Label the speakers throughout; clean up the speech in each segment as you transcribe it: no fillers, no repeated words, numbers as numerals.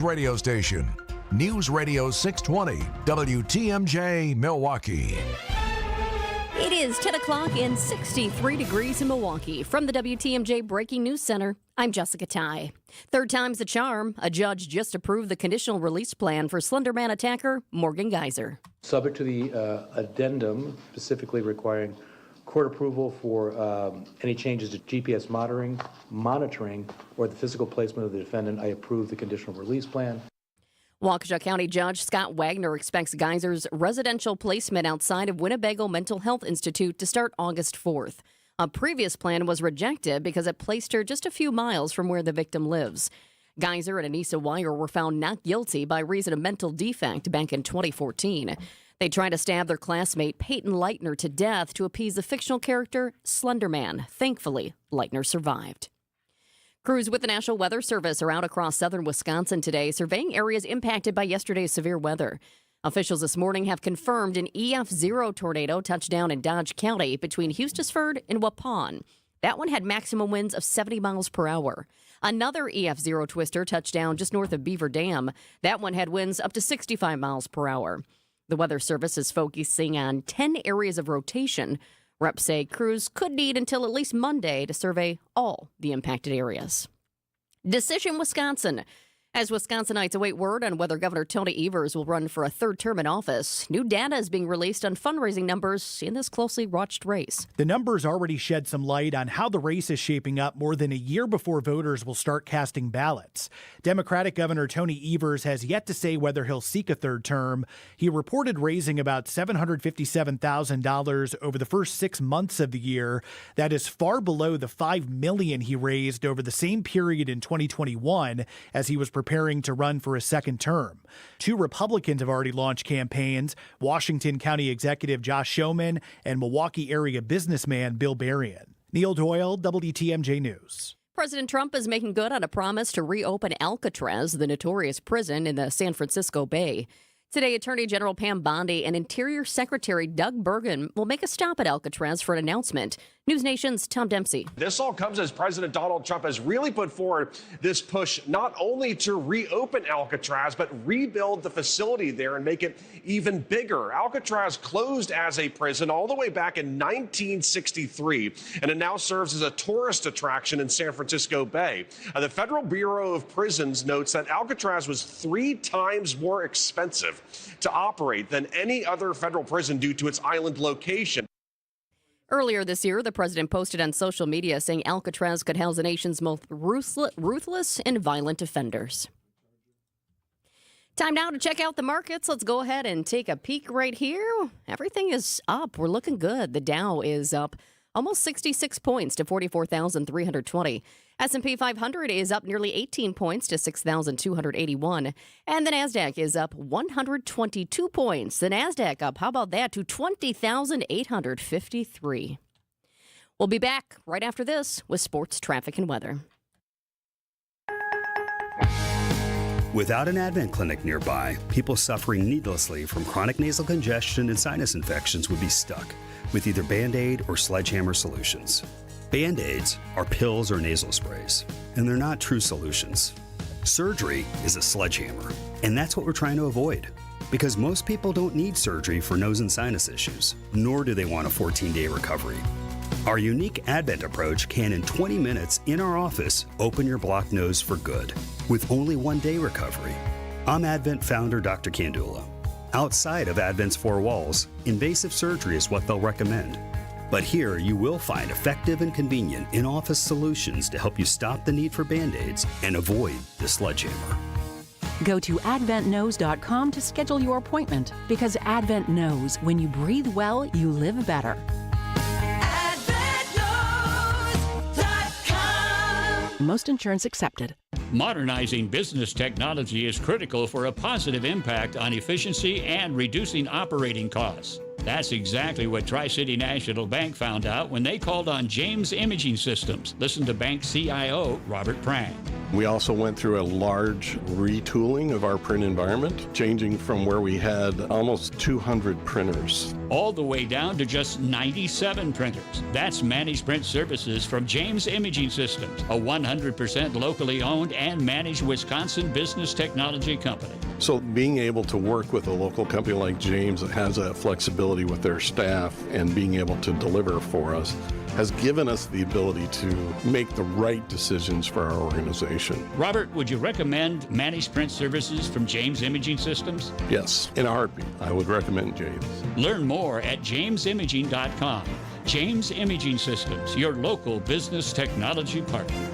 Speaker 1: radio station. News Radio 620 WTMJ Milwaukee.
Speaker 2: It is 10 o'clock and 63 degrees in Milwaukee. From the WTMJ Breaking News Center, I'm Jessica Ty. Third time's the charm. A judge just approved the conditional release plan for Slender Man attacker Morgan Geyser.
Speaker 3: Subject to the addendum specifically requiring court approval for any changes to GPS monitoring, or the physical placement of the defendant, I approve the conditional release plan.
Speaker 2: Waukesha County Judge Scott Wagner expects Geyser's residential placement outside of Winnebago Mental Health Institute to start August 4th. A previous plan was rejected because it placed her just a few miles from where the victim lives. Geyser and Anissa Wire were found not guilty by reason of mental defect back in 2014. They tried to stab their classmate Peyton Leitner to death to appease the fictional character Slender Man. Thankfully, Leitner survived. Crews with the National Weather Service are out across southern Wisconsin today, surveying areas impacted by yesterday's severe weather. Officials this morning have confirmed an EF0 tornado touched down in Dodge County between Hustisford and Waupun. That one had maximum winds of 70 miles per hour. Another EF0 twister touched down just north of Beaver Dam. That one had winds up to 65 miles per hour. The Weather Service is focusing on 10 areas of rotation. Reps say crews could need until at least Monday to survey all the impacted areas. Decision Wisconsin. As Wisconsinites await word on whether Governor Tony Evers will run for a third term in office, new data is being released on fundraising numbers in this closely watched race.
Speaker 4: The numbers already shed some light on how the race is shaping up more than a year before voters will start casting ballots. Democratic Governor Tony Evers has yet to say whether he'll seek a third term. He reported raising about $757,000 over the first 6 months of the year. That is far below the $5 million he raised over the same period in 2021 as he was preparing to run for a second term. Two Republicans have already launched campaigns, Washington County Executive Josh Schoeman and Milwaukee area businessman Bill Berrien. Neil Doyle, WTMJ News.
Speaker 2: President Trump is making good on a promise to reopen Alcatraz, the notorious prison in the San Francisco Bay. Today, Attorney General Pam Bondi and Interior Secretary Doug Burgum will make a stop at Alcatraz for an announcement. News Nation's Tom Dempsey.
Speaker 5: This all comes as President Donald Trump has really put forward this push not only to reopen Alcatraz, but rebuild the facility there and make it even bigger. Alcatraz closed as a prison all the way back in 1963, and it now serves as a tourist attraction in San Francisco Bay. The Federal Bureau of Prisons notes that Alcatraz was 3 times more expensive to operate than any other federal prison due to its island location.
Speaker 2: Earlier this year, the president posted on social media saying Alcatraz could house the nation's most ruthless and violent offenders. Time now to check out the markets. Let's go ahead and take a peek right here. Everything is up. We're looking good. The Dow is up almost 66 points to 44,320. S&P 500 is up nearly 18 points to 6,281. And the NASDAQ is up 122 points. The NASDAQ up, how about that, to 20,853. We'll be back right after this with sports, traffic, and weather.
Speaker 6: Without an Advent clinic nearby, people suffering needlessly from chronic nasal congestion and sinus infections would be stuck with either Band-Aid or Sledgehammer solutions. Band-Aids are pills or nasal sprays, and they're not true solutions. Surgery is a sledgehammer, and that's what we're trying to avoid. Because most people don't need surgery for nose and sinus issues, nor do they want a 14-day recovery. Our unique Advent approach can, in 20 minutes in our office, open your blocked nose for good, with only 1-day recovery. I'm Advent founder Dr. Kandula. Outside of Advent's 4 walls, invasive surgery is what they'll recommend. But here you will find effective and convenient in-office solutions to help you stop the need for Band-Aids and avoid the sledgehammer.
Speaker 7: Go to adventknows.com to schedule your appointment, because Advent knows when you breathe well, you live better. AdventKnows.com. Most insurance accepted.
Speaker 8: Modernizing business technology is critical for a positive impact on efficiency and reducing operating costs. That's exactly what Tri-City National Bank found out when they called on James Imaging Systems. Listen to bank CIO Robert Prang.
Speaker 9: We also went through a large retooling of our print environment, changing from where we had almost 200 printers.
Speaker 8: All the way down to just 97 printers. That's managed print services from James Imaging Systems, a 100% locally owned and managed Wisconsin business technology company.
Speaker 9: So being able to work with a local company like James that has that flexibility with their staff and being able to deliver for us has given us the ability to make the right decisions for our organization.
Speaker 8: Robert, would you recommend managed print services from James Imaging Systems?
Speaker 9: Yes, in a heartbeat, I would recommend James.
Speaker 8: Learn more at jamesimaging.com. James Imaging Systems, your local business technology partner.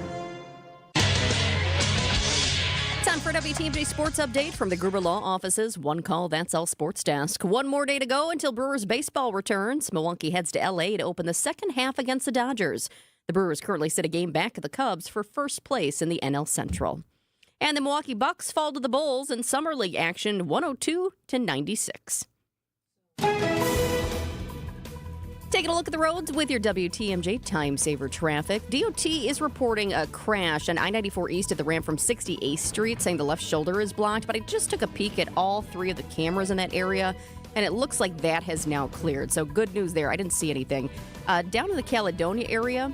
Speaker 2: Time for a WTMJ Sports Update from the Gruber Law Office's One Call, That's All Sports Desk. One more day to go until Brewers baseball returns. Milwaukee heads to L.A. to open the second half against the Dodgers. The Brewers currently sit a game back of the Cubs for first place in the NL Central. And the Milwaukee Bucks fall to the Bulls in Summer League action 102-96. Taking a look at the roads with your WTMJ Time Saver traffic. DOT is reporting a crash on I-94 east of the ramp from 68th Street, saying the left shoulder is blocked. But I just took a peek at all three of the cameras in that area, and it looks like that has now cleared. So good news there. I didn't see anything. Down in the Caledonia area,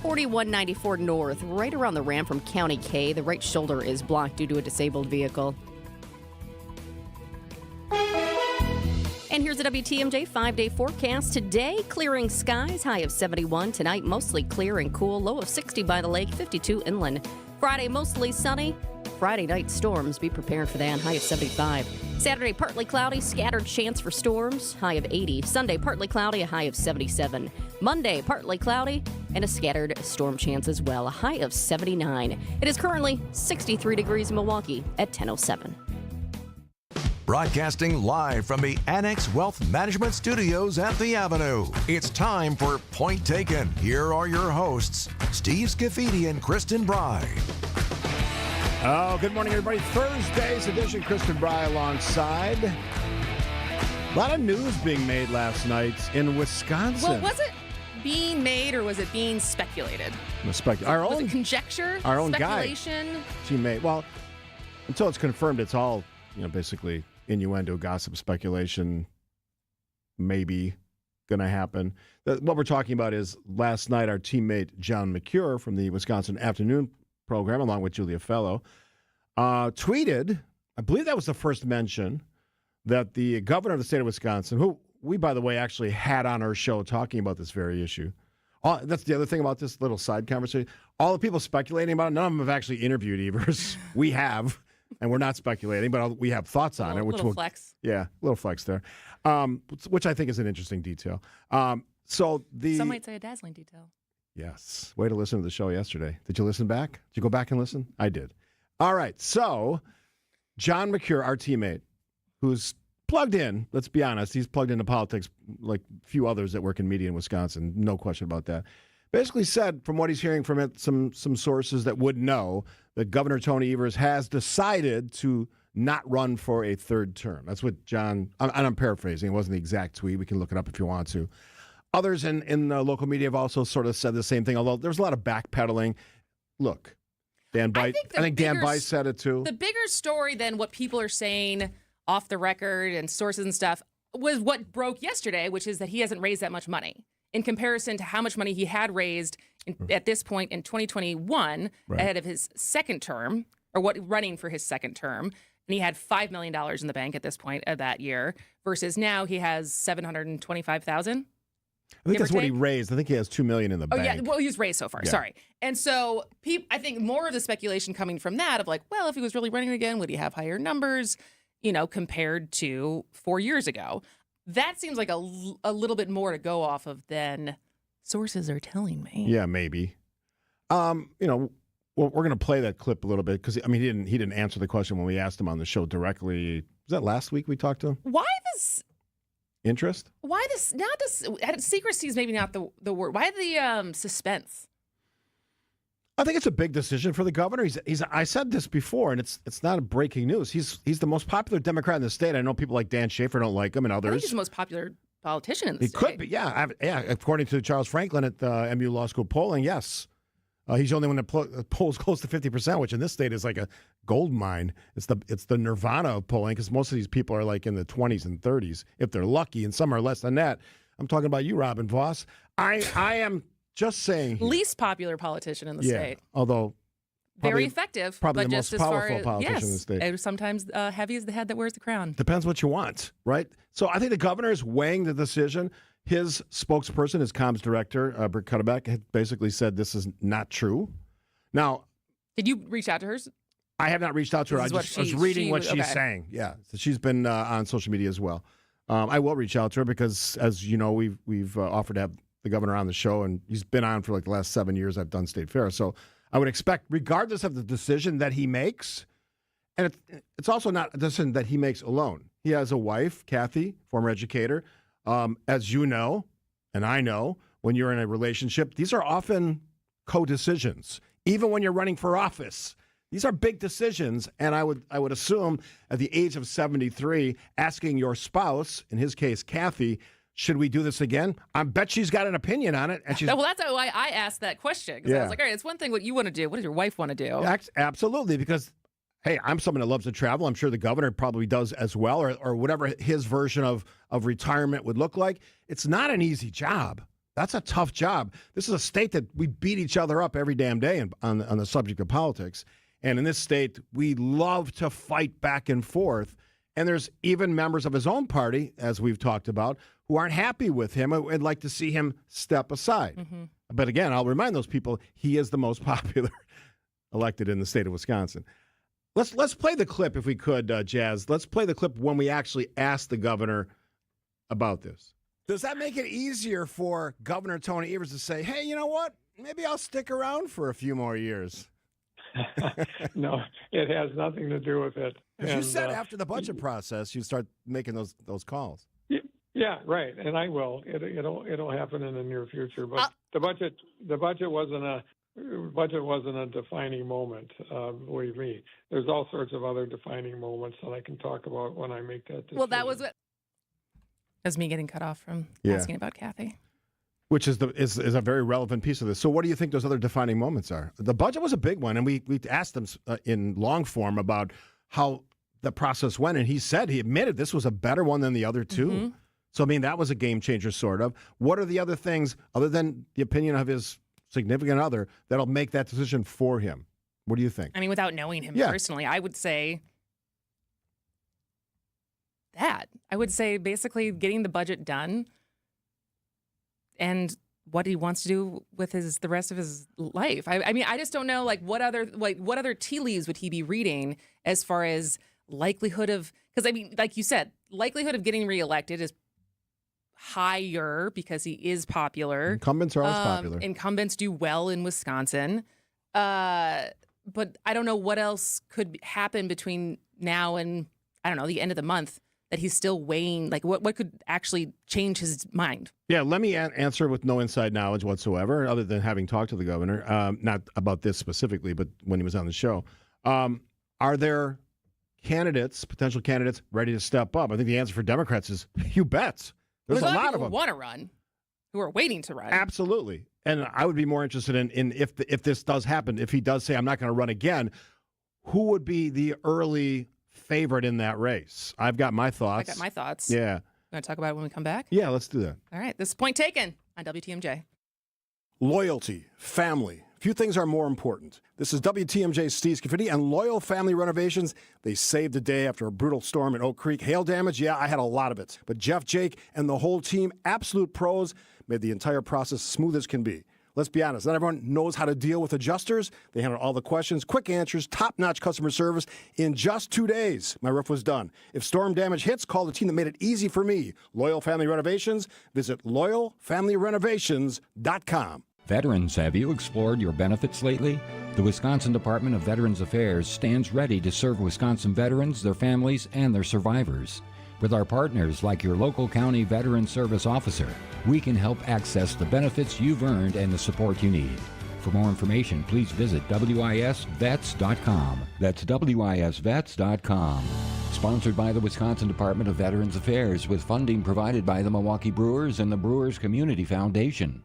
Speaker 2: 4194 north, right around the ramp from County K, the right shoulder is blocked due to a disabled vehicle. And here's a WTMJ 5-day forecast. Today, clearing skies, high of 71. Tonight, mostly clear and cool, low of 60 by the lake, 52 inland. Friday, mostly sunny. Friday night storms, be prepared for that, high of 75. Saturday, partly cloudy, scattered chance for storms, high of 80. Sunday, partly cloudy, a high of 77. Monday, partly cloudy, and a scattered storm chance as well, a high of 79. It is currently 63 degrees in Milwaukee at 10:07.
Speaker 1: Broadcasting live from the Annex Wealth Management Studios at the Avenue. It's time for Point Taken. Here are your hosts, Steve Scaffidi and Kristin Brey.
Speaker 10: Oh, good morning, everybody. Thursday's edition, Kristin Brey alongside. A lot of news being made last night in Wisconsin.
Speaker 11: Well, was it being made or was it being speculated?
Speaker 10: Was
Speaker 11: it conjecture?
Speaker 10: Our own
Speaker 11: speculation?
Speaker 10: Teammate. Well, until it's confirmed, it's all, basically innuendo, gossip, speculation, maybe going to happen. What we're talking about is last night our teammate John McCure from the Wisconsin Afternoon program, along with Julia Fellow, tweeted, I believe that was the first mention, that the governor of the state of Wisconsin, who we, by the way, actually had on our show talking about this very issue. That's the other thing about this little side conversation. All the people speculating about it, none of them have actually interviewed Evers. We have. And we're not speculating, but we have thoughts on it.
Speaker 11: Little flex.
Speaker 10: Yeah, a little flex there, which I think is an interesting detail. Some
Speaker 11: might say a dazzling detail.
Speaker 10: Yes. Way to listen to the show yesterday. Did you listen back? Did you go back and listen? I did. All right. So John McCure, our teammate, who's plugged in, let's be honest, he's plugged into politics like few others that work in media in Wisconsin. No question about that. Basically said, from what he's hearing from it, some sources that would know, that Governor Tony Evers has decided to not run for a third term. That's what John, and I'm paraphrasing, it wasn't the exact tweet. We can look it up if you want to. Others in the local media have also sort of said the same thing, although there's a lot of backpedaling. Look, Dan Bice, I think Dan Bice said it too.
Speaker 11: The bigger story than what people are saying off the record and sources and stuff was what broke yesterday, which is that he hasn't raised that much money in comparison to how much money he had raised at this point in 2021 ahead of his second term, or running for his second term. And he had $5 million in the bank at this point of that year, versus now he has $725,000.
Speaker 10: I think that's what he raised. I think he has $2 million in the bank.
Speaker 11: Oh, yeah. Well, he's raised so far. Yeah. Sorry. And so I think more of the speculation coming from that of like, well, if he was really running again, would he have higher numbers, compared to 4 years ago? That seems like a little bit more to go off of than sources are telling me.
Speaker 10: Yeah, maybe. Well, we're going to play that clip a little bit because he didn't answer the question when we asked him on the show directly. Was that last week we talked to him?
Speaker 11: Why this
Speaker 10: interest?
Speaker 11: Why this? Not this. Secrecy is maybe not the word. Why the suspense?
Speaker 10: I think it's a big decision for the governor. He's. I said this before, and it's not breaking news. He's the most popular Democrat in the state. I know people like Dan Schaefer don't like him, and others.
Speaker 11: I think he's the most popular politician in the state.
Speaker 10: He could be, yeah. According to Charles Franklin at MU Law School polling, yes. He's the only one that polls close to 50%, which in this state is like a gold mine. It's the nirvana of polling, because most of these people are like in the 20s and 30s, if they're lucky, and some are less than that. I'm talking about you, Robin Voss. I am just saying.
Speaker 11: Least popular politician in the state.
Speaker 10: Although
Speaker 11: very effective.
Speaker 10: Probably
Speaker 11: but
Speaker 10: the
Speaker 11: just
Speaker 10: most
Speaker 11: as
Speaker 10: powerful
Speaker 11: far as,
Speaker 10: politician in the state.
Speaker 11: And sometimes heavy is the head that wears the crown.
Speaker 10: Depends what you want, right? So I think the governor is weighing the decision. His spokesperson, his comms director, Brey had basically said this is not true. Now,
Speaker 11: did you reach out to her?
Speaker 10: I have not reached out to her. I was reading what she's saying. Yeah, so she's been on social media as well. I will reach out to her because, as you know, we've offered to have the governor on the show, and he's been on for like the last 7 years I've done State Fair. So I would expect, regardless of the decision that he makes, and it's also not a decision that he makes alone. He has a wife, Kathy, former educator. As you know, and I know, when you're in a relationship, these are often co-decisions. Even when you're running for office, these are big decisions. And I would assume at the age of 73, asking your spouse, in his case, Kathy, should we do this again? I bet she's got an opinion on it. And
Speaker 11: well, that's why I asked that question. Because I was like, all right, it's one thing what you want to do. What does your wife want to do?
Speaker 10: Absolutely, because, hey, I'm someone that loves to travel. I'm sure the governor probably does as well, or whatever his version of retirement would look like. It's not an easy job. That's a tough job. This is a state that we beat each other up every damn day on the subject of politics. And in this state, we love to fight back and forth. And there's even members of his own party, as we've talked about, who aren't happy with him and would like to see him step aside. Mm-hmm. But again, I'll remind those people, he is the most popular elected in the state of Wisconsin. Let's play the clip if we could, Jazz. Let's play the clip when we actually asked the governor about this. Does that make it easier for Governor Tony Evers to say, hey, you know what? Maybe I'll stick around for a few more years?
Speaker 12: No, it has nothing to do with it.
Speaker 10: Because you said after the budget process, you start making those calls.
Speaker 12: Yeah, right, and I will. It'll happen in the near future. But the budget wasn't a defining moment. Believe me, there's all sorts of other defining moments that I can talk about when I make that decision.
Speaker 11: Well, that's me getting cut off from asking about Kathy.
Speaker 10: Which is a very relevant piece of this. So what do you think those other defining moments are? The budget was a big one, and we asked them in long form about how the process went, and he admitted this was a better one than the other two. Mm-hmm. So, I mean, that was a game changer, sort of. What are the other things, other than the opinion of his significant other, that'll make that decision for him? What do you think?
Speaker 11: I mean, without knowing him personally, I would say that. I would say basically getting the budget done and what he wants to do with the rest of his life. I mean, I just don't know, what other tea leaves would he be reading as far as likelihood of, because I mean, like you said, likelihood of getting reelected is higher because he is popular.
Speaker 10: Incumbents are always popular.
Speaker 11: Incumbents do well in Wisconsin. But I don't know what else could happen between now and, I don't know, the end of the month that he's still weighing, what could actually change his mind?
Speaker 10: Yeah, let me answer with no inside knowledge whatsoever, other than having talked to the governor, not about this specifically, but when he was on the show. Are there potential candidates, ready to step up? I think the answer for Democrats is, you bet. There's a lot of them
Speaker 11: who want to run, who are waiting to run.
Speaker 10: Absolutely. And I would be more interested in if this does happen, if he does say, I'm not going to run again, who would be the early favorite in that race? I've got my thoughts.
Speaker 11: I got my thoughts.
Speaker 10: Yeah.
Speaker 11: Want to talk about it when we come back?
Speaker 10: Yeah, let's do that.
Speaker 11: All right. This is Point Taken on WTMJ.
Speaker 10: Loyalty, family. Few things are more important. This is WTMJ's Steve Scaffidi, and Loyal Family Renovations. They saved the day after a brutal storm in Oak Creek. Hail damage, yeah, I had a lot of it. But Jeff, Jake, and the whole team, absolute pros, made the entire process smooth as can be. Let's be honest, not everyone knows how to deal with adjusters. They handle all the questions, quick answers, top-notch customer service. In just 2 days, my roof was done. If storm damage hits, call the team that made it easy for me. Loyal Family Renovations. Visit loyalfamilyrenovations.com.
Speaker 13: Veterans, have you explored your benefits lately? The Wisconsin Department of Veterans Affairs stands ready to serve Wisconsin veterans, their families, and their survivors. With our partners like your local county veteran service officer, we can help access the benefits you've earned and the support you need. For more information, please visit wisvets.com. That's wisvets.com. Sponsored by the Wisconsin Department of Veterans Affairs with funding provided by the Milwaukee Brewers and the Brewers Community Foundation.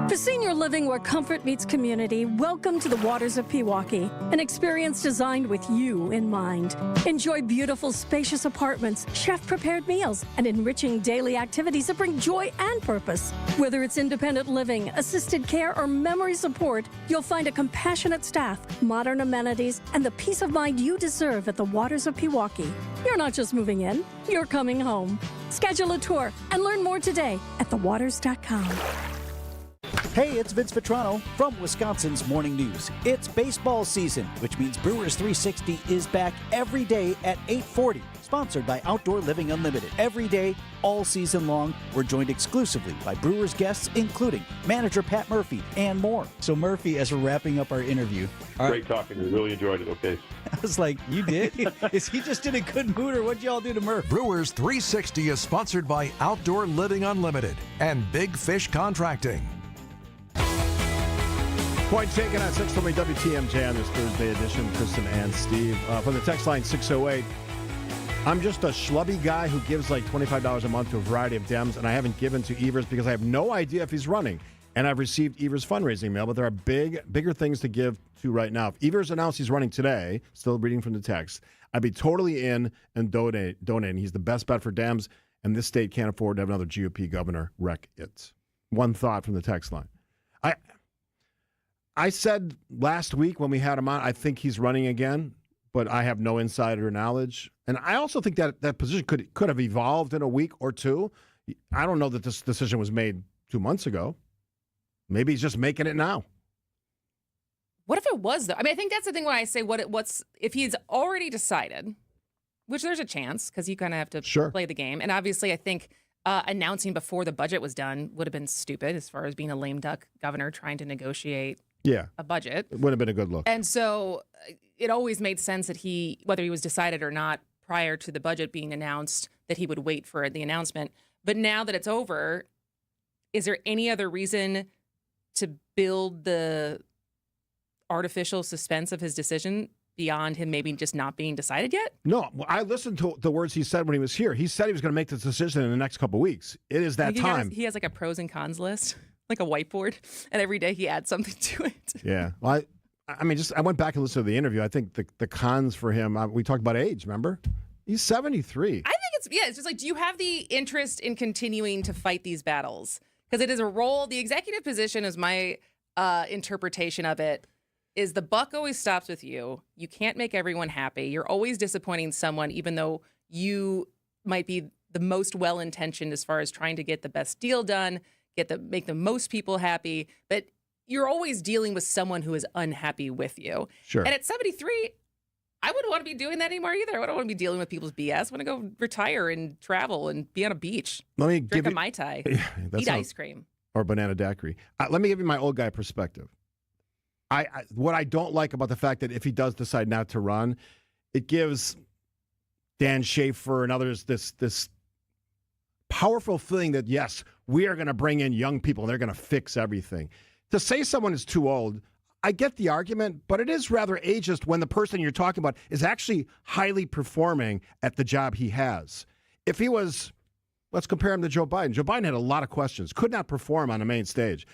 Speaker 14: For senior living where comfort meets community, welcome to the Waters of Pewaukee, an experience designed with you in mind. Enjoy beautiful, spacious apartments, chef-prepared meals, and enriching daily activities that bring joy and purpose. Whether it's independent living, assisted care, or memory support, you'll find a compassionate staff, modern amenities, and the peace of mind you deserve at the Waters of Pewaukee. You're not just moving in, you're coming home. Schedule a tour and learn more today at thewaters.com.
Speaker 15: Hey, it's Vince Vitrano from Wisconsin's Morning News. It's baseball season, which means Brewers 360 is back every day at 8:40. Sponsored by Outdoor Living Unlimited. Every day, all season long, we're joined exclusively by Brewers guests, including manager Pat Murphy and more. So Murphy, as we're wrapping up our interview.
Speaker 16: Great talking. We really enjoyed it, okay?
Speaker 15: I was like, you did? Is he just in a good mood, or what'd y'all do to Murph?
Speaker 1: Brewers 360 is sponsored by Outdoor Living Unlimited and Big Fish Contracting.
Speaker 10: Point taken on 6:20 WTMJ on this Thursday edition. Kristin and Steve. From the text line 608, I'm just a schlubby guy who gives like $25 a month to a variety of Dems, and I haven't given to Evers because I have no idea if he's running. And I've received Evers' fundraising mail, but there are bigger things to give to right now. If Evers announced he's running today, still reading from the text, I'd be totally in and donating. He's the best bet for Dems, and this state can't afford to have another GOP governor wreck it. One thought from the text line. I said last week when we had him on, I think he's running again, but I have no insider knowledge. And I also think that position could have evolved in a week or two. I don't know that this decision was made 2 months ago. Maybe he's just making it now.
Speaker 11: What if it was, though? I mean, I think that's the thing when I say what's if he's already decided, which there's a chance because you kind of have to play the game. And obviously, I think announcing before the budget was done would have been stupid as far as being a lame duck governor trying to negotiate a budget.
Speaker 10: It would have been a good look.
Speaker 11: And so it always made sense that whether he was decided or not prior to the budget being announced, that he would wait for the announcement. But now that it's over, is there any other reason to build the artificial suspense of his decision beyond him maybe just not being decided yet?
Speaker 10: No, I listened to the words he said when he was here. He said he was going to make this decision in the next couple of weeks. It is that time.
Speaker 11: He has like a pros and cons list, like a whiteboard, and every day he adds something to it.
Speaker 10: Yeah. Well, I mean, I went back and listened to the interview. I think the cons for him, we talked about age, remember? He's 73.
Speaker 11: I think it's just like, do you have the interest in continuing to fight these battles? Because it is a role, the executive position is my interpretation of it, is the buck always stops with you. You can't make everyone happy. You're always disappointing someone, even though you might be the most well-intentioned as far as trying to get the best deal done, make the most people happy. But you're always dealing with someone who is unhappy with you.
Speaker 10: Sure.
Speaker 11: And at 73, I wouldn't want to be doing that anymore either. I wouldn't want to be dealing with people's BS. I want to go retire and travel and be on a beach. Drink a Mai Tai. Eat ice cream.
Speaker 10: Or banana daiquiri. Let me give you my old guy perspective. What I don't like about the fact that if he does decide not to run, it gives Dan Schaefer and others this powerful feeling that, yes, we are going to bring in young people and they're going to fix everything. To say someone is too old, I get the argument, but it is rather ageist when the person you're talking about is actually highly performing at the job he has. If he was, let's compare him to Joe Biden. Joe Biden had a lot of questions, could not perform on the main stage.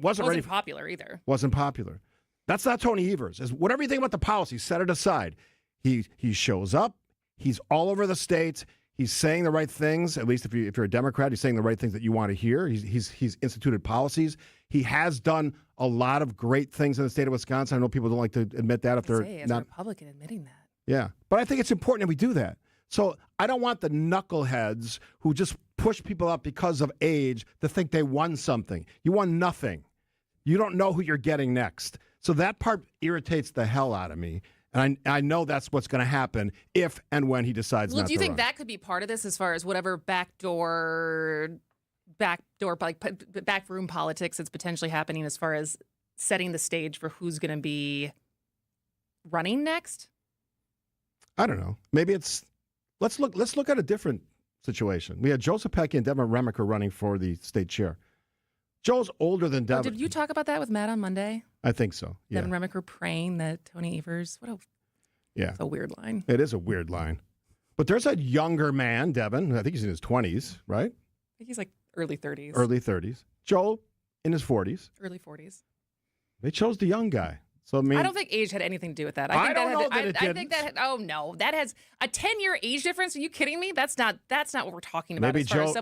Speaker 10: Wasn't
Speaker 11: popular either.
Speaker 10: Wasn't popular. That's not Tony Evers. Whatever you think about the policy, set it aside. He shows up. He's all over the state. He's saying the right things. At least if you're a Democrat, he's saying the right things that you want to hear. He's instituted policies. He has done a lot of great things in the state of Wisconsin. I know people don't like to admit that if they're
Speaker 11: as a Republican admitting that.
Speaker 10: Yeah, but I think it's important that we do that. So I don't want the knuckleheads who just push people up because of age to think they won something. You won nothing. You don't know who you're getting next. So that part irritates the hell out of me. And I know that's what's going to happen if and when he decides not to run.
Speaker 11: Do you think that could be part of this as far as whatever backdoor, like backroom politics that's potentially happening as far as setting the stage for who's going to be running next?
Speaker 10: I don't know. Maybe it's let's look at a different situation. We had Joseph Pecky and Devin Remiker running for the state chair. Joe's older than Devin.
Speaker 11: Did you talk about that with Matt on Monday?
Speaker 10: I think so. Yeah.
Speaker 11: Devin Remiker praying that Tony Evers. That's a weird line.
Speaker 10: It is a weird line. But there's a younger man, Devin. I think he's in his 20s, right?
Speaker 11: I think he's like early 30s.
Speaker 10: Early 30s. Joe in his 40s.
Speaker 11: Early 40s.
Speaker 10: They chose the young guy. So I
Speaker 11: don't think age had anything to do with that.
Speaker 10: I don't know that it didn't.
Speaker 11: I think that. Oh no, that has a 10-year age difference. Are you kidding me? That's not what we're talking about.
Speaker 10: Maybe Joe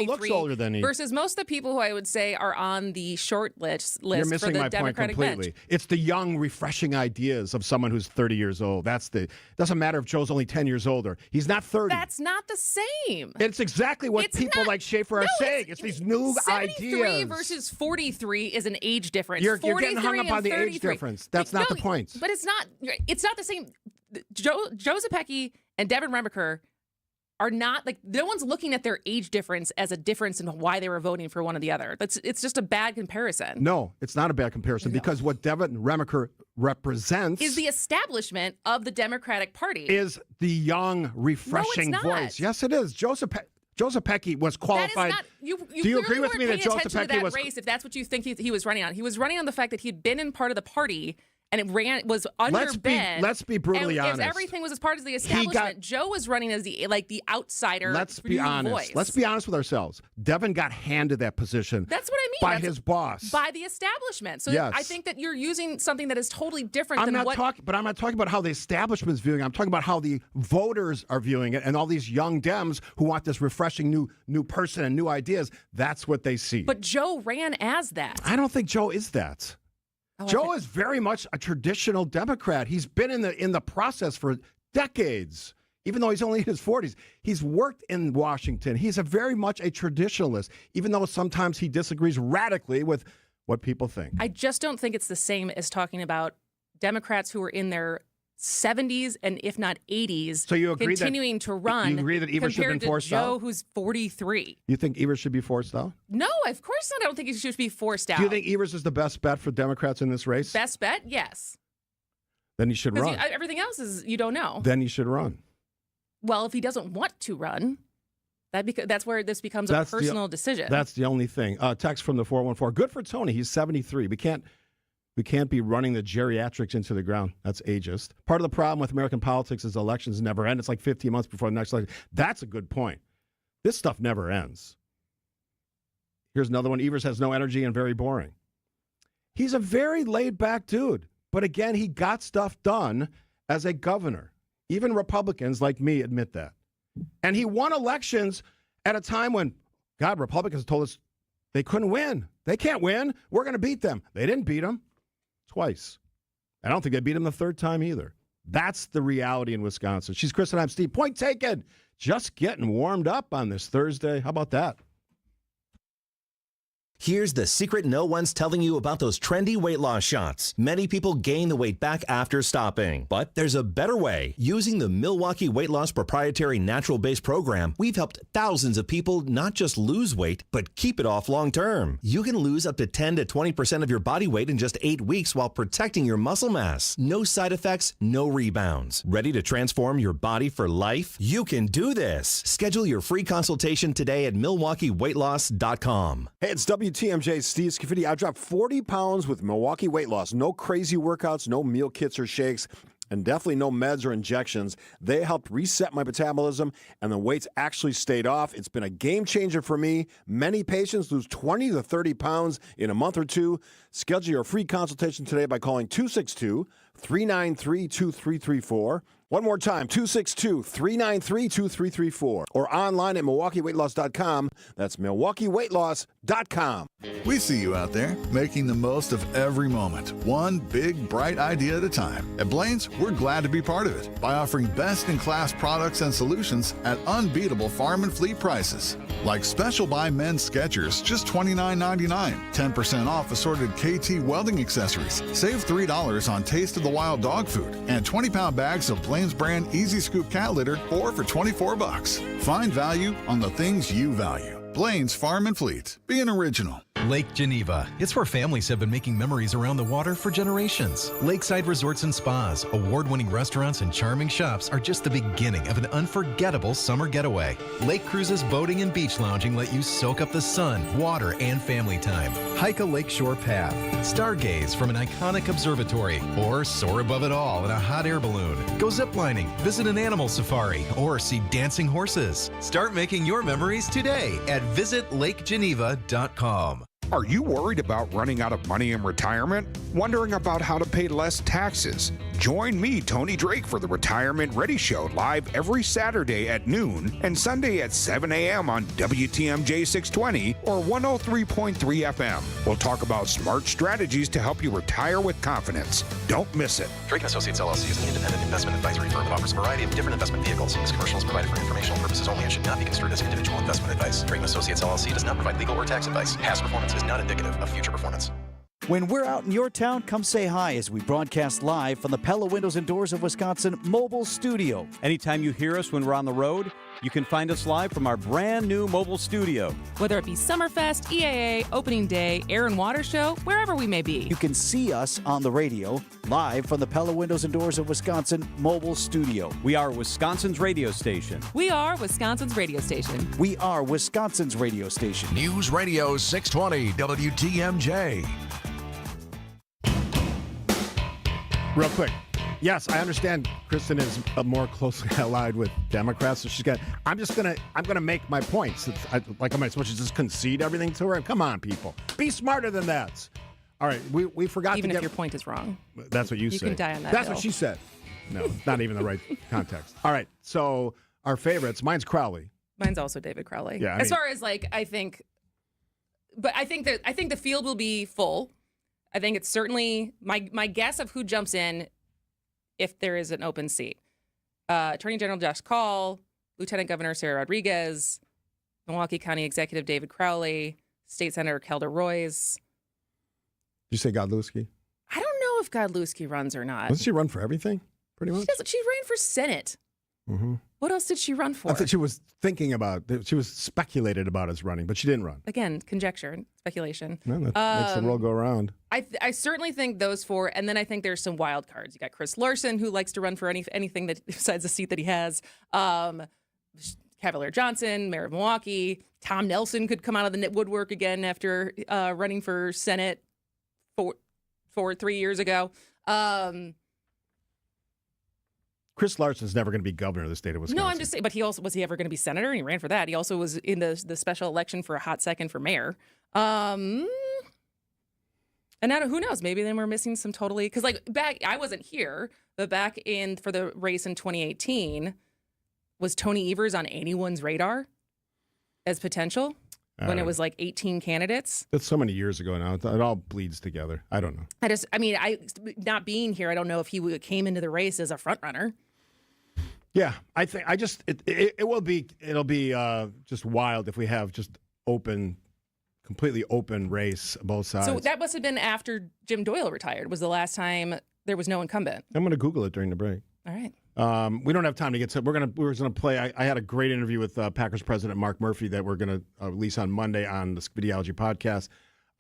Speaker 10: looks older than he.
Speaker 11: Versus most of the people who I would say are on the short list
Speaker 10: You're missing
Speaker 11: for the
Speaker 10: my
Speaker 11: Democratic
Speaker 10: point completely.
Speaker 11: bench.
Speaker 10: It's the young, refreshing ideas of someone who's 30 years old. Doesn't matter if Joe's only 10 years older. He's not 30.
Speaker 11: That's not the same.
Speaker 10: It's exactly what people like Schaefer are saying. It's these new
Speaker 11: 73
Speaker 10: ideas.
Speaker 11: versus 43 is an age difference.
Speaker 10: You're getting hung up on the age difference. That's not the point.
Speaker 11: But it's not the same. Joe Zepecki and Devin Remiker are not no one's looking at their age difference as a difference in why they were voting for one or the other. It's just a bad comparison.
Speaker 10: No, it's not a bad comparison because what Devin Remiker represents
Speaker 11: is the establishment of the Democratic Party.
Speaker 10: Is the young, refreshing voice. Yes, it is. Joe Zepecki was qualified.
Speaker 11: You
Speaker 10: Do you agree with me that Joe
Speaker 11: Zepecki
Speaker 10: was
Speaker 11: race? If that's what you think he was running on, he was running on the fact that he'd been in part of the party. And it was under Ben.
Speaker 10: Let's be brutally honest.
Speaker 11: Everything was as part of the establishment. Joe was running as the outsider.
Speaker 10: Let's be honest.
Speaker 11: Voice.
Speaker 10: Let's be honest with ourselves. Devin got handed that position.
Speaker 11: That's what I mean.
Speaker 10: By his boss.
Speaker 11: By the establishment. So
Speaker 10: yes.
Speaker 11: I think that you're using something that is totally different than what.
Speaker 10: But I'm not talking about how the establishment's viewing it. I'm talking about how the voters are viewing it, and all these young Dems who want this refreshing new person and new ideas. That's what they see.
Speaker 11: But Joe ran as that.
Speaker 10: I don't think Joe is that. Joe is very much a traditional Democrat. He's been in the process for decades, even though he's only in his 40s. He's worked in Washington. He's very much a traditionalist, even though sometimes he disagrees radically with what people think.
Speaker 11: I just don't think it's the same as talking about Democrats who are in their 70s and if not 80s,
Speaker 10: so you agree
Speaker 11: continuing to run.
Speaker 10: You agree that Evers should have been forced out?
Speaker 11: Joe, who's 43.
Speaker 10: You think Evers should be forced out?
Speaker 11: No, of course not. I don't think he should be forced out.
Speaker 10: Do you think Evers is the best bet for Democrats in this race?
Speaker 11: Best bet? Yes.
Speaker 10: Then he should run.
Speaker 11: Everything else is you don't know.
Speaker 10: Then he should run.
Speaker 11: Well, if he doesn't want to run, that's where this becomes a personal decision.
Speaker 10: That's the only thing. Text from the 414. Good for Tony. He's 73. We can't be running the geriatrics into the ground. That's ageist. Part of the problem with American politics is elections never end. It's like 15 months before the next election. That's a good point. This stuff never ends. Here's another one. Evers has no energy and very boring. He's a very laid-back dude. But again, he got stuff done as a governor. Even Republicans like me admit that. And he won elections at a time when, God, Republicans told us they couldn't win. They can't win. We're going to beat them. They didn't beat them. Twice. I don't think they beat him the third time either. That's the reality in Wisconsin. She's Kristin. I'm Steve. Point taken. Just getting warmed up on this Thursday. How about that?
Speaker 17: Here's the secret no one's telling you about those trendy weight loss shots. Many people gain the weight back after stopping, but there's a better way. Using the Milwaukee Weight Loss proprietary natural-based program, we've helped thousands of people not just lose weight, but keep it off long-term. You can lose up to 10 to 20% of your body weight in just 8 weeks while protecting your muscle mass. No side effects, no rebounds. Ready to transform your body for life? You can do this. Schedule your free consultation today at MilwaukeeWeightLoss.com.
Speaker 18: Hey, it's WTMJ Steve Scaffidi. I dropped 40 pounds with Milwaukee Weight Loss. No crazy workouts, no meal kits or shakes, and definitely no meds or injections. They helped reset my metabolism, and the weights actually stayed off. It's been a game changer for me. Many patients lose 20 to 30 pounds in a month or two. Schedule your free consultation today by calling 262-393-2334. One more time, 262-393-2334. Or online at MilwaukeeWeightLoss.com. That's MilwaukeeWeightLoss.com.
Speaker 19: We see you out there making the most of every moment, one big, bright idea at a time. At Blaine's, we're glad to be part of it by offering best-in-class products and solutions at unbeatable farm and fleet prices. Like special buy men's Skechers, just $29.99. 10% off assorted KT welding accessories. Save $3 on Taste of the Wild dog food. And 20-pound bags of Blaine's brand Easy Scoop cat litter, 4 for $24. Find value on the things you value. Blaine's Farm and Fleet. Be an original.
Speaker 20: Lake Geneva. It's where families have been making memories around the water for generations. Lakeside resorts and spas, award-winning restaurants, and charming shops are just the beginning of an unforgettable summer getaway. Lake cruises, boating, and beach lounging let you soak up the sun, water, and family time. Hike a lakeshore path, stargaze from an iconic observatory, or soar above it all in a hot air balloon. Go ziplining, visit an animal safari, or see dancing horses. Start making your memories today at visitlakegeneva.com.
Speaker 21: Are you worried about running out of money in retirement? Wondering about how to pay less taxes? Join me, Tony Drake, for the Retirement Ready Show live every Saturday at noon and Sunday at 7 a.m. on WTMJ 620 or 103.3 FM. We'll talk about smart strategies to help you retire with confidence. Don't miss it.
Speaker 22: Drake & Associates LLC is an independent investment advisory firm that offers a variety of different investment vehicles. This commercial is provided for informational purposes only and should not be construed as individual investment advice. Drake & Associates LLC does not provide legal or tax advice. Past performance is not indicative of future performance.
Speaker 15: When we're out in your town, come say hi as we broadcast live from the Pella Windows and Doors of Wisconsin mobile studio.
Speaker 23: Anytime you hear us when we're on the road, you can find us live from our brand new mobile studio.
Speaker 11: Whether it be Summerfest, EAA, Opening Day, Air and Water Show, wherever we may be.
Speaker 15: You can see us on the radio, live from the Pella Windows and Doors of Wisconsin mobile studio.
Speaker 23: We are Wisconsin's radio station.
Speaker 11: We are Wisconsin's radio station.
Speaker 15: We are Wisconsin's radio station.
Speaker 1: News Radio 620 WTMJ.
Speaker 10: Real quick. Yes, I understand Kristin is more closely allied with Democrats, so she's got. I'm gonna make my points. Am I supposed to just concede everything to her? Come on, people, be smarter than that. All right, we forgot
Speaker 11: even
Speaker 10: to
Speaker 11: if your point is wrong.
Speaker 10: That's what you say.
Speaker 11: You can die on that
Speaker 10: That's
Speaker 11: hill.
Speaker 10: what she said. No, it's not even the right context. All right, so our favorites. Mine's Crowley.
Speaker 11: Mine's also David Crowley.
Speaker 10: Yeah,
Speaker 11: as far as I think the field will be full. I think it's certainly my guess of who jumps in if there is an open seat. Attorney General Josh Call, Lieutenant Governor Sarah Rodriguez, Milwaukee County Executive David Crowley, State Senator Kelda Roys.
Speaker 10: Did you say Godlewski?
Speaker 11: I don't know if Godlewski runs or not.
Speaker 10: Doesn't she run for everything, pretty much?
Speaker 11: She ran for Senate.
Speaker 10: Mm-hmm.
Speaker 11: What else did she run for?
Speaker 10: I thought she was thinking about, she was speculated about as running, but she didn't run.
Speaker 11: Again, conjecture and speculation.
Speaker 10: No, that makes the world go around.
Speaker 11: I certainly think those four, and then I think there's some wild cards. You got Chris Larson, who likes to run for anything that besides the seat that he has. Cavalier Johnson, Mayor of Milwaukee. Tom Nelson could come out of the woodwork again after running for Senate 3 years ago.
Speaker 10: Chris Larson's never going to be governor of the state of Wisconsin.
Speaker 11: No, I'm just saying, but was he ever going to be senator? And he ran for that. He also was in the special election for a hot second for mayor. And now who knows? Maybe then we're missing some totally, because I wasn't here, but back for the race in 2018, was Tony Evers on anyone's radar as potential when it was 18 candidates?
Speaker 10: That's so many years ago now. It all bleeds together. I don't know.
Speaker 11: Not being here, I don't know if he came into the race as a front runner.
Speaker 10: Yeah, it'll be just wild if we have just completely open race both sides.
Speaker 11: So that must have been after Jim Doyle retired. Was the last time there was no incumbent.
Speaker 10: I'm going to Google it during the break.
Speaker 11: All right.
Speaker 10: We don't have time to get to. We're gonna play. I had a great interview with Packers president Mark Murphy that we're gonna release on Monday on the Scaffidi podcast.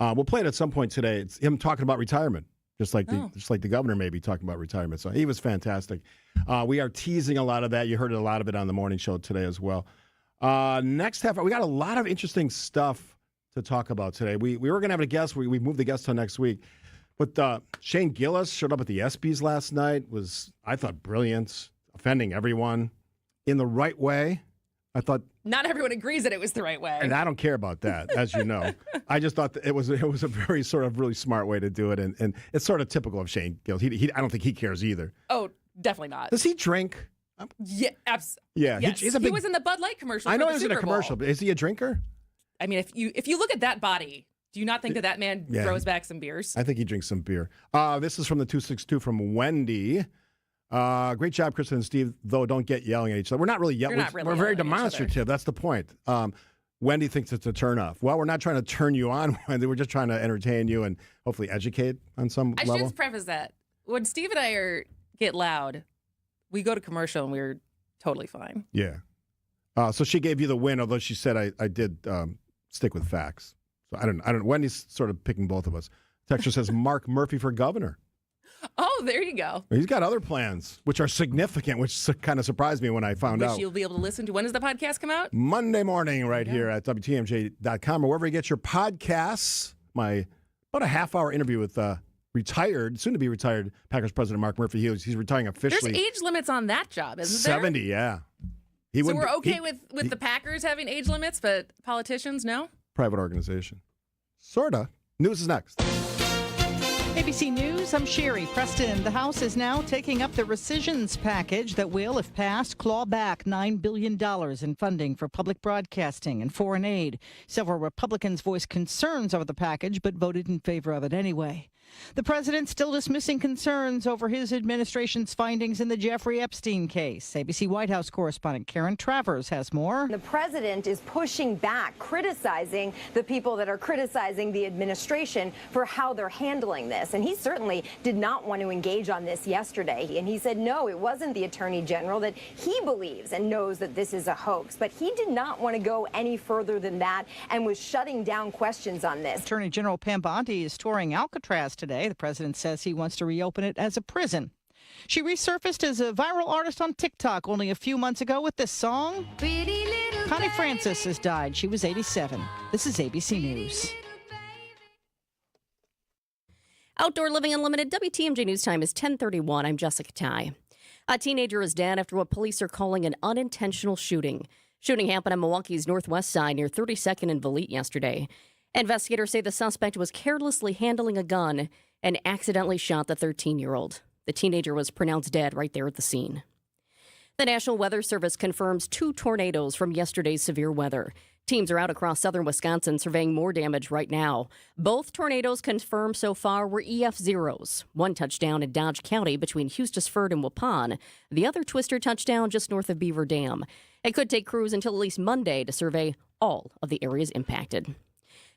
Speaker 10: We'll play it at some point today. It's him talking about retirement, just like the governor may be talking about retirement. So he was fantastic. We are teasing a lot of that. You heard a lot of it on the morning show today as well. Next half, we got a lot of interesting stuff to talk about today. We were gonna have a guest. We moved the guest till next week. But Shane Gillis showed up at the ESPYs last night, was, I thought, brilliant, offending everyone in the right way. I thought...
Speaker 11: Not everyone agrees that it was the right way.
Speaker 10: And I don't care about that, as you know. I just thought that it was a very sort of really smart way to do it, and it's sort of typical of Shane Gillis. I don't think he cares either.
Speaker 11: Oh, definitely not.
Speaker 10: Does he drink?
Speaker 11: Yeah, absolutely.
Speaker 10: Yeah,
Speaker 11: yes. He was in the Bud Light commercial.
Speaker 10: I know
Speaker 11: he
Speaker 10: was in a commercial, but is he a drinker?
Speaker 11: I mean, if you look at that body... Do you not think that man throws back some beers?
Speaker 10: I think he drinks some beer. This is from the 262 from Wendy. Great job, Kristin and Steve, though don't get yelling at each other. We're not really yelling. We're very demonstrative. That's the point. Wendy thinks it's a turnoff. Well, we're not trying to turn you on, Wendy. We're just trying to entertain you and hopefully educate on some level.
Speaker 11: I should preface that. When Steve and I get loud, we go to commercial and we're totally fine.
Speaker 10: Yeah. So she gave you the win, although she said I did stick with facts. So I don't. Wendy's sort of picking both of us. Texture says Mark Murphy for governor.
Speaker 11: Oh, there you go.
Speaker 10: He's got other plans, which are significant, which kind of surprised me when I found out.
Speaker 11: Which you'll be able to listen to. When does the podcast come out?
Speaker 10: Monday morning right here at WTMJ.com or wherever you get your podcasts. My about a half-hour interview with soon-to-be retired Packers president Mark Murphy. He's retiring officially.
Speaker 11: There's age limits on that job, isn't there?
Speaker 10: 70, yeah.
Speaker 11: So we're okay with the Packers having age limits, but politicians, no?
Speaker 10: Private organization. Sorta. News is next.
Speaker 3: ABC News, I'm Sherry Preston. The House is now taking up the rescissions package that will, if passed, claw back $9 billion in funding for public broadcasting and foreign aid. Several Republicans voiced concerns over the package, but voted in favor of it anyway. The president still dismissing concerns over his administration's findings in the Jeffrey Epstein case. ABC White House correspondent Karen Travers has more.
Speaker 4: The president is pushing back, criticizing the people that are criticizing the administration for how they're handling this. And he certainly did not want to engage on this yesterday. And he said, no, it wasn't the attorney general, that he believes and knows that this is a hoax. But he did not want to go any further than that and was shutting down questions on this.
Speaker 3: Attorney General Pam Bondi is touring Alcatraz today. The president says he wants to reopen it as a prison. She resurfaced as a viral artist on TikTok only a few months ago with this song. Connie Francis has died. She was 87. This is ABC News.
Speaker 2: Outdoor Living Unlimited, WTMJ News Time is 10:31. I'm Jessica Ty. A teenager is dead after what police are calling an unintentional shooting. Shooting happened on Milwaukee's northwest side near 32nd and Valete yesterday. Investigators say the suspect was carelessly handling a gun and accidentally shot the 13-year-old. The teenager was pronounced dead right there at the scene. The National Weather Service confirms 2 tornadoes from yesterday's severe weather. Teams are out across southern Wisconsin surveying more damage right now. Both tornadoes confirmed so far were EF0s. One touchdown in Dodge County between Hustisford and Waupun. The other twister touchdown just north of Beaver Dam. It could take crews until at least Monday to survey all of the areas impacted.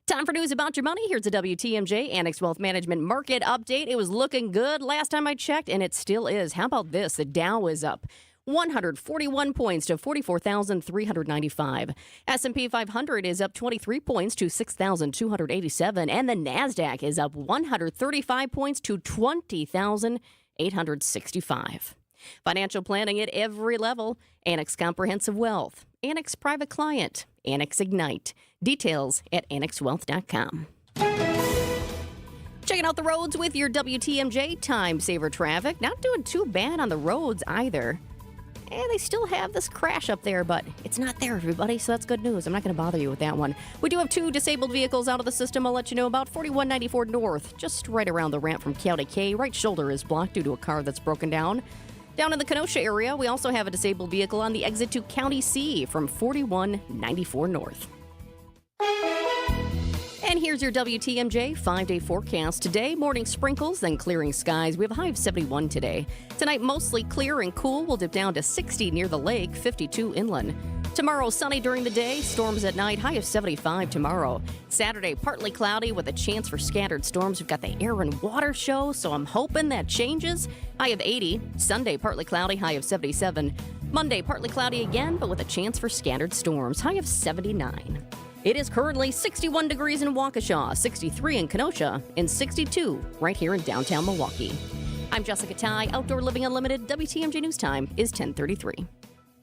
Speaker 2: Time for news about your money. Here's a WTMJ Annex Wealth Management market update. It was looking good last time I checked, and it still is. How about this? The Dow is up 141 points to 44,395. S&P 500 is up 23 points to 6,287. And the NASDAQ is up 135 points to 20,865. Financial planning at every level. Annex Comprehensive Wealth. Annex Private Client. Annex Ignite. Details at annexwealth.com. Checking out the roads with your WTMJ Time Saver traffic. Not doing too bad on the roads either. And they still have this crash up there, but it's not there, everybody, so that's good news. I'm not going to bother you with that one. We do have 2 disabled vehicles out of the system. I'll let you know about 4194 North, just right around the ramp from County K. Right shoulder is blocked due to a car that's broken down. Down in the Kenosha area, we also have a disabled vehicle on the exit to County C from 4194 North. And here's your WTMJ 5-day forecast. Today, morning sprinkles, then clearing skies. We have a high of 71 today. Tonight, mostly clear and cool. We'll dip down to 60 near the lake, 52 inland. Tomorrow, sunny during the day, storms at night, high of 75 tomorrow. Saturday, partly cloudy with a chance for scattered storms. We've got the air and water show, so I'm hoping that changes. High of 80. Sunday, partly cloudy, high of 77. Monday, partly cloudy again, but with a chance for scattered storms, high of 79. It is currently 61 degrees in Waukesha, 63 in Kenosha, and 62 right here in downtown Milwaukee. I'm Jessica Ty. Outdoor Living Unlimited. WTMJ News Time is 10:33.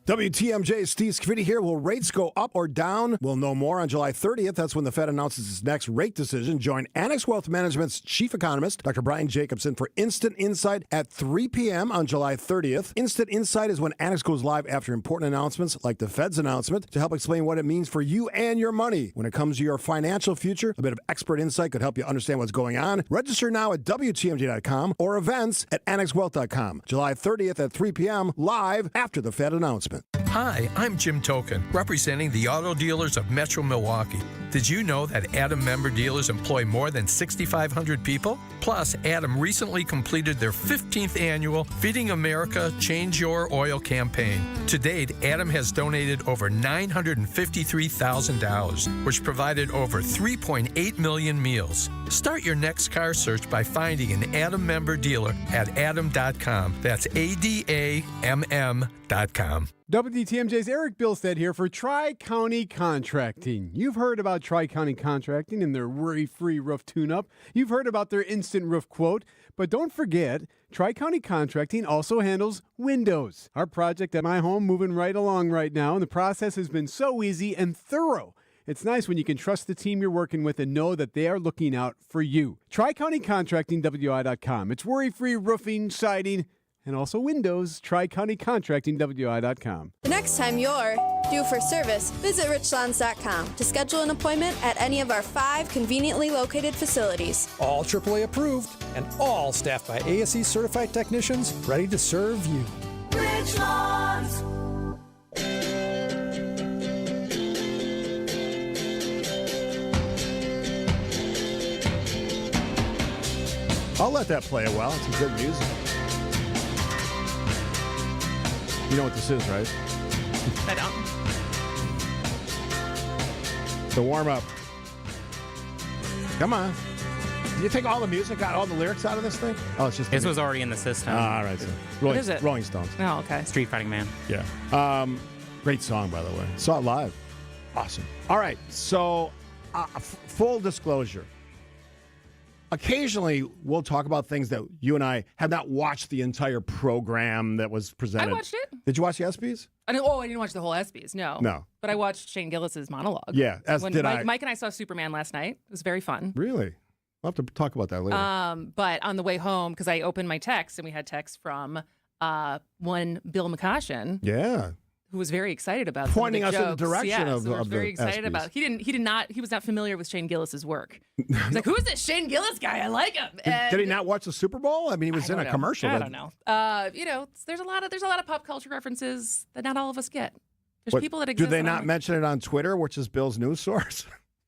Speaker 18: WTMJ, Steve Scaffidi here. Will rates go up or down? We'll know more on July 30th. That's when the Fed announces its next rate decision. Join Annex Wealth Management's chief economist, Dr. Brian Jacobson, for Instant Insight at 3 p.m. on July 30th. Instant Insight is when Annex goes live after important announcements like the Fed's announcement to help explain what it means for you and your money. When it comes to your financial future, a bit of expert insight could help you understand what's going on. Register now at WTMJ.com or events at AnnexWealth.com. July 30th at 3 p.m. live after the Fed announcement.
Speaker 5: Hi, I'm Jim Token, representing the auto dealers of Metro Milwaukee. Did you know that Adam member dealers employ more than 6,500 people? Plus, Adam recently completed their 15th annual Feeding America Change Your Oil campaign. To date, Adam has donated over $953,000, which provided over 3.8 million meals. Start your next car search by finding an Adam member dealer at adam.com. That's ADAMM.com.
Speaker 24: WTMJ's Eric Bilstead here for Tri-County Contracting. You've heard about
Speaker 6: about Tri-County Contracting and their worry-free roof tune-up. You've heard about their instant roof quote, but don't forget, Tri-County Contracting also handles windows. Our project at my home moving right along right now, and the process has been so easy and thorough. It's nice when you can trust the team you're working with and know that they are looking out for you. Tri-County Contracting, WI.com. It's worry-free roofing, siding, and also windows. Tri-County Contracting, WI.com.
Speaker 7: The next time you're due for service, visit richlawns.com to schedule an appointment at any of our 5 conveniently located facilities.
Speaker 9: All AAA approved and all staffed by ASE certified technicians ready to serve you.
Speaker 24: Rich Lawns.
Speaker 10: I'll let that play a while. It's some good music. You know what this is, right?
Speaker 11: I don't.
Speaker 10: The warm-up. Come on. Did you take all the music out, all the lyrics out of this thing? Oh, it's just...
Speaker 25: This was already in the system.
Speaker 10: All right. So
Speaker 11: What is it?
Speaker 10: Rolling Stones.
Speaker 11: Oh, okay.
Speaker 25: Street Fighting Man.
Speaker 10: Yeah. Great song, by the way. Saw it live. Awesome. All right. So, full disclosure. Occasionally, we'll talk about things that you and I have not watched the entire program that was presented.
Speaker 11: I watched it.
Speaker 10: Did you watch the ESPYs?
Speaker 11: I didn't watch the whole ESPYs. No.
Speaker 10: No.
Speaker 11: But I watched Shane Gillis's monologue.
Speaker 10: Yeah, as did I.
Speaker 11: Mike and I saw Superman last night. It was very fun.
Speaker 10: Really? We'll have to talk about that later.
Speaker 11: But on the way home, because I opened my text and we had text from one Bill McCoshen.
Speaker 10: Yeah.
Speaker 11: Who was very excited about
Speaker 10: pointing
Speaker 11: some
Speaker 10: us
Speaker 11: of the
Speaker 10: in the
Speaker 11: jokes.
Speaker 10: direction
Speaker 11: Yeah,
Speaker 10: of,
Speaker 11: so we're
Speaker 10: of
Speaker 11: very
Speaker 10: the
Speaker 11: excited
Speaker 10: ESPYs.
Speaker 11: about. He was not familiar with Shane Gillis's work. He's like, who's this Shane Gillis guy? I like him.
Speaker 10: Did he not watch the Super Bowl? I mean, he was in a commercial.
Speaker 11: I don't know. There's a lot of pop culture references that not all of us get. There's people that exist.
Speaker 10: Do they
Speaker 11: that
Speaker 10: not
Speaker 11: aren't.
Speaker 10: mention it on Twitter, which is Bill's news source?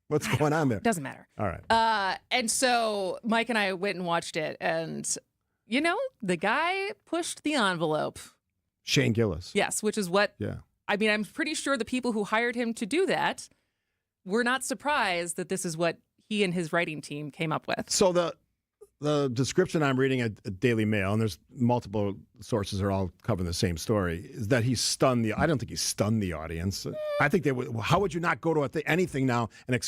Speaker 10: What's going on there?
Speaker 11: Doesn't matter.
Speaker 10: All right.
Speaker 11: And so Mike and I went and watched it, and the guy pushed the envelope.
Speaker 10: Shane Gillis.
Speaker 11: Yes, which is what.
Speaker 10: Yeah.
Speaker 11: I mean, I'm pretty sure the people who hired him to do that were not surprised that this is what he and his writing team came up with.
Speaker 10: So the description I'm reading at Daily Mail, and there's multiple sources are all covering the same story, is that he stunned I don't think he stunned the audience. I think they would. How would you not go to anything now and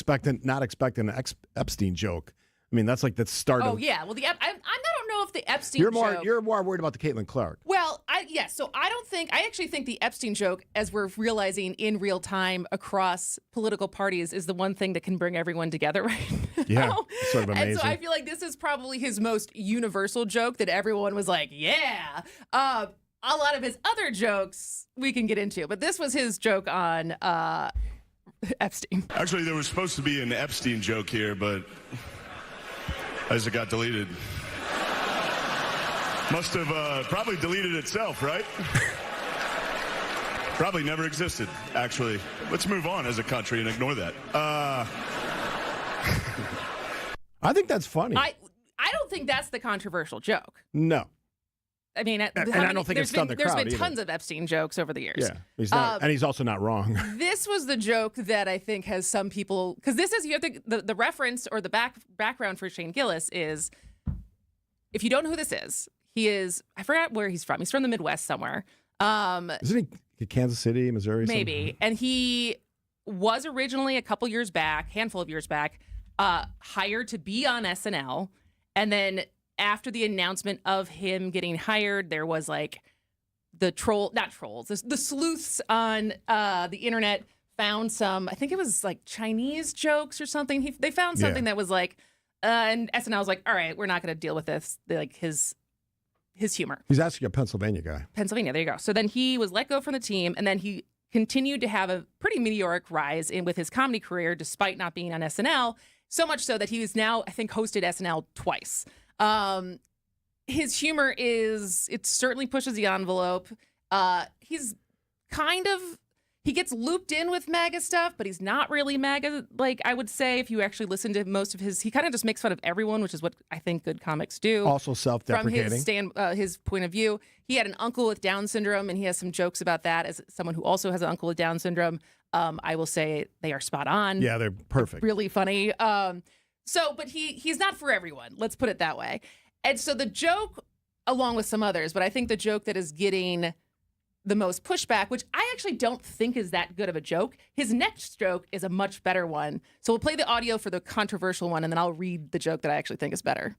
Speaker 10: not expect an Epstein joke? I mean, that's like the start of.
Speaker 11: Oh yeah, well I don't know if the Epstein.
Speaker 10: You're more worried about the Caitlin Clark.
Speaker 11: Well, so I actually think the Epstein joke, as we're realizing in real time across political parties, is the one thing that can bring everyone together right now.
Speaker 10: Yeah, it's sort of amazing.
Speaker 11: And so I feel like this is probably his most universal joke that everyone was like, yeah. A lot of his other jokes we can get into, but this was his joke on Epstein.
Speaker 26: Actually, there was supposed to be an Epstein joke here, but as it got deleted. Must have probably deleted itself, right? Probably never existed, actually. Let's move on as a country and ignore that.
Speaker 10: I think that's funny.
Speaker 11: I don't think that's the controversial joke.
Speaker 10: No.
Speaker 11: I mean,
Speaker 10: and I don't think it's stunned the crowd
Speaker 11: There's been
Speaker 10: either.
Speaker 11: tons of Epstein jokes over the years.
Speaker 10: Yeah, he's not, and he's also not wrong.
Speaker 11: This was the joke that I think has some people, because this is the reference or the background for Shane Gillis is, if you don't know who this is, he is, I forgot where he's from. He's from the Midwest somewhere.
Speaker 10: Isn't he Kansas City, Missouri?
Speaker 11: Maybe.
Speaker 10: Something?
Speaker 11: And he was originally handful of years back, hired to be on SNL, and then after the announcement of him getting hired, there was like the sleuths on the internet found some, I think it was like Chinese jokes or something. They found something that was like, and SNL was like, all right, we're not going to deal with this. Like his humor.
Speaker 10: He's actually a Pennsylvania guy.
Speaker 11: Pennsylvania, there you go. So then he was let go from the team, and then he continued to have a pretty meteoric rise with his comedy career, despite not being on SNL. So much so that he is now, I think, hosted SNL twice. His humor it certainly pushes the envelope. He's he gets looped in with MAGA stuff, but he's not really MAGA. Like I would say, if you actually listen to most of he kind of just makes fun of everyone, which is what I think good comics do.
Speaker 10: Also self-deprecating.
Speaker 11: From his point of view. He had an uncle with Down syndrome, and he has some jokes about that. As someone who also has an uncle with Down syndrome, I will say they are spot on.
Speaker 10: Yeah, they're perfect.
Speaker 11: Really funny. But he's not for everyone. Let's put it that way. And so the joke, along with some others, but I think the joke that is getting the most pushback, which I actually don't think is that good of a joke. His next joke is a much better one. So we'll play the audio for the controversial one, and then I'll read the joke that I actually think is better.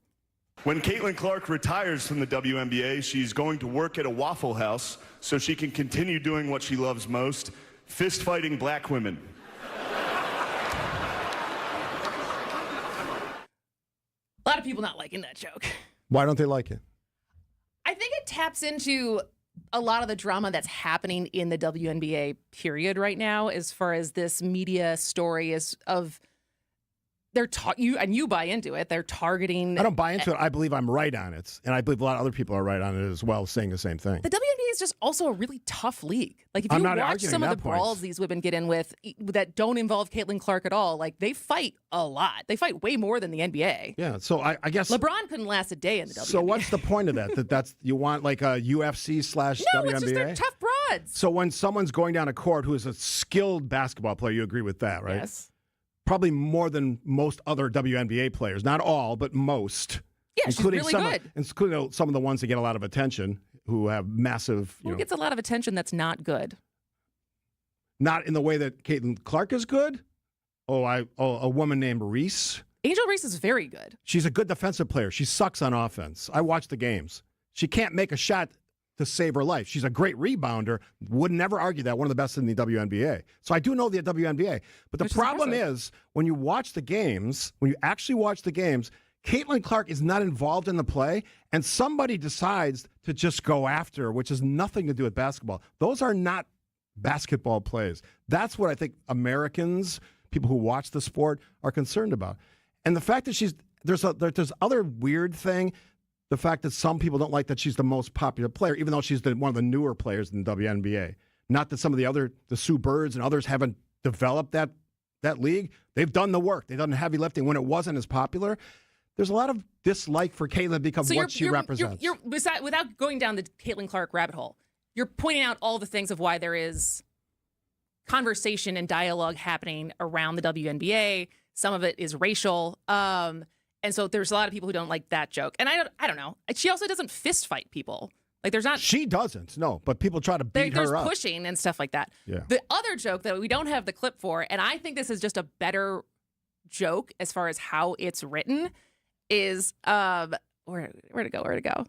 Speaker 26: When Caitlin Clark retires from the WNBA, she's going to work at a Waffle House so she can continue doing what she loves most, fist fighting black women.
Speaker 11: A lot of people not liking that joke.
Speaker 10: Why don't they like it?
Speaker 11: I think it taps into a lot of the drama that's happening in the WNBA period right now, as far as this media story is of you buy into it. They're targeting.
Speaker 10: I don't buy into it. I believe I'm right on it, and I believe a lot of other people are right on it as well, saying the same thing.
Speaker 11: The WNBA is just also a really tough league. Like if you watch some of the brawls these women get in with that don't involve Caitlin Clark at all, like they fight a lot. They fight way more than the NBA.
Speaker 10: Yeah, so I guess
Speaker 11: LeBron couldn't last a day in the WNBA.
Speaker 10: So what's the point of that? That's you want like a UFC/WNBA?
Speaker 11: No, it's just they're tough broads.
Speaker 10: So when someone's going down a court who is a skilled basketball player, you agree with that, right?
Speaker 11: Yes.
Speaker 10: Probably more than most other WNBA players. Not all, but most.
Speaker 11: Yeah, including she's really good.
Speaker 10: Including some of the ones that get a lot of attention, who have massive.
Speaker 11: Who gets a lot of attention that's not good?
Speaker 10: Not in the way that Caitlin Clark is good. A woman named Reese.
Speaker 11: Angel Reese is very good.
Speaker 10: She's a good defensive player. She sucks on offense. I watch the games. She can't make a shot to save her life. She's a great rebounder. Would never argue that. One of the best in the WNBA. So I do know the WNBA. But the problem is, when you watch the games, when you actually watch the games, Caitlin Clark is not involved in the play, and somebody decides to just go after her, which has nothing to do with basketball. Those are not basketball plays. That's what I think Americans, people who watch the sport, are concerned about. And the fact that there's other weird thing. The fact that some people don't like that she's the most popular player, even though she's one of the newer players in the WNBA. Not that some of the Sue Birds and others haven't developed that league. They've done the work. They've done the heavy lifting when it wasn't as popular. There's a lot of dislike for Caitlin because of what she represents.
Speaker 11: Without going down the Caitlin Clark rabbit hole, you're pointing out all the things of why there is conversation and dialogue happening around the WNBA. Some of it is racial. And so there's a lot of people who don't like that joke. And I don't know. She also doesn't fist fight people. Like there's not.
Speaker 10: She doesn't, no. But people try to beat her up.
Speaker 11: There's pushing and stuff like that.
Speaker 10: Yeah.
Speaker 11: The other joke that we don't have the clip for, and I think this is just a better joke as far as how it's written, is where'd it go?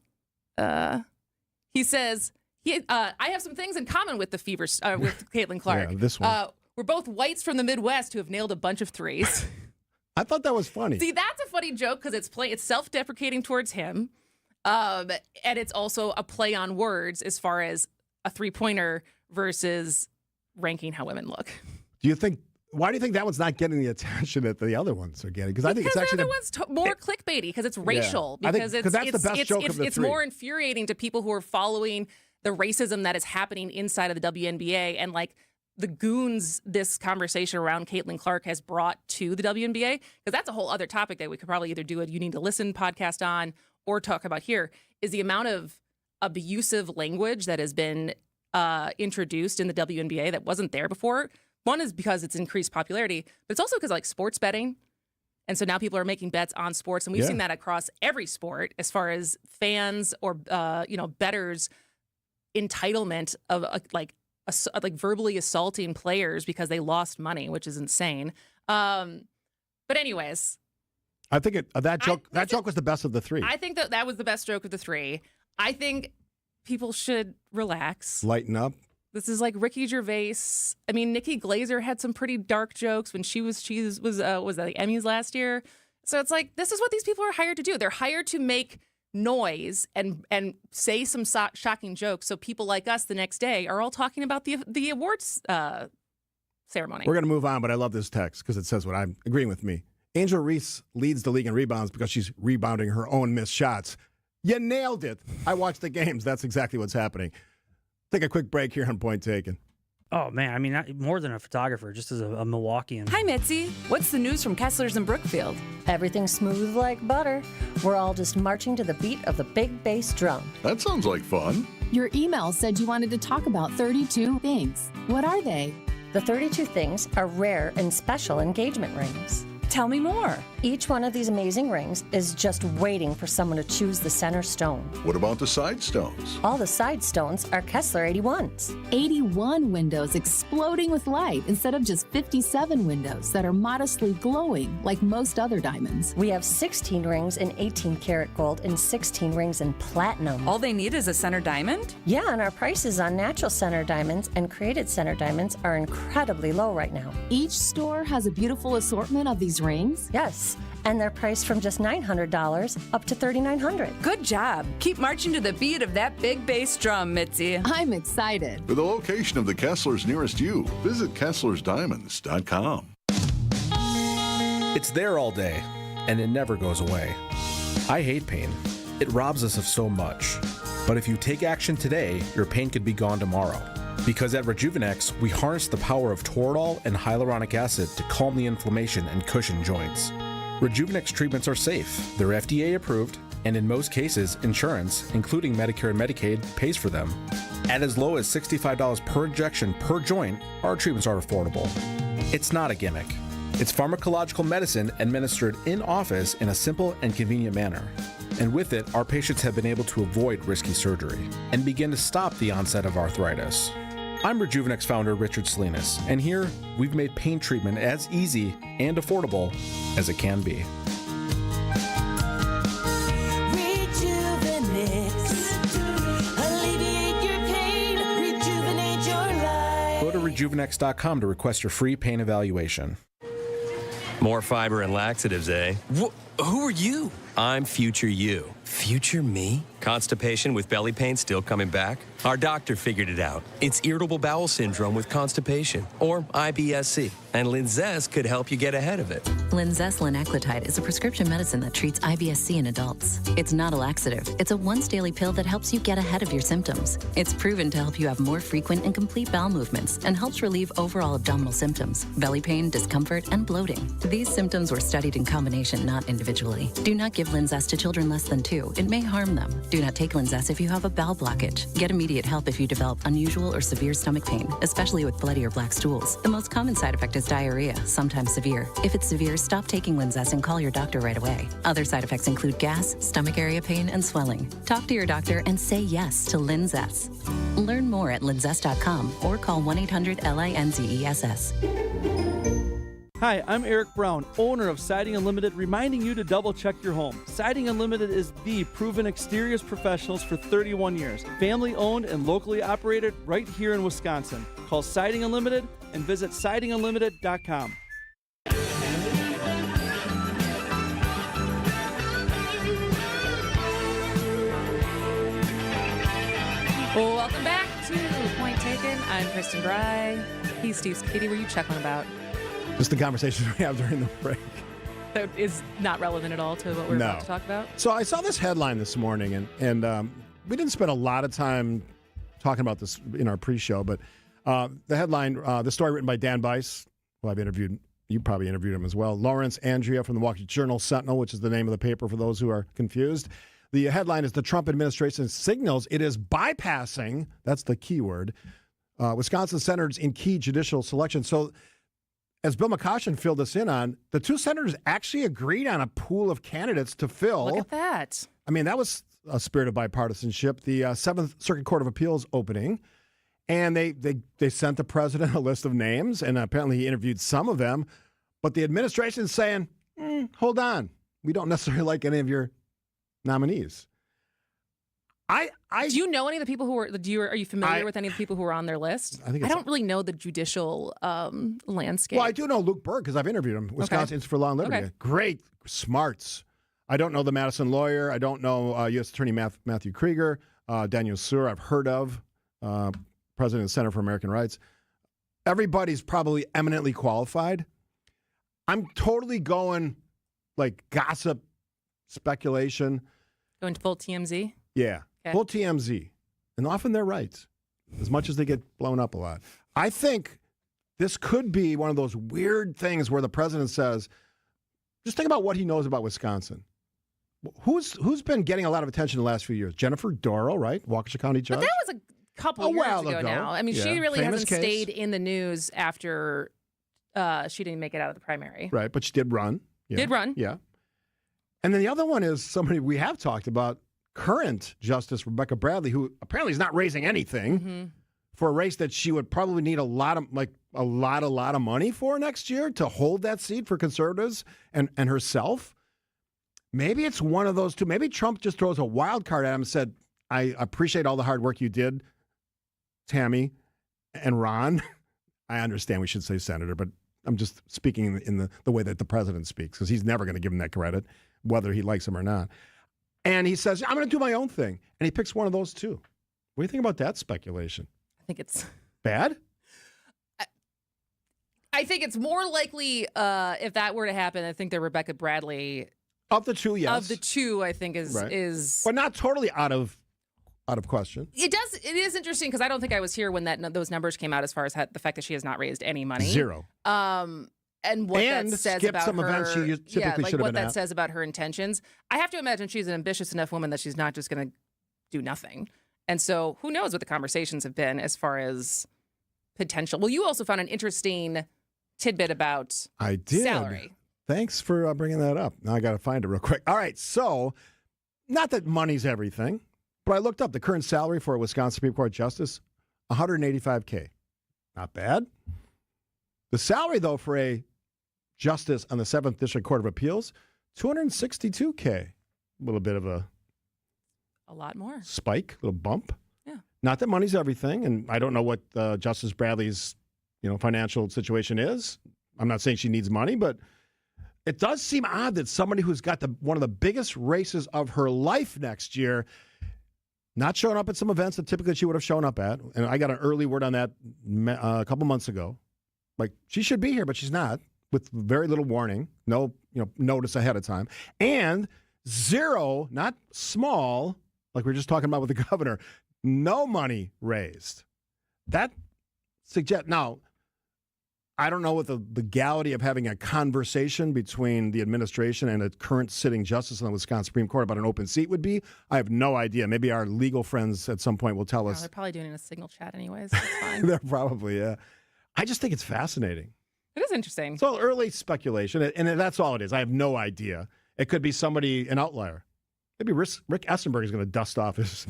Speaker 11: He says I have some things in common with with Caitlin Clark.
Speaker 10: Yeah, this one.
Speaker 11: We're both whites from the Midwest who have nailed a bunch of threes.
Speaker 10: I thought that was funny.
Speaker 11: See, that's a funny joke because it's self-deprecating towards him, and it's also a play on words as far as a three-pointer versus ranking how women look.
Speaker 10: Why do you think that one's not getting the attention that the other ones are getting? Because I think it's actually
Speaker 11: the other one's more clickbaity because it's racial.
Speaker 10: Yeah.
Speaker 11: Because
Speaker 10: that's the best joke of the
Speaker 11: it's
Speaker 10: three.
Speaker 11: more infuriating to people who are following the racism that is happening inside of the WNBA and like the goons this conversation around Caitlin Clark has brought to the WNBA, because that's a whole other topic that we could probably either do a You Need to Listen podcast on or talk about here, is the amount of abusive language that has been introduced in the WNBA that wasn't there before. One is because it's increased popularity, but it's also because like sports betting. And so now people are making bets on sports, and we've seen that across every sport as far as fans or, bettors' entitlement of like verbally assaulting players because they lost money, which is insane. But anyways,
Speaker 10: I think that joke was the best of the three.
Speaker 11: I think that was the best joke of the three. I think people should relax,
Speaker 10: lighten up.
Speaker 11: This is like Ricky Gervais. I mean, Nikki Glaser had some pretty dark jokes when she was at the Emmys last year. So it's like, this is what these people are hired to do. They're hired to make noise and say some shocking jokes, so people like us the next day are all talking about the awards ceremony.
Speaker 10: We're going to move on, but I love this text because it says what I'm agreeing with me. Angel Reese leads the league in rebounds because she's rebounding her own missed shots. You nailed it. I watched the games. That's exactly what's happening. Take a quick break here on Point Taken.
Speaker 8: Oh, man. I mean, more than a photographer, just as a Milwaukeean.
Speaker 12: Hi, Mitzi. What's the news from Kessler's and Brookfield?
Speaker 13: Everything's smooth like butter. We're all just marching to the beat of the big bass drum.
Speaker 19: That sounds like fun.
Speaker 12: Your email said you wanted to talk about 32 things. What are they?
Speaker 13: The 32 things are rare and special engagement rings.
Speaker 12: Tell me more.
Speaker 13: Each one of these amazing rings is just waiting for someone to choose the center stone.
Speaker 19: What about the side stones?
Speaker 13: All the side stones are Kessler 81s.
Speaker 12: 81 windows exploding with light instead of just 57 windows that are modestly glowing like most other diamonds.
Speaker 13: We have 16 rings in 18 karat gold and 16 rings in platinum.
Speaker 14: All they need is a center diamond?
Speaker 13: Yeah, and our prices on natural center diamonds and created center diamonds are incredibly low right now.
Speaker 12: Each store has a beautiful assortment of these rings?
Speaker 13: Yes, and they're priced from just $900 up to $3,900.
Speaker 14: Good job. Keep marching to the beat of that big bass drum, Mitzi.
Speaker 12: I'm excited.
Speaker 19: For the location of the Kesslers nearest you, visit KesslersDiamonds.com.
Speaker 16: It's there all day, and it never goes away. I hate pain. It robs us of so much. But if you take action today, your pain could be gone tomorrow. Because at Rejuvenex, we harness the power of Toradol and hyaluronic acid to calm the inflammation and cushion joints. Rejuvenex treatments are safe, they're FDA approved, and in most cases, insurance, including Medicare and Medicaid, pays for them. At as low as $65 per injection per joint, our treatments are affordable. It's not a gimmick. It's pharmacological medicine administered in office in a simple and convenient manner. And with it, our patients have been able to avoid risky surgery and begin to stop the onset of arthritis. I'm Rejuvenex founder Richard Salinas, and here we've made pain treatment as easy and affordable as it can be.
Speaker 24: Alleviate your pain, rejuvenate your life.
Speaker 16: Go to rejuvenex.com to request your free pain evaluation.
Speaker 17: More fiber and laxatives, eh? Who are you? I'm future you. Future me? Constipation with belly pain still coming back? Our doctor figured it out. It's irritable bowel syndrome with constipation, or IBS-C, and Linzess could help you get ahead of it.
Speaker 20: Linzess linaclotide is a prescription medicine that treats IBS-C in adults. It's not a laxative. It's a once-daily pill that helps you get ahead of your symptoms. It's proven to help you have more frequent and complete bowel movements and helps relieve overall abdominal symptoms, belly pain, discomfort, and bloating. These symptoms were studied in combination, not individually. Do not give Linzess to children less than 2. It may harm them. Do not take Linzess if you have a bowel blockage. Get immediate help if you develop unusual or severe stomach pain, especially with bloody or black stools. The most common side effect is diarrhea, sometimes severe. If it's severe, stop taking Linzess and call your doctor right away. Other side effects include gas, stomach area pain, and swelling. Talk to your doctor and say yes to Linzess. Learn more at linzess.com or call 1-800-LINZESS.
Speaker 21: Hi, I'm Eric Brown, owner of Siding Unlimited, reminding you to double-check your home. Siding Unlimited is the proven exteriors professionals for 31 years. Family-owned and locally operated right here in Wisconsin. Call Siding Unlimited and visit sidingunlimited.com.
Speaker 11: Well, welcome back to Point Taken. I'm Kristin Brey. He's Steve Scaffidi. What are you chuckling about?
Speaker 10: Just the conversations we have during the break.
Speaker 11: That is not relevant at all to what we're about to talk about.
Speaker 10: So I saw this headline this morning, and we didn't spend a lot of time talking about this in our pre-show, but the headline, the story written by Dan Bice, who I've interviewed, you probably interviewed him as well, Lawrence Andrea from the Wall Street Journal Sentinel, which is the name of the paper for those who are confused. The headline is the Trump administration signals it is bypassing, that's the key word, Wisconsin senators in key judicial selections. So as Bill McCoshen filled us in on, the two senators actually agreed on a pool of candidates to fill.
Speaker 11: Look at that.
Speaker 10: I mean, that was a spirit of bipartisanship. The Seventh Circuit Court of Appeals opening, and they sent the president a list of names, and apparently he interviewed some of them. But the administration is saying, hold on, we don't necessarily like any of your nominees.
Speaker 11: Do you know any of the people who are? Are you familiar with any of the people who are on their list? I don't really know the judicial landscape.
Speaker 10: Well, I do know Luke Berg because I've interviewed him. Wisconsin Institute for Law and Liberty.
Speaker 11: Okay.
Speaker 10: Great smarts. I don't know the Madison lawyer. I don't know U.S. Attorney Matthew Krieger. Daniel Suhr, I've heard of. President of the Center for American Rights. Everybody's probably eminently qualified. I'm totally going like gossip, speculation.
Speaker 11: Going to full TMZ?
Speaker 10: Yeah, full TMZ. And often they're right, as much as they get blown up a lot. I think this could be one of those weird things where the president says, just think about what he knows about Wisconsin. Who's been getting a lot of attention the last few years? Jennifer Dorow, right? Waukesha County judge.
Speaker 11: But that was a couple years ago now. I mean, she really hasn't stayed in the news after she didn't make it out of the primary.
Speaker 10: Right, but she did run. Yeah.
Speaker 11: Did run.
Speaker 10: Yeah. And then the other one is somebody we have talked about, current Justice Rebecca Bradley, who apparently is not raising anything for a race that she would probably need a lot of money for next year to hold that seat for conservatives and herself. Maybe it's one of those two. Maybe Trump just throws a wild card at him and said, I appreciate all the hard work you did, Tammy and Ron. I understand we should say senator, but I'm just speaking in the way that the president speaks, because he's never going to give him that credit, whether he likes him or not. And he says, I'm going to do my own thing. And he picks one of those two. What do you think about that speculation?
Speaker 11: I think it's
Speaker 10: bad.
Speaker 11: I think it's more likely if that were to happen. I think that Rebecca Bradley
Speaker 10: of the two, yes,
Speaker 11: of the two, I think is
Speaker 10: but not totally out of question.
Speaker 11: It is interesting because I don't think I was here when those numbers came out as far as the fact that she has not raised any money.
Speaker 10: Zero.
Speaker 11: And what that says about
Speaker 10: some
Speaker 11: her,
Speaker 10: events she typically should have
Speaker 11: what
Speaker 10: been
Speaker 11: that
Speaker 10: at.
Speaker 11: says about her intentions. I have to imagine she's an ambitious enough woman that she's not just going to do nothing. And so who knows what the conversations have been as far as potential. Well, you also found an interesting tidbit about salary.
Speaker 10: Thanks for bringing that up. Now I got to find it real quick. All right, so not that money's everything, but I looked up the current salary for a Wisconsin Supreme Court justice, $185K. Not bad. The salary, though, for a justice on the 7th District Court of Appeals, $262K. A little bit of a
Speaker 11: lot more
Speaker 10: spike, a little bump.
Speaker 11: Yeah.
Speaker 10: Not that money's everything, and I don't know what Justice Bradley's financial situation is. I'm not saying she needs money, but it does seem odd that somebody who's got one of the biggest races of her life next year not showing up at some events that typically she would have shown up at. And I got an early word on that a couple months ago. Like, she should be here, but she's not, with very little warning, no notice ahead of time. And zero, not small, like we were just talking about with the governor, no money raised. That suggests, now, I don't know what the legality of having a conversation between the administration and a current sitting justice on the Wisconsin Supreme Court about an open seat would be. I have no idea. Maybe our legal friends at some point will tell us.
Speaker 11: They're probably doing it in a signal chat anyways. That's fine.
Speaker 10: They're probably, yeah. I just think it's fascinating.
Speaker 11: It is interesting.
Speaker 10: It's all early speculation, and that's all it is. I have no idea. It could be somebody, an outlier. Maybe Rick Essenberg is going to dust off his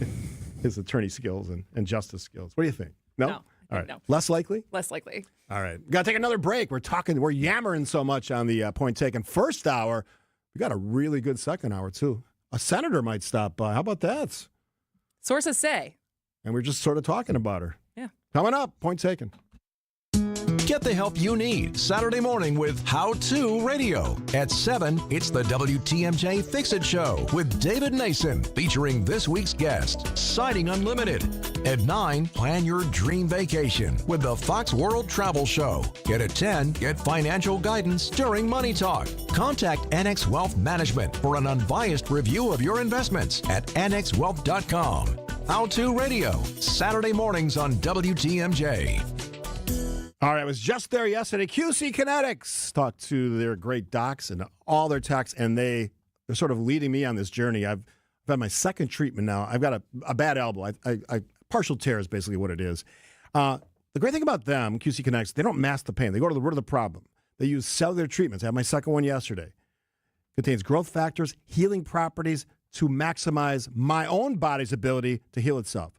Speaker 10: attorney skills and justice skills. What do you think? No? All right.
Speaker 11: No.
Speaker 10: Less likely?
Speaker 11: Less likely.
Speaker 10: All right. Got to take another break. We're yammering so much on the Point Taken first hour. We got a really good second hour, too. A senator might stop by. How about that?
Speaker 11: Sources say.
Speaker 10: And we're just sort of talking about her.
Speaker 11: Yeah.
Speaker 10: Coming up, Point Taken.
Speaker 1: Get the help you need Saturday morning with How To Radio. At 7, it's the WTMJ Fix-It Show with David Nason, featuring this week's guest, Siding Unlimited. At 9, plan your dream vacation with the Fox World Travel Show. Yet at 10, get financial guidance during Money Talk. Contact Annex Wealth Management for an unbiased review of your investments at annexwealth.com. How To Radio, Saturday mornings on WTMJ.
Speaker 10: All right, I was just there yesterday. QC Kinetics talked to their great docs and all their techs, and they're sort of leading me on this journey. I've had my second treatment now. I've got a bad elbow. I partial tear is basically what it is. The great thing about them, QC Kinetics, they don't mask the pain. They go to the root of the problem. They use cellular treatments. I had my second one yesterday. Contains growth factors, healing properties to maximize my own body's ability to heal itself.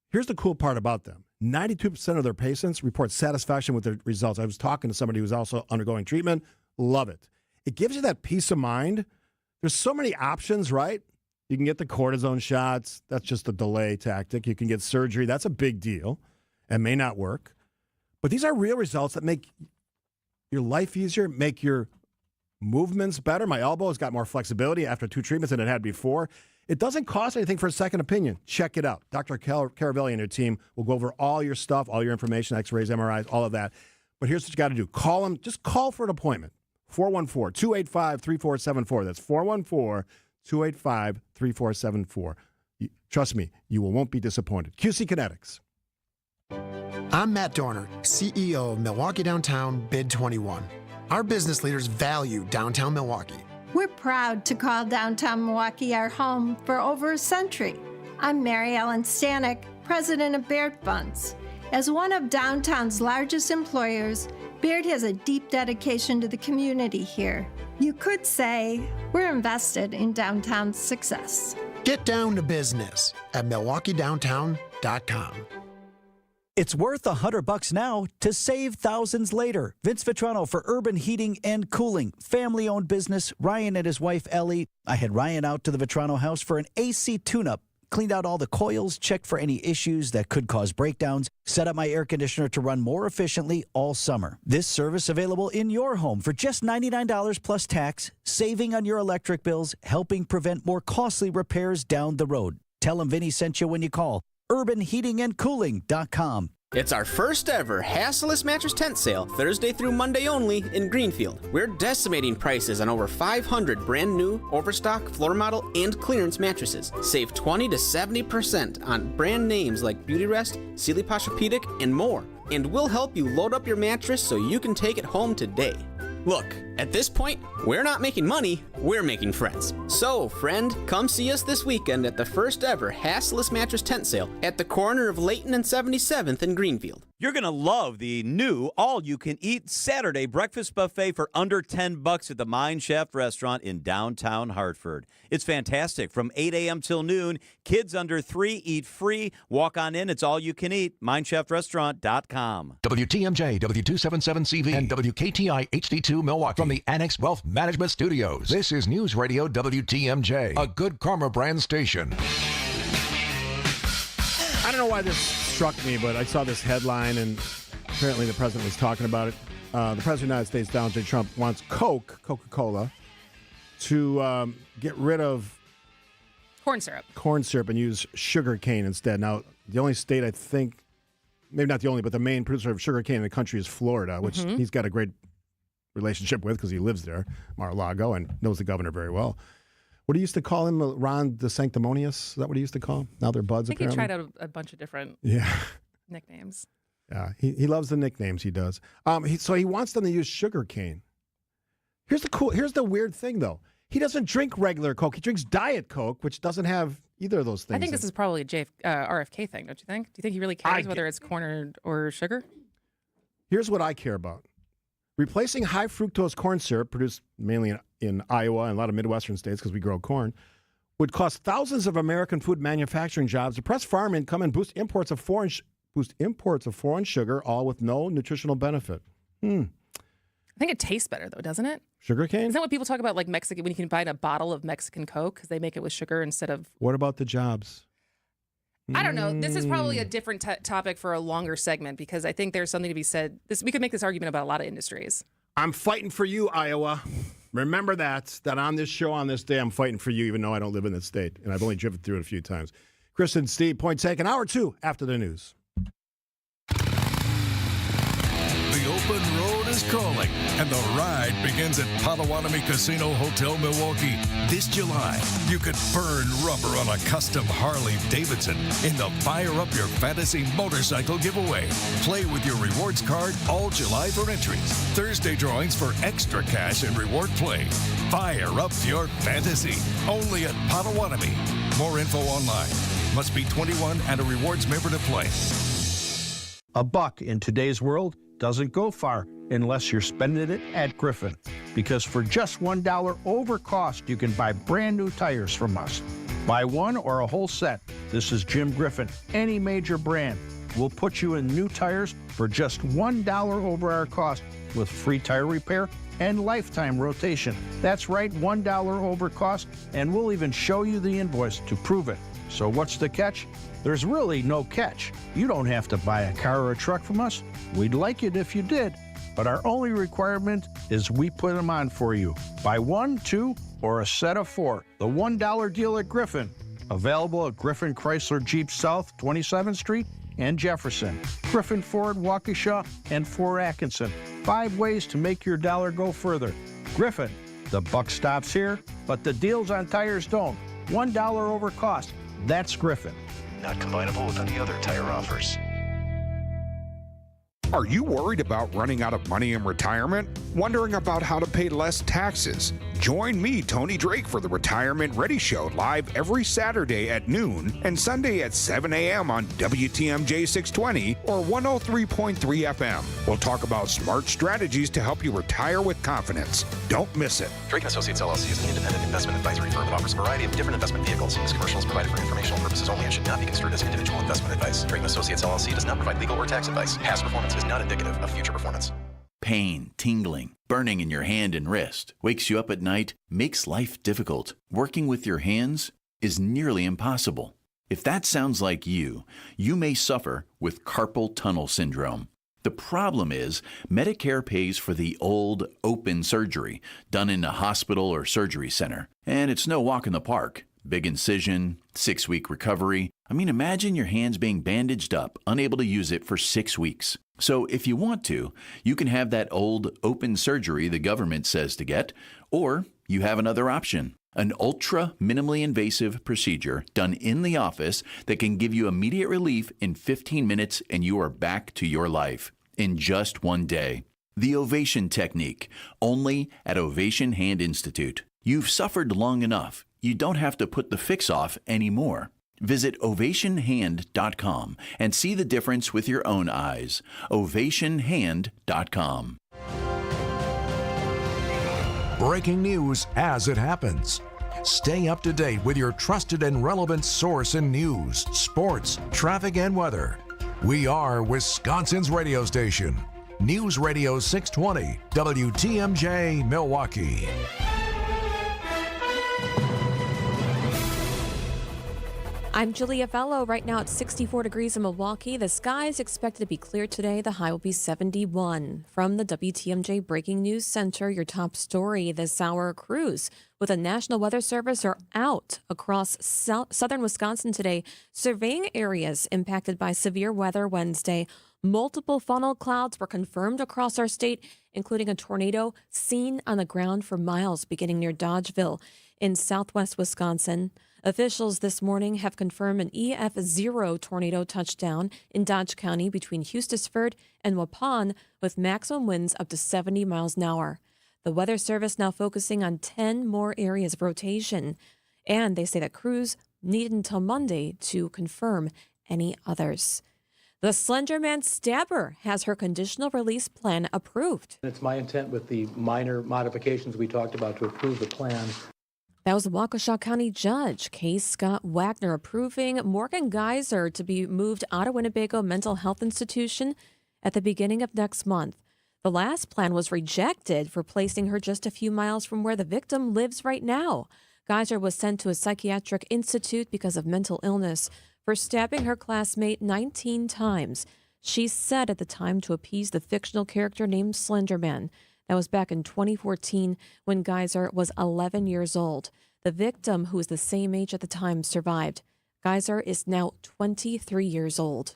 Speaker 10: Here's the cool part about them. 92% of their patients report satisfaction with their results. I was talking to somebody who's also undergoing treatment. Love it. It gives you that peace of mind. There's so many options, right? You can get the cortisone shots. That's just a delay tactic. You can get surgery. That's a big deal and may not work. But these are real results that make your life easier, make your movements better. My elbow has got more flexibility after 2 treatments than it had before. It doesn't cost anything for a second opinion. Check it out. Dr. Caravelli and her team will go over all your stuff, all your information, x-rays, MRIs, all of that. But here's what you got to do. Call them. Just call for an appointment. 414-285-3474. That's 414-285-3474. Trust me, you won't be disappointed. QC Kinetics.
Speaker 4: I'm Matt Dorner, CEO of Milwaukee Downtown Bid 21. Our business leaders value downtown Milwaukee.
Speaker 15: We're proud to call downtown Milwaukee our home for over a century. I'm Mary Ellen Stanek, president of Baird Funds. As one of downtown's largest employers, Baird has a deep dedication to the community here. You could say we're invested in downtown's success.
Speaker 4: Get down to business at MilwaukeeDowntown.com.
Speaker 2: It's worth $100 now to save thousands later. Vince Vitrano for Urban Heating and Cooling. Family-owned business. Ryan and his wife, Ellie. I had Ryan out to the Vitrano house for an AC tune-up. Cleaned out all the coils, checked for any issues that could cause breakdowns, set up my air conditioner to run more efficiently all summer. This service available in your home for just $99 plus tax, saving on your electric bills, helping prevent more costly repairs down the road. Tell them Vinny sent you when you call. UrbanHeatingandCooling.com.
Speaker 3: It's our first ever hassleless mattress tent sale, Thursday through Monday only in Greenfield. We're decimating prices on over 500 brand new, overstock, floor model, and clearance mattresses. Save 20 to 70% on brand names like Beautyrest, Sealy Posturepedic, and more. And we'll help you load up your mattress so you can take it home today. Look, at this point, we're not making money, we're making friends. So, friend, come see us this weekend at the first ever hassleless mattress tent sale at the corner of Layton and 77th in Greenfield.
Speaker 18: You're going to love the new all-you-can-eat Saturday breakfast buffet for under $10 at the Mine Shaft Restaurant in downtown Hartford. It's fantastic. From 8 a.m. till noon, kids under 3 eat free. Walk on in. It's all you can eat. MineShaftRestaurant.com.
Speaker 1: WTMJ, W277CV, and WKTI HD2 Milwaukee from the Annex Wealth Management Studios. This is News Radio WTMJ, a Good Karma brand station.
Speaker 10: I don't know why this struck me, but I saw this headline, and apparently the president was talking about it. The president of the United States, Donald J. Trump, wants Coca-Cola, to get rid of
Speaker 11: corn syrup
Speaker 10: and use sugar cane instead. Now, the only state I think, maybe not the only, but the main producer of sugar cane in the country is Florida, which he's got a great relationship with because he lives there, Mar-a-Lago, and knows the governor very well. What do you used to call him? Ron the Sanctimonious? Is that what he used to call him? Now they're buds,
Speaker 11: I think
Speaker 10: apparently.
Speaker 11: he tried out a bunch of different nicknames.
Speaker 10: Yeah, he loves the nicknames, he does. So he wants them to use sugar cane. Here's the weird thing, though. He doesn't drink regular Coke. He drinks Diet Coke, which doesn't have either of those things.
Speaker 11: I think this is probably a RFK thing, don't you think? Do you think he really cares whether it's corn or sugar?
Speaker 10: Here's what I care about. Replacing high fructose corn syrup, produced mainly in Iowa and a lot of Midwestern states because we grow corn, would cost thousands of American food manufacturing jobs, depress farm income, and boost imports of foreign sugar, all with no nutritional benefit.
Speaker 11: I think it tastes better, though, doesn't it?
Speaker 10: Sugar cane?
Speaker 11: Isn't that what people talk about, like Mexican, when you can buy a bottle of Mexican Coke because they make it with sugar instead of...
Speaker 10: What about the jobs?
Speaker 11: I don't know. This is probably a different topic for a longer segment because I think there's something to be said. We could make this argument about a lot of industries.
Speaker 10: I'm fighting for you, Iowa. Remember that on this show, on this day, I'm fighting for you, even though I don't live in this state, and I've only driven through it a few times. Kristin, Steve, point taken, hour 2 after the news.
Speaker 22: The open road is calling, and the ride begins at Potawatomi Casino Hotel Milwaukee. This July, you could burn rubber on a custom Harley-Davidson in the Fire Up Your Fantasy motorcycle giveaway. Play with your rewards card all July for entries. Thursday drawings for extra cash and reward play. Fire up your fantasy. Only at Potawatomi. More info online. Must be 21 and a rewards member to play.
Speaker 23: A buck in today's world doesn't go far unless you're spending it at Griffin. Because for just $1 over cost, you can buy brand new tires from us. Buy one or a whole set. This is Jim Griffin. Any major brand. We'll put you in new tires for just $1 over our cost with free tire repair and lifetime rotation. That's right, $1 over cost, and we'll even show you the invoice to prove it. So what's the catch? There's really no catch. You don't have to buy a car or a truck from us. We'd like it if you did, but our only requirement is we put them on for you. Buy 1, 2, or a set of 4. The $1 deal at Griffin. Available at Griffin Chrysler Jeep South, 27th Street and Jefferson. Griffin Ford, Waukesha, and Fort Atkinson. 5 ways to make your dollar go further. Griffin, the buck stops here, but the deals on tires don't. $1 over cost. That's Griffin.
Speaker 25: Not combinable with any other tire offers.
Speaker 27: Are you worried about running out of money in retirement? Wondering about how to pay less taxes?
Speaker 5: Join me, Tony Drake, for the Retirement Ready Show live every Saturday at noon and Sunday at 7 a.m. on WTMJ 620 or 103.3 FM. We'll talk about smart strategies to help you retire with confidence. Don't miss it.
Speaker 25: Drake & Associates LLC is an independent investment advisory firm that offers a variety of different investment vehicles. This commercial is provided for informational purposes only and should not be construed as individual investment advice. Drake & Associates LLC does not provide legal or tax advice. Past performance is not indicative of future performance.
Speaker 6: Pain, tingling, burning in your hand and wrist, wakes you up at night, makes life difficult. Working with your hands is nearly impossible. If that sounds like you may suffer with carpal tunnel syndrome. The problem is Medicare pays for the old open surgery done in a hospital or surgery center. And it's no walk in the park. Big incision, 6-week recovery. Imagine your hands being bandaged up, unable to use it for 6 weeks. So if you want to, you can have that old open surgery the government says to get, or you have another option, an ultra minimally invasive procedure done in the office that can give you immediate relief in 15 minutes and you are back to your life in just one day. The Ovation Technique, only at Ovation Hand Institute. You've suffered long enough. You don't have to put the fix off anymore. Visit ovationhand.com and see the difference with your own eyes. ovationhand.com.
Speaker 1: Breaking news as it happens. Stay up to date with your trusted and relevant source in news, sports, traffic, and weather. We are Wisconsin's radio station. News Radio 620, WTMJ, Milwaukee.
Speaker 7: I'm Julia Fellow. Right now it's 64 degrees in Milwaukee. The sky is expected to be clear today. The high will be 71. From the WTMJ Breaking News Center, your top story this hour: crews with the National Weather Service are out across southern Wisconsin today, surveying areas impacted by severe weather Wednesday. Multiple funnel clouds were confirmed across our state, including a tornado seen on the ground for miles beginning near Dodgeville in southwest Wisconsin. Officials this morning have confirmed an EF0 tornado touchdown in Dodge County between Hustisford and Waupun, with maximum winds up to 70 miles an hour. The Weather Service now focusing on 10 more areas of rotation, and they say that crews need until Monday to confirm any others. The Slender Man stabber has her conditional release plan approved.
Speaker 8: It's my intent, with the minor modifications we talked about, to approve the plan.
Speaker 7: That was the Waukesha County Judge K. Scott Wagner approving Morgan Geyser to be moved out of Winnebago Mental Health Institution at the beginning of next month. The last plan was rejected for placing her just a few miles from where the victim lives right now. Geyser was sent to a psychiatric institute because of mental illness for stabbing her classmate 19 times. She said at the time to appease the fictional character named Slenderman. That was back in 2014 when Geyser was 11 years old. The victim, who was the same age at the time, survived. Geyser is now 23 years old.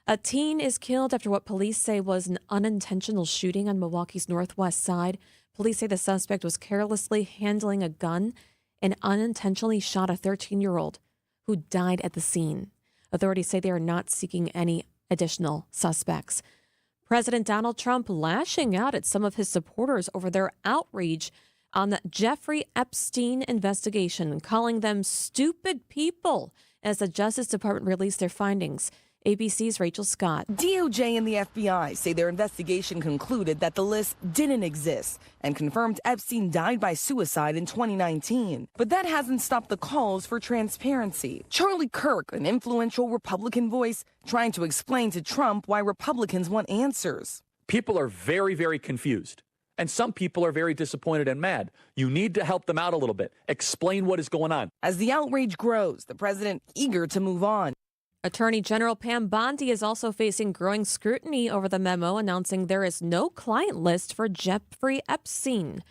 Speaker 7: A teen is killed after what police say was an unintentional shooting on Milwaukee's northwest side. Police say the suspect was carelessly handling a gun and unintentionally shot a 13-year-old who died at the scene. Authorities say they are not seeking any additional suspects. President Donald Trump lashing out at some of his supporters over their outrage on the Jeffrey Epstein investigation, calling them stupid people as the Justice Department released their findings. ABC's Rachel Scott.
Speaker 9: DOJ and the FBI say their investigation concluded that the list didn't exist and confirmed Epstein died by suicide in 2019. But that hasn't stopped the calls for transparency. Charlie Kirk, an influential Republican voice, trying to explain to Trump why Republicans want answers.
Speaker 26: People are very, very confused. And some people are very disappointed and mad. You need to help them out a little bit. Explain what is going on.
Speaker 9: As the outrage grows, the president eager to move on.
Speaker 7: Attorney General Pam Bondi is also facing growing scrutiny over the memo announcing there is no client list for Jeffrey Epstein.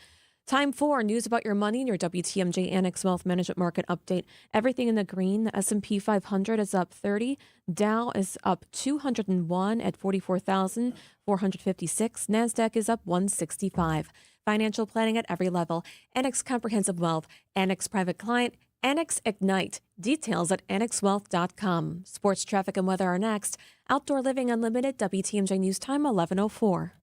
Speaker 7: Time for news about your money and your WTMJ Annex Wealth Management Market Update. Everything in the green. The S&P 500 is up 30. Dow is up 201 at 44,456. NASDAQ is up 165. Financial planning at every level. Annex Comprehensive Wealth. Annex Private Client. Annex Ignite. Details at annexwealth.com. Sports, traffic, and weather are next. Outdoor Living Unlimited, WTMJ News Time, 11:04.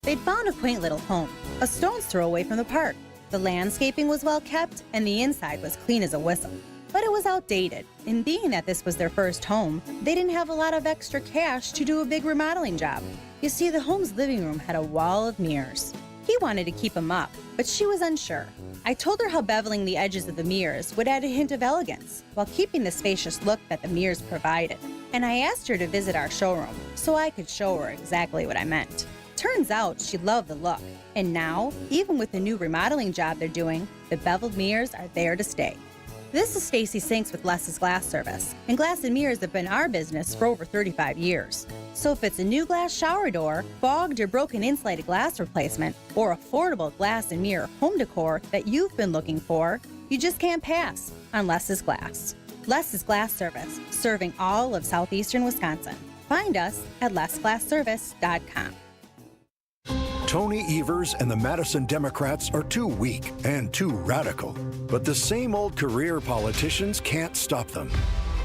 Speaker 27: They'd found a quaint little home, a stone's throw away from the park.
Speaker 12: The landscaping was well kept, and the inside was clean as a whistle. But it was outdated, and being that this was their first home, they didn't have a lot of extra cash to do a big remodeling job. You see, the home's living room had a wall of mirrors. He wanted to keep them up, but she was unsure. I told her how beveling the edges of the mirrors would add a hint of elegance, while keeping the spacious look that the mirrors provided. And I asked her to visit our showroom, so I could show her exactly what I meant. Turns out she loved the look, and now, even with the new remodeling job they're doing, the beveled mirrors are there to stay. This is Stacy Sinks with Less's Glass Service, and glass and mirrors have been our business for over 35 years. So if it's a new glass shower door, fogged or broken insulated glass replacement, or affordable glass and mirror home decor that you've been looking for, you just can't pass on Less's Glass. Less's Glass Service, serving all of southeastern Wisconsin. Find us at lessglassservice.com.
Speaker 13: Tony Evers and the Madison Democrats are too weak and too radical. But the same old career politicians can't stop them.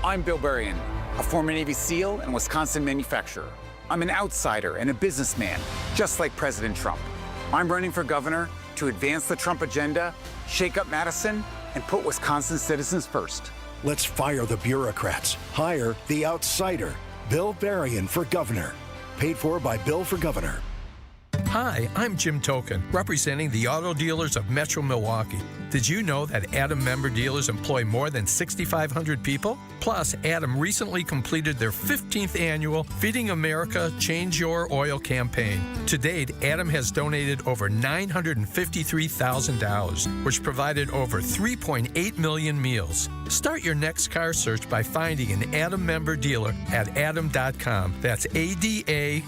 Speaker 14: I'm Bill Berrien, a former Navy SEAL and Wisconsin manufacturer. I'm an outsider and a businessman, just like President Trump. I'm running for governor to advance the Trump agenda, shake up Madison, and put Wisconsin citizens first.
Speaker 13: Let's fire the bureaucrats. Hire the outsider. Bill Berrien for governor. Paid for by Bill for Governor.
Speaker 16: Hi, I'm Jim Token, representing the auto dealers of Metro Milwaukee. Did you know that Adam member dealers employ more than 6,500 people? Plus, Adam recently completed their 15th annual Feeding America Change Your Oil campaign. To date, Adam has donated over $953,000, which provided over 3.8 million meals. Start your next car search by finding an Adam member dealer at adam.com. That's ADAMM.com.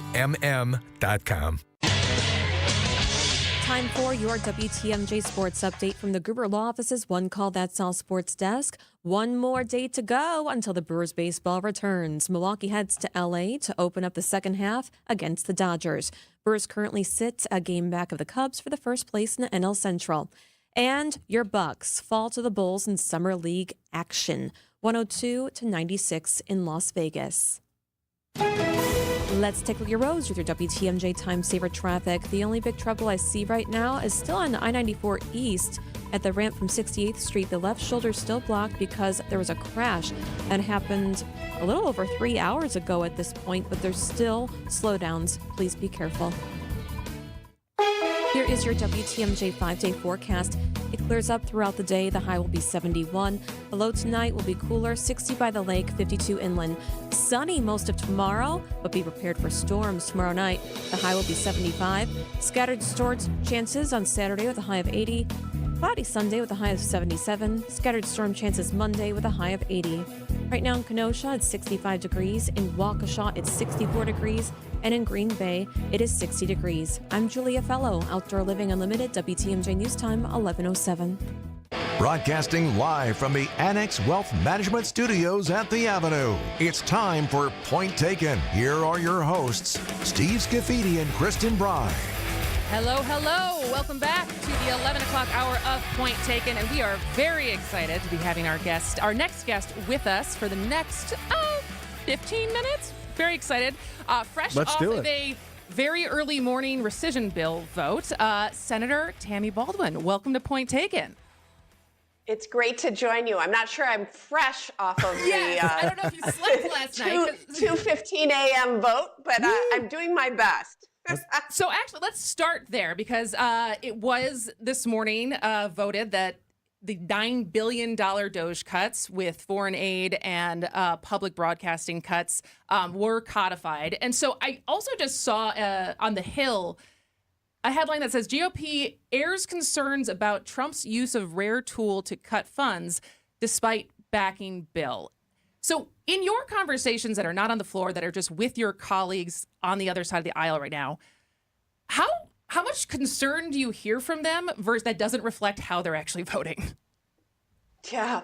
Speaker 7: Time for your WTMJ Sports Update from the Gruber Law Office's One Call That's All Sports Desk. One more day to go until the Brewers baseball returns. Milwaukee heads to L.A. to open up the second half against the Dodgers. Brewers currently sit a game back of the Cubs for the first place in the NL Central. And your Bucks fall to the Bulls in Summer League action, 102-96 in Las Vegas. Let's take a look at your roads with your WTMJ Time Saver traffic. The only big trouble I see right now is still on I-94 East at the ramp from 68th Street. The left shoulder is still blocked because there was a crash that happened a little over 3 hours ago at this point, but there's still slowdowns. Please be careful. Here is your WTMJ 5-day forecast. It clears up throughout the day. The high will be 71. The low tonight will be cooler, 60 by the lake, 52 inland. Sunny most of tomorrow, but be prepared for storms tomorrow night. The high will be 75. Scattered storms chances on Saturday with a high of 80. Cloudy Sunday with a high of 77. Scattered storm chances Monday with a high of 80. Right now in Kenosha, it's 65 degrees. In Waukesha, it's 64 degrees. And in Green Bay, it is 60 degrees. I'm Julia Fellow, Outdoor Living Unlimited, WTMJ News Time, 11:07.
Speaker 1: Broadcasting live from the Annex Wealth Management Studios at the Avenue. It's time for Point Taken. Here are your hosts, Steve Scaffidi and Kristin Brey.
Speaker 11: Hello, hello. Welcome back to the 11 o'clock hour of Point Taken. And we are very excited to be having our next guest with us for the next 15 minutes. Very excited. Fresh off of a very early morning rescission bill vote, Senator Tammy Baldwin. Welcome to Point Taken.
Speaker 19: It's great to join you. I'm not sure I'm fresh off of
Speaker 11: I don't know if you slept last night.
Speaker 19: 2:15 a.m. vote, but I'm doing my best.
Speaker 11: So actually, let's start there because it was this morning voted that the $9 billion DOGE cuts with foreign aid and public broadcasting cuts were codified. And so I also just saw on the Hill a headline that says GOP airs concerns about Trump's use of rare tool to cut funds despite backing bill. So in your conversations that are not on the floor, that are just with your colleagues on the other side of the aisle right now, how much concern do you hear from them versus that doesn't reflect how they're actually voting?
Speaker 19: Yeah.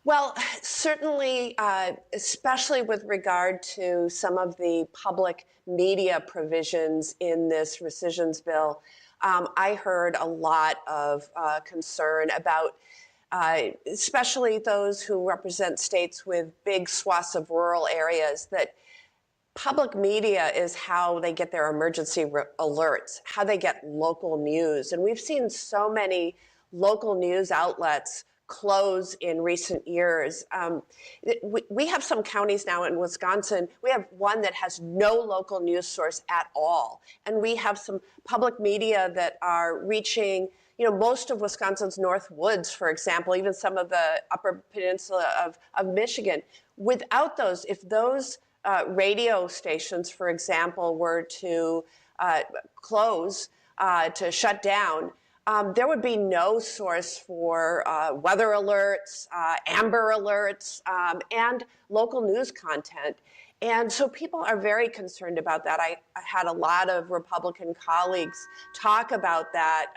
Speaker 19: Well, certainly, especially with regard to some of the public media provisions in this rescissions bill, I heard a lot of concern about especially those who represent states with big swaths of rural areas, that public media is how they get their emergency alerts, how they get local news. And we've seen so many local news outlets close in recent years. We have some counties now in Wisconsin. We have one that has no local news source at all. And we have some public media that are reaching, most of Wisconsin's North Woods, for example, even some of the Upper Peninsula of Michigan. Without those, if those radio stations, for example, were to close, to shut down, there would be no source for weather alerts, amber alerts, and local news content. And so people are very concerned about that. I had a lot of Republican colleagues talk about that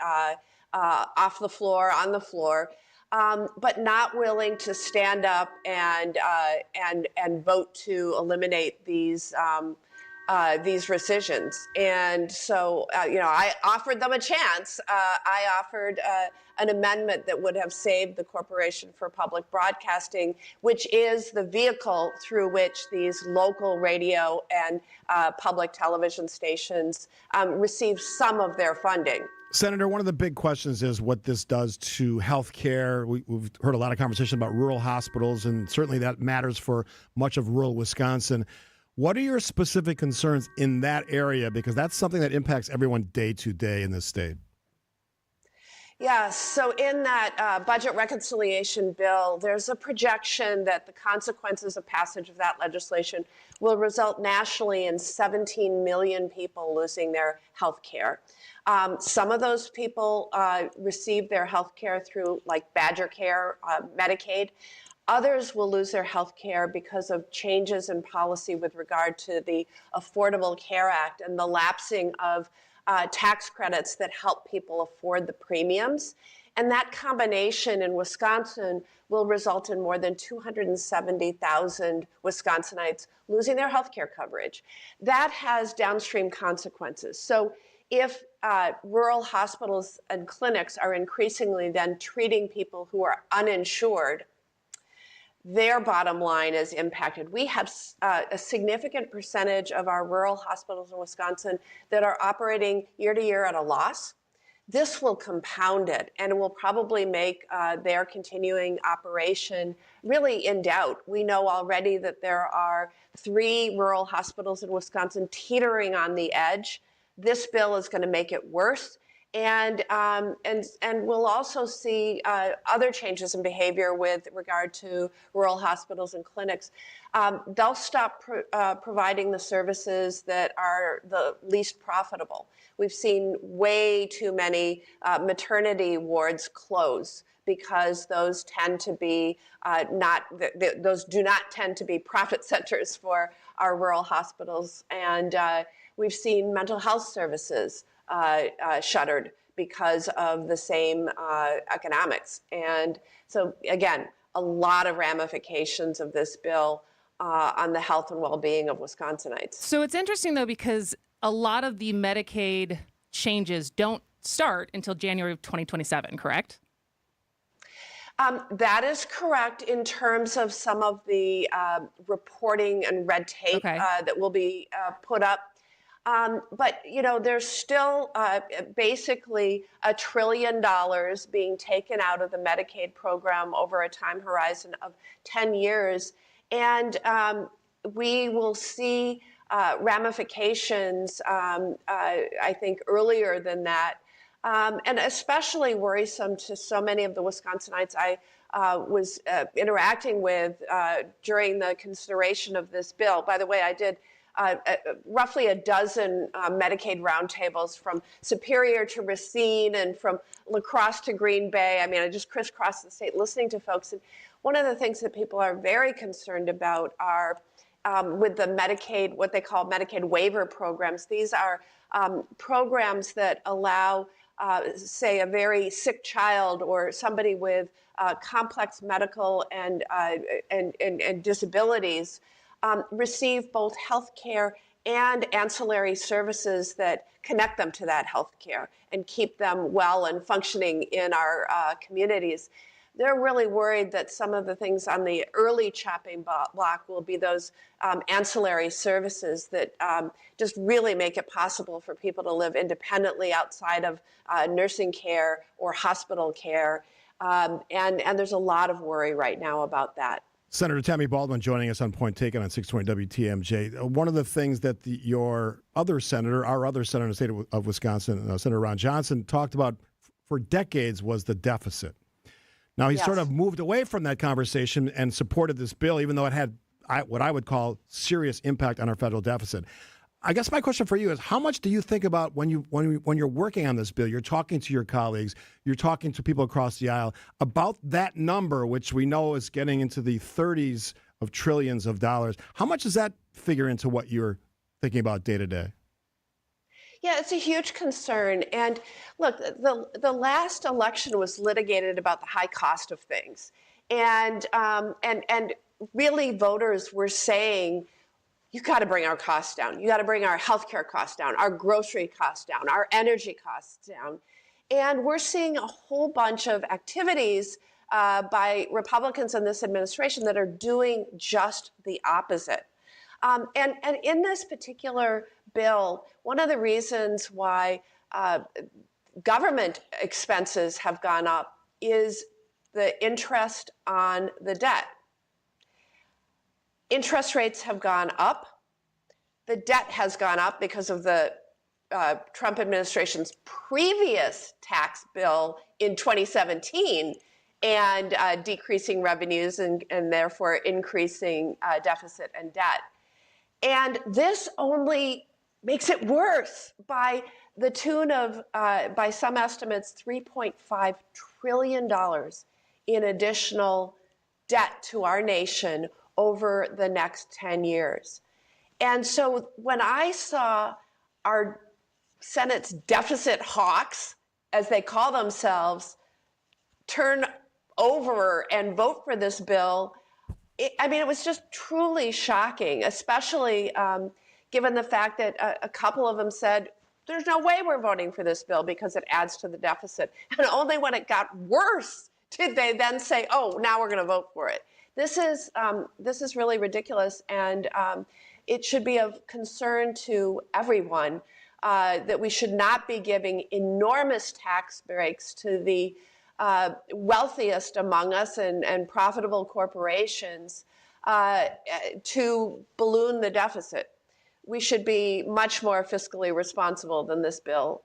Speaker 19: off the floor, on the floor, but not willing to stand up and vote to eliminate these rescissions. And so, I offered them a chance. I offered an amendment that would have saved the Corporation for Public Broadcasting, which is the vehicle through which these local radio and public television stations receive some of their funding.
Speaker 10: Senator, one of the big questions is what this does to health care. We've heard a lot of conversation about rural hospitals, and certainly that matters for much of rural Wisconsin. What are your specific concerns in that area? Because that's something that impacts everyone day to day in this state.
Speaker 19: Yeah, so in that budget reconciliation bill, there's a projection that the consequences of passage of that legislation will result nationally in 17 million people losing their health care. Some of those people receive their health care through like Badger Care, Medicaid. Others will lose their health care because of changes in policy with regard to the Affordable Care Act and the lapsing of tax credits that help people afford the premiums. And that combination in Wisconsin will result in more than 270,000 Wisconsinites losing their health care coverage. That has downstream consequences. So if rural hospitals and clinics are increasingly then treating people who are uninsured, their bottom line is impacted. We have a significant percentage of our rural hospitals in Wisconsin that are operating year to year at a loss. This will compound it, and it will probably make their continuing operation really in doubt. We know already that there are 3 rural hospitals in Wisconsin teetering on the edge. This bill is going to make it worse. And we'll also see other changes in behavior with regard to rural hospitals and clinics. They'll stop providing the services that are the least profitable. We've seen way too many maternity wards close because those tend to be those do not tend to be profit centers for our rural hospitals. And we've seen mental health services shuttered because of the same economics. And so, again, a lot of ramifications of this bill on the health and well-being of Wisconsinites.
Speaker 11: So it's interesting, though, because a lot of the Medicaid changes don't start until January of 2027, correct?
Speaker 19: That is correct in terms of some of the reporting and red tape that will be put up. But, there's still basically $1 trillion being taken out of the Medicaid program over a time horizon of 10 years. And we will see ramifications, I think, earlier than that. And especially worrisome to so many of the Wisconsinites I was interacting with during the consideration of this bill. By the way, I did roughly a dozen Medicaid roundtables from Superior to Racine and from La Crosse to Green Bay. I mean, I just crisscrossed the state listening to folks. And one of the things that people are very concerned about are with the Medicaid, what they call Medicaid waiver programs. These are programs that allow, say, a very sick child or somebody with complex medical and disabilities receive both health care and ancillary services that connect them to that health care and keep them well and functioning in our communities. they're really worried that some of the things on the early chopping block will be those ancillary services that just really make it possible for people to live independently outside of nursing care or hospital care. And there's a lot of worry right now about that.
Speaker 10: Senator Tammy Baldwin joining us on Point Taken on 620 WTMJ. One of the things that our other senator in the state of Wisconsin, Senator Ron Johnson, talked about for decades was the deficit. Now, he's sort of moved away from that conversation and supported this bill, even though it had what I would call serious impact on our federal deficit. I guess my question for you is, how much do you think about when you're working on this bill, you're talking to your colleagues, you're talking to people across the aisle about that number, which we know is getting into the 30s of trillions of dollars. How much does that figure into what you're thinking about day to day?
Speaker 19: Yeah, it's a huge concern. And look, the last election was litigated about the high cost of things. And really voters were saying, you got to bring our costs down. You got to bring our healthcare costs down, our grocery costs down, our energy costs down. And we're seeing a whole bunch of activities by Republicans in this administration that are doing just the opposite. And in this particular bill, one of the reasons why government expenses have gone up is the interest on the debt. Interest rates have gone up. The debt has gone up because of the Trump administration's previous tax bill in 2017 and decreasing revenues and therefore increasing deficit and debt. And this only makes it worse by the tune of, by some estimates, $3.5 trillion in additional debt to our nation over the next 10 years. And so when I saw our Senate's deficit hawks, as they call themselves, turn over and vote for this bill, it was just truly shocking, especially given the fact that a couple of them said, there's no way we're voting for this bill because it adds to the deficit. And only when it got worse did they then say, oh, now we're going to vote for it. This is really ridiculous, and it should be of concern to everyone that we should not be giving enormous tax breaks to the wealthiest among us and profitable corporations to balloon the deficit. We should be much more fiscally responsible than this bill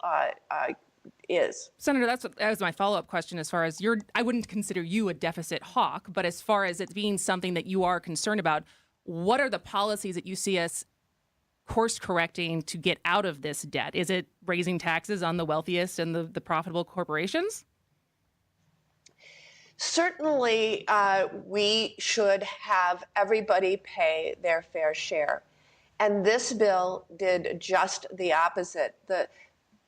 Speaker 19: is.
Speaker 11: Senator, that was my follow-up question as far as I wouldn't consider you a deficit hawk, but as far as it being something that you are concerned about, what are the policies that you see us course correcting to get out of this debt? Is it raising taxes on the wealthiest and the profitable corporations?
Speaker 19: Certainly, we should have everybody pay their fair share. And this bill did just the opposite. The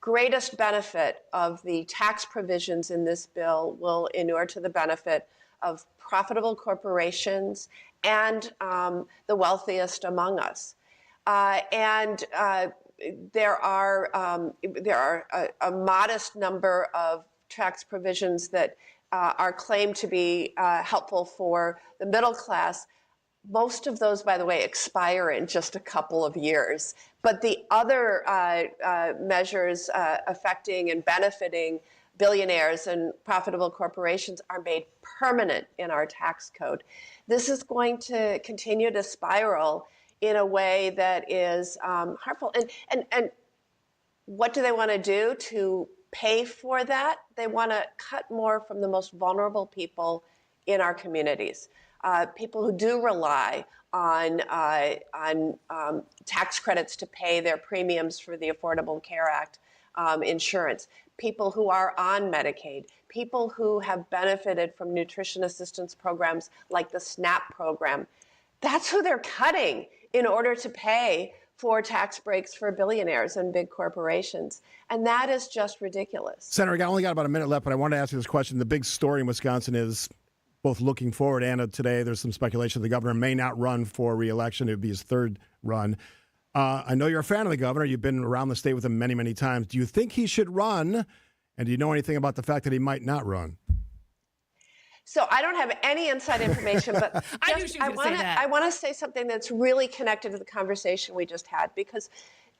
Speaker 19: greatest benefit of the tax provisions in this bill will inure to the benefit of profitable corporations and the wealthiest among us. There are a modest number of tax provisions that are claimed to be helpful for the middle class. Most of those, by the way, expire in just a couple of years. But the other measures affecting and benefiting billionaires and profitable corporations are made permanent in our tax code. This is going to continue to spiral in a way that is harmful. And what do they want to do to pay for that? They want to cut more from the most vulnerable people in our communities. People who do rely on tax credits to pay their premiums for the Affordable Care Act insurance, people who are on Medicaid, people who have benefited from nutrition assistance programs like the SNAP program. That's who they're cutting in order to pay for tax breaks for billionaires and big corporations. And that is just ridiculous.
Speaker 10: Senator, I only got about a minute left, but I wanted to ask you this question. The big story in Wisconsin is both looking forward and today there's some speculation the governor may not run for re-election. It would be his third run. I know you're a fan of the governor. You've been around the state with him many, many times. Do you think he should run? And do you know anything about the fact that he might not run?
Speaker 19: So I don't have any inside information, but I want to say something that's really connected to the conversation we just had, because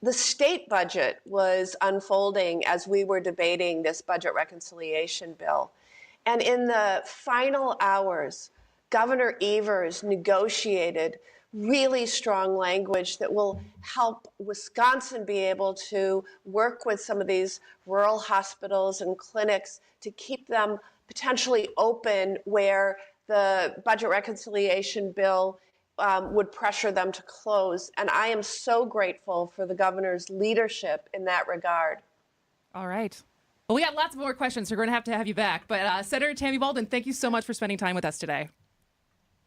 Speaker 19: the state budget was unfolding as we were debating this budget reconciliation bill. And in the final hours, Governor Evers negotiated really strong language that will help Wisconsin be able to work with some of these rural hospitals and clinics to keep them potentially open where the budget reconciliation bill would pressure them to close. And I am so grateful for the governor's leadership in that regard.
Speaker 11: All right. Well, we got lots more questions, so we're going to have you back. But Senator Tammy Baldwin, thank you so much for spending time with us today.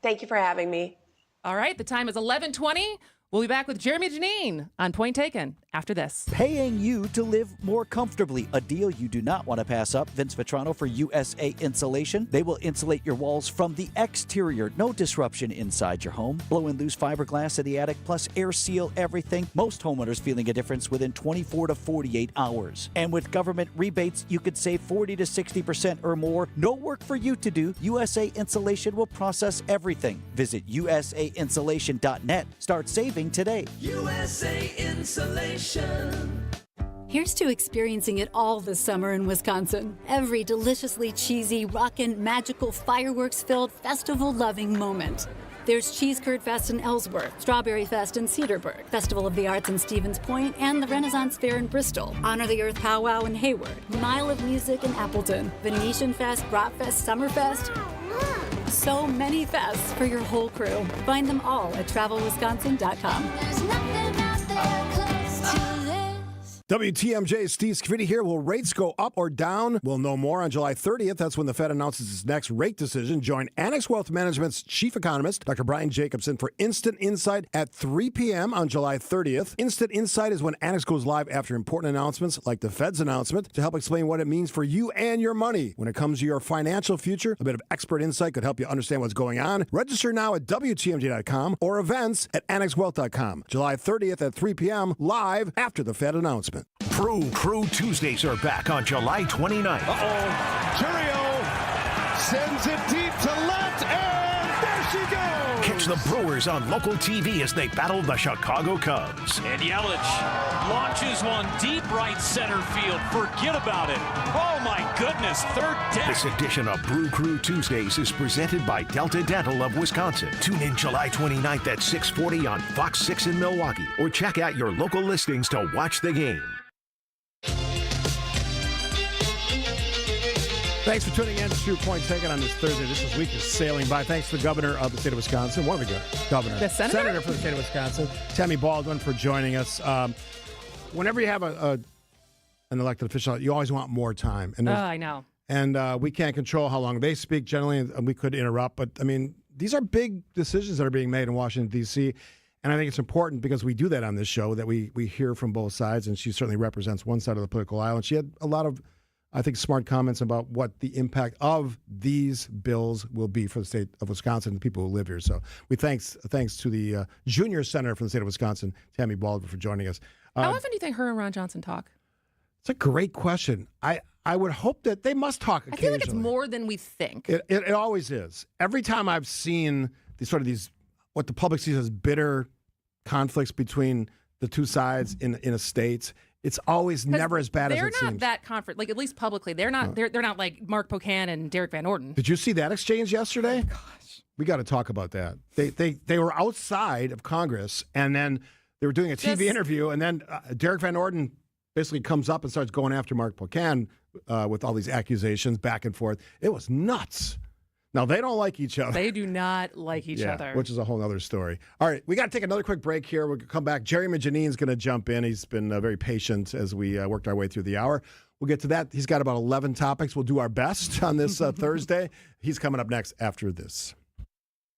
Speaker 19: Thank you for having me.
Speaker 11: All right. The time is 11:20. We'll be back with Jeremy Janine on Point Taken after this.
Speaker 2: Paying you to live more comfortably. A deal you do not want to pass up. Vince Vitrano for USA Insulation. They will insulate your walls from the exterior. No disruption inside your home. Blow and loose fiberglass in the attic, plus air seal everything. Most homeowners feeling a difference within 24 to 48 hours. And with government rebates, you could save 40 to 60% or more. No work for you to do. USA Insulation will process everything. Visit usainsulation.net. Start saving today.
Speaker 4: USA Insulation.
Speaker 15: Here's to experiencing it all this summer in Wisconsin. Every deliciously cheesy, rockin', magical, fireworks-filled, festival-loving moment. There's Cheese Curd Fest in Ellsworth, Strawberry Fest in Cedarburg, Festival of the Arts in Stevens Point, and the Renaissance Fair in Bristol, Honor the Earth Powwow in Hayward, Mile of Music in Appleton, Venetian Fest, Brat Fest, Summerfest. So many fests for your whole crew. Find them all at travelwisconsin.com.
Speaker 4: There's nothing out there close to this.
Speaker 10: WTMJ, Steve Scaffidi here. Will rates go up or down? We'll know more on July 30th. That's when the Fed announces its next rate decision. Join Annex Wealth Management's chief economist, Dr. Brian Jacobson, for Instant Insight at 3 p.m. on July 30th. Instant Insight is when Annex goes live after important announcements like the Fed's announcement to help explain what it means for you and your money. When it comes to your financial future, a bit of expert insight could help you understand what's going on. Register now at WTMJ.com or events at AnnexWealth.com. July 30th at 3 p.m. live after the Fed announcement.
Speaker 22: Crew Tuesdays are back on July 29th.
Speaker 17: Churio sends it deep to left, and there she goes!
Speaker 22: Catch the Brewers on local TV as they battle the Chicago Cubs.
Speaker 20: And Yelich launches one deep right center field. Forget about it. Oh, my goodness, third deck.
Speaker 22: This edition of Brew Crew Tuesdays is presented by Delta Dental of Wisconsin. Tune in July 29th at 6:40 on Fox 6 in Milwaukee, or check out your local listings to watch the game.
Speaker 10: Thanks for tuning in to Point Taken on this Thursday. This week is sailing by. Thanks to the governor of the state of Wisconsin, one of the governors,
Speaker 11: the senator
Speaker 10: for the state of Wisconsin, Tammy Baldwin, for joining us. Whenever you have an elected official, you always want more time. And
Speaker 11: I know.
Speaker 10: And we can't control how long they speak generally, and we could interrupt. But, I mean, these are big decisions that are being made in Washington, D.C., and I think it's important because we do that on this show, that we hear from both sides, and she certainly represents one side of the political aisle. And she had a lot of, I think, smart comments about what the impact of these bills will be for the state of Wisconsin and the people who live here. So we thanks to the junior senator from the state of Wisconsin, Tammy Baldwin, for joining us.
Speaker 11: How often do you think her and Ron Johnson talk?
Speaker 10: It's a great question. I would hope that they must talk occasionally.
Speaker 11: I feel like it's more than we think.
Speaker 10: It always is. Every time I've seen these what the public sees as bitter conflicts between the two sides in a state, it's always never as bad as it seems.
Speaker 11: They're not that confident, like at least publicly. They're not. They're not like Mark Pocan and Derek Van Orden.
Speaker 10: Did you see that exchange yesterday?
Speaker 11: Oh, gosh,
Speaker 10: we got to talk about that. They were outside of Congress, and then they were doing a TV interview, and then Derek Van Orden basically comes up and starts going after Mark Pocan with all these accusations back and forth. It was nuts. Now, they don't like each other.
Speaker 11: They do not like each other.
Speaker 10: Which is a whole other story. All right, we got to take another quick break here. We'll come back. Jeremy Janine's going to jump in. He's been very patient as we worked our way through the hour. We'll get to that. He's got about 11 topics. We'll do our best on this Thursday. He's coming up next after this.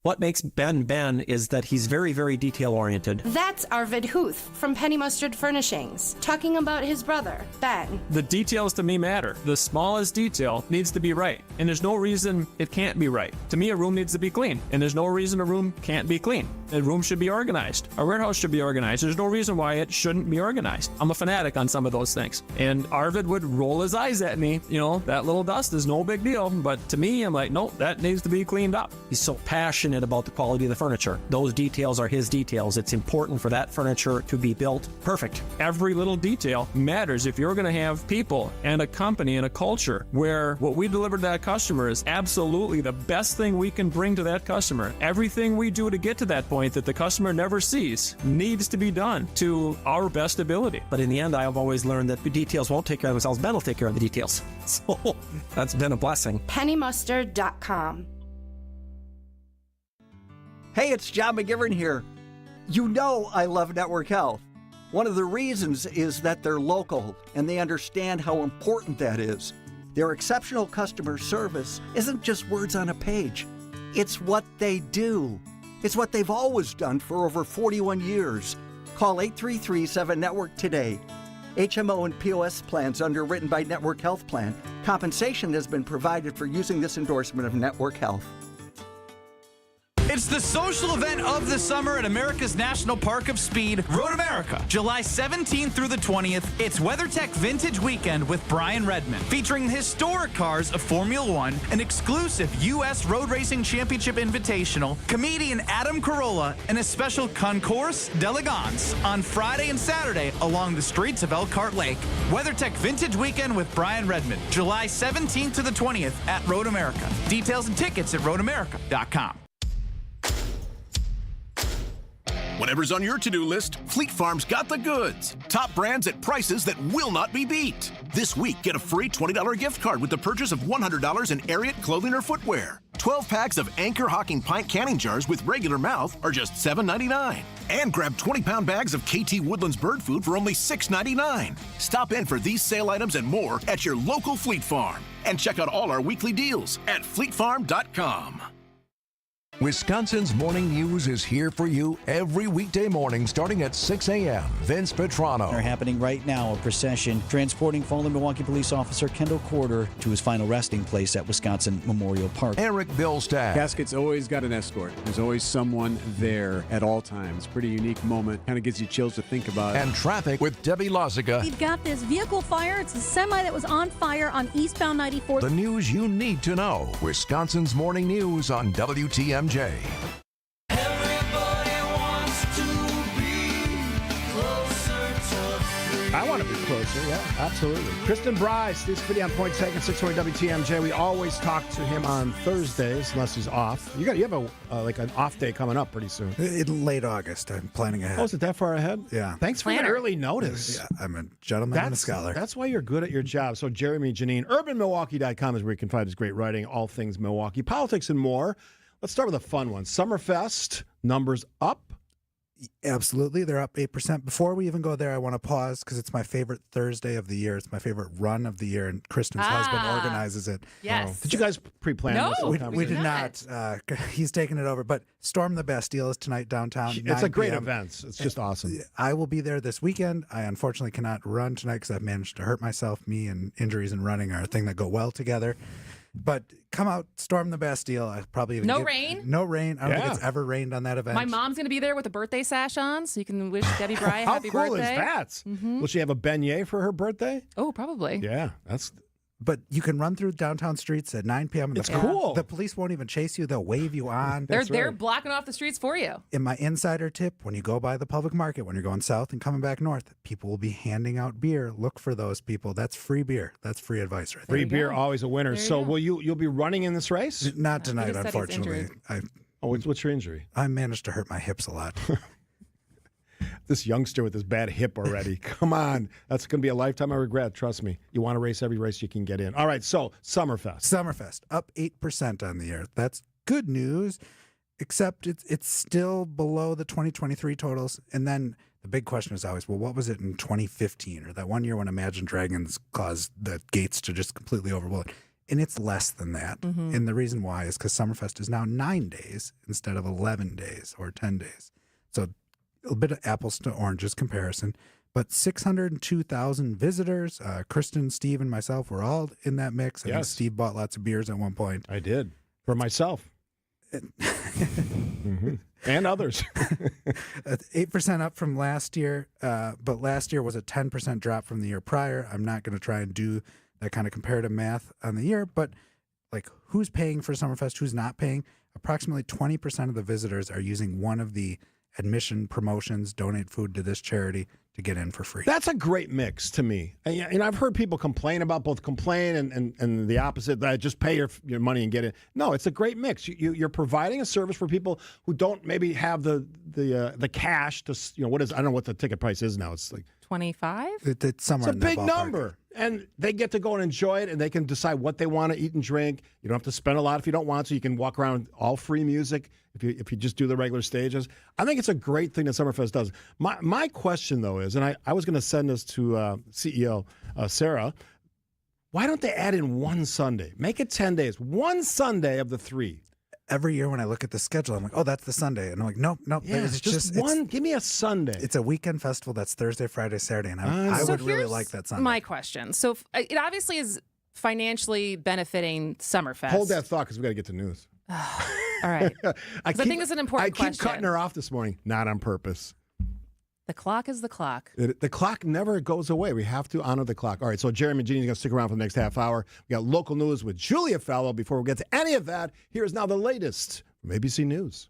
Speaker 21: What makes Ben is that he's very, very detail-oriented.
Speaker 24: That's Arvid Huth from Penny Mustard Furnishings, talking about his brother, Ben.
Speaker 27: The details to me matter. The smallest detail needs to be right, and there's no reason it can't be right. To me, a room needs to be clean, and there's no reason a room can't be clean. A room should be organized. Our warehouse should be organized. There's no reason why it shouldn't be organized. I'm a fanatic on some of those things. And Arvid would roll his eyes at me. You know, that little dust is no big deal. But to me, I'm like, nope, that needs to be cleaned up. He's so passionate about the quality of the furniture. Those details are his details. It's important for that furniture to be built perfect. Every little detail matters if you're going to have people and a company and a culture where what we deliver to that customer is absolutely the best thing we can bring to that customer. Everything we do to get to that point that the customer never sees needs to be done to our best ability.
Speaker 21: But in the end, I've always learned that the details won't take care of themselves. Ben will take care of the details. So that's been a blessing.
Speaker 24: PennyMustard.com.
Speaker 3: Hey, it's John McGivern here. You know I love Network Health. One of the reasons is that they're local and they understand how important that is. Their exceptional customer service isn't just words on a page. It's what they do. It's what they've always done for over 41 years. Call 833-7-NETWORK today. HMO and POS plans underwritten by Network Health Plan. Compensation has been provided for using this endorsement of Network Health.
Speaker 5: It's the social event of the summer at America's National Park of Speed, Road America. July 17th through the 20th, it's WeatherTech Vintage Weekend with Brian Redmond, featuring historic cars of Formula One, an exclusive U.S. Road Racing Championship Invitational, comedian Adam Carolla, and a special Concours d'Elegance on Friday and Saturday along the streets of Elkhart Lake. WeatherTech Vintage Weekend with Brian Redmond, July 17th to the 20th at Road America. Details and tickets at roadamerica.com.
Speaker 6: Whatever's on your to-do list, Fleet Farm's got the goods. Top brands at prices that will not be beat. This week, get a free $20 gift card with the purchase of $100 in Ariat clothing or footwear. 12 packs of Anchor Hocking pint canning jars with regular mouth are just $7.99. And grab 20-pound bags of KT Woodlands bird food for only $6.99. Stop in for these sale items and more at your local Fleet Farm. And check out all our weekly deals at fleetfarm.com.
Speaker 1: Wisconsin's Morning News is here for you every weekday morning starting at 6 a.m. Vince Petrano.
Speaker 2: They're happening right now, a procession transporting fallen Milwaukee police officer Kendall Corder to his final resting place at Wisconsin Memorial Park.
Speaker 1: Eric Billstad.
Speaker 8: Casket's always got an escort. There's always someone there at all times. Pretty unique moment. Kind of gives you chills to think about.
Speaker 1: And traffic with Debbie Lozica.
Speaker 18: We've got this vehicle fire. It's a semi that was on fire on eastbound 94.
Speaker 1: The news you need to know. Wisconsin's Morning News on WTMJ.
Speaker 10: I want to be closer, yeah, absolutely. Kristin, Brey, Scaffidi on point, second 640 WTMJ. We always talk to him on Thursdays, unless he's off. You have an off day coming up pretty soon.
Speaker 23: In late August, I'm planning ahead.
Speaker 10: Oh, is it that far ahead?
Speaker 23: Yeah.
Speaker 10: Thanks for the early notice.
Speaker 23: Yeah, I'm a gentleman and a scholar.
Speaker 10: That's why you're good at your job. So Jeremy Janine, UrbanMilwaukee.com is where you can find his great writing, all things Milwaukee, politics, and more. Let's start with a fun one. Summerfest, numbers up.
Speaker 23: Absolutely. They're up 8%. Before we even go there, I want to pause because it's my favorite Thursday of the year. It's my favorite run of the year, and Kristin's husband organizes it.
Speaker 11: Yes.
Speaker 10: Did you guys pre-plan this?
Speaker 23: We did not. He's taking it over. But Storm the Bastille is tonight downtown.
Speaker 10: It's a great event. It's just awesome.
Speaker 23: I will be there this weekend. I unfortunately cannot run tonight because I've managed to hurt myself. Me and injuries and running are a thing that go well together. But come out, storm the Bastille. I probably even
Speaker 11: rain.
Speaker 23: No rain. I don't think it's ever rained on that event.
Speaker 11: My mom's going to be there with a birthday sash on, so you can wish Debbie Brey happy
Speaker 10: How cool
Speaker 11: birthday.
Speaker 10: is that?
Speaker 11: Mm-hmm.
Speaker 10: Will she have a beignet for her birthday?
Speaker 11: Oh, probably.
Speaker 10: Yeah, that's.
Speaker 23: But you can run through downtown streets at 9 p.m.
Speaker 10: It's cool.
Speaker 23: The police won't even chase you. They'll wave you on.
Speaker 11: They're blocking off the streets for you.
Speaker 23: In my insider tip, when you go by the public market, when you're going south and coming back north, people will be handing out beer. Look for those people. That's free beer. That's free advice right there.
Speaker 10: Free beer, always a winner. So you'll be running in this race?
Speaker 23: Not tonight, unfortunately.
Speaker 10: What's your injury?
Speaker 23: I managed to hurt my hips a lot.
Speaker 10: This youngster with his bad hip already. Come on. That's going to be a lifetime of regret. Trust me. You want to race every race you can get in. All right, so Summerfest.
Speaker 23: Summerfest, up 8% on the year. That's good news, except it's still below the 2023 totals. And then the big question is always, well, what was it in 2015 or that one year when Imagine Dragons caused the gates to just completely overload? And it's less than that.
Speaker 11: Mm-hmm.
Speaker 23: And the reason why is because Summerfest is now 9 days instead of 11 days or 10 days. So a bit of apples to oranges comparison, but 602,000 visitors. Kristin, Steve, and myself were all in that mix. I think Steve bought lots of beers at one point.
Speaker 10: I did. For myself. And others.
Speaker 23: 8% up from last year, but last year was a 10% drop from the year prior. I'm not going to try and do that kind of comparative math on the year, but like who's paying for Summerfest, who's not paying? Approximately 20% of the visitors are using one of the admission promotions, donate food to this charity, to get in for free.
Speaker 10: That's a great mix to me. And I've heard people complain about both complain and the opposite, that just pay your money and get in. No, it's a great mix. You're providing a service for people who don't maybe have the cash to, what is, I don't know what the ticket price is now. It's like
Speaker 11: 25?
Speaker 23: It's somewhere
Speaker 10: It's a big number. And they get to go and enjoy it, and they can decide what they want to eat and drink. You don't have to spend a lot if you don't want to. You can walk around all free music if you just do the regular stages. I think it's a great thing that Summerfest does. My question, though, is, and I was going to send this to CEO Sarah, why don't they add in one Sunday? Make it 10 days. One Sunday of the 3.
Speaker 23: Every year when I look at the schedule, I'm like, oh, that's the Sunday. And I'm like, nope.
Speaker 10: Yeah, it's just one. Give me a Sunday.
Speaker 23: It's a weekend festival that's Thursday, Friday, Saturday. And I would really like that Sunday.
Speaker 11: My question. So it obviously is financially benefiting Summerfest.
Speaker 10: Hold that thought because we got to get to news.
Speaker 11: All right. I think it's an important question.
Speaker 10: I keep cutting her off this morning, not on purpose.
Speaker 11: The clock is the clock.
Speaker 10: The clock never goes away. We have to honor the clock. All right, so Jerry Magini is going to stick around for the next half hour. We got local news with Julia Fallow. Before we get to any of that, here's now the latest from ABC News.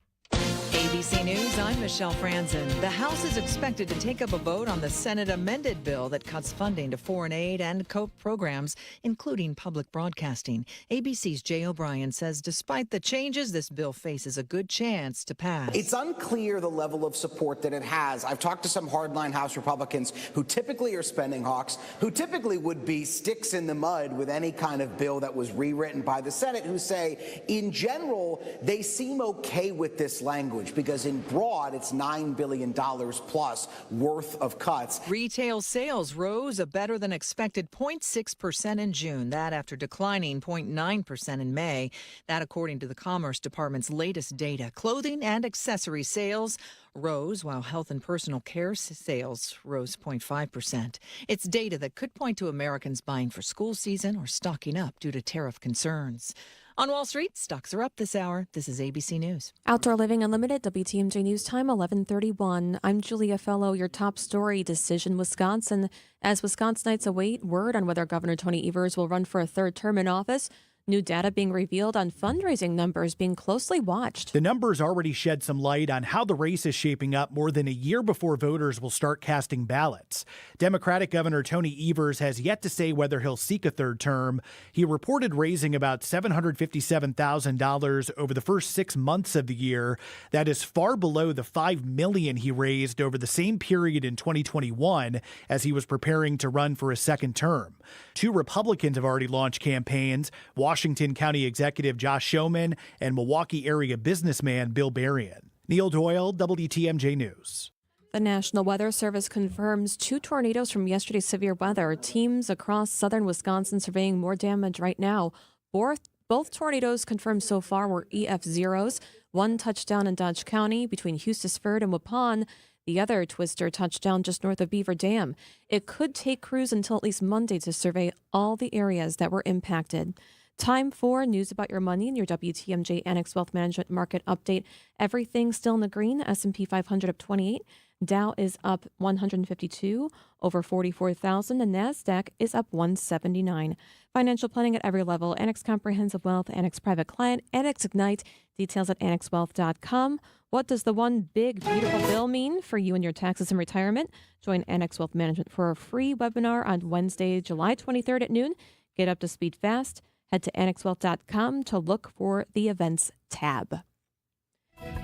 Speaker 9: ABC News, I'm Michelle Franzen. The House is expected to take up a vote on the Senate amended bill that cuts funding to foreign aid and COPE programs, including public broadcasting. ABC's Jay O'Brien says despite the changes, this bill faces a good chance to pass.
Speaker 12: It's unclear the level of support that it has. I've talked to some hardline House Republicans who typically are spending hawks, who typically would be sticks in the mud with any kind of bill that was rewritten by the Senate, who say, in general, they seem okay with this language, because in broad, it's $9 billion plus worth of cuts.
Speaker 9: Retail sales rose a better than expected 0.6% in June. That after declining 0.9% in May. That according to the Commerce Department's latest data. Clothing and accessory sales rose, while health and personal care sales rose 0.5%. It's data that could point to Americans buying for school season or stocking up due to tariff concerns. On Wall Street, stocks are up this hour. This is ABC News.
Speaker 7: Outdoor Living Unlimited, WTMJ News Time, 11:31. I'm Julia Fellow. Your top story, Decision Wisconsin. As Wisconsinites await word on whether Governor Tony Evers will run for a third term in office, new data being revealed on fundraising numbers being closely watched.
Speaker 13: The numbers already shed some light on how the race is shaping up more than a year before voters will start casting ballots. Democratic Governor Tony Evers has yet to say whether he'll seek a third term. He reported raising about $757,000 over the first 6 months of the year. That is far below the $5 million he raised over the same period in 2021 as he was preparing to run for a second term. 2 Republicans have already launched campaigns. Washington County Executive Josh Showman and Milwaukee area businessman Bill Berrien. Neil Doyle, WTMJ News.
Speaker 7: The National Weather Service confirms 2 tornadoes from yesterday's severe weather. Teams across southern Wisconsin surveying more damage right now. Both tornadoes confirmed so far were EF0s. One touchdown in Dodge County between Hustisford and Waupun. The other twister touched down just north of Beaver Dam. It could take crews until at least Monday to survey all the areas that were impacted. Time for news about your money and your WTMJ Annex Wealth Management Market Update. Everything still in the green. S&P 500 up 28. Dow is up 152, over 44,000. And NASDAQ is up 179. Financial planning at every level. Annex Comprehensive Wealth, Annex Private Client, Annex Ignite. Details at annexwealth.com. What does the one big, beautiful bill mean for you and your taxes and retirement? Join Annex Wealth Management for a free webinar on Wednesday, July 23rd at noon. Get up to speed fast. Head to annexwealth.com to look for the events tab.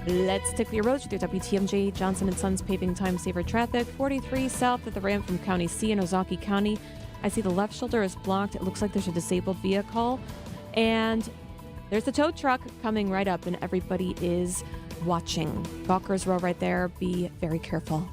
Speaker 7: Let's take your roads with your WTMJ Johnson & Sons paving time saver traffic. 43 south of the ramp from County C in Ozaukee County. I see the left shoulder is blocked. It looks like there's a disabled vehicle. And there's the tow truck coming right up, and everybody is watching. Gawker's Row right there. Be very careful.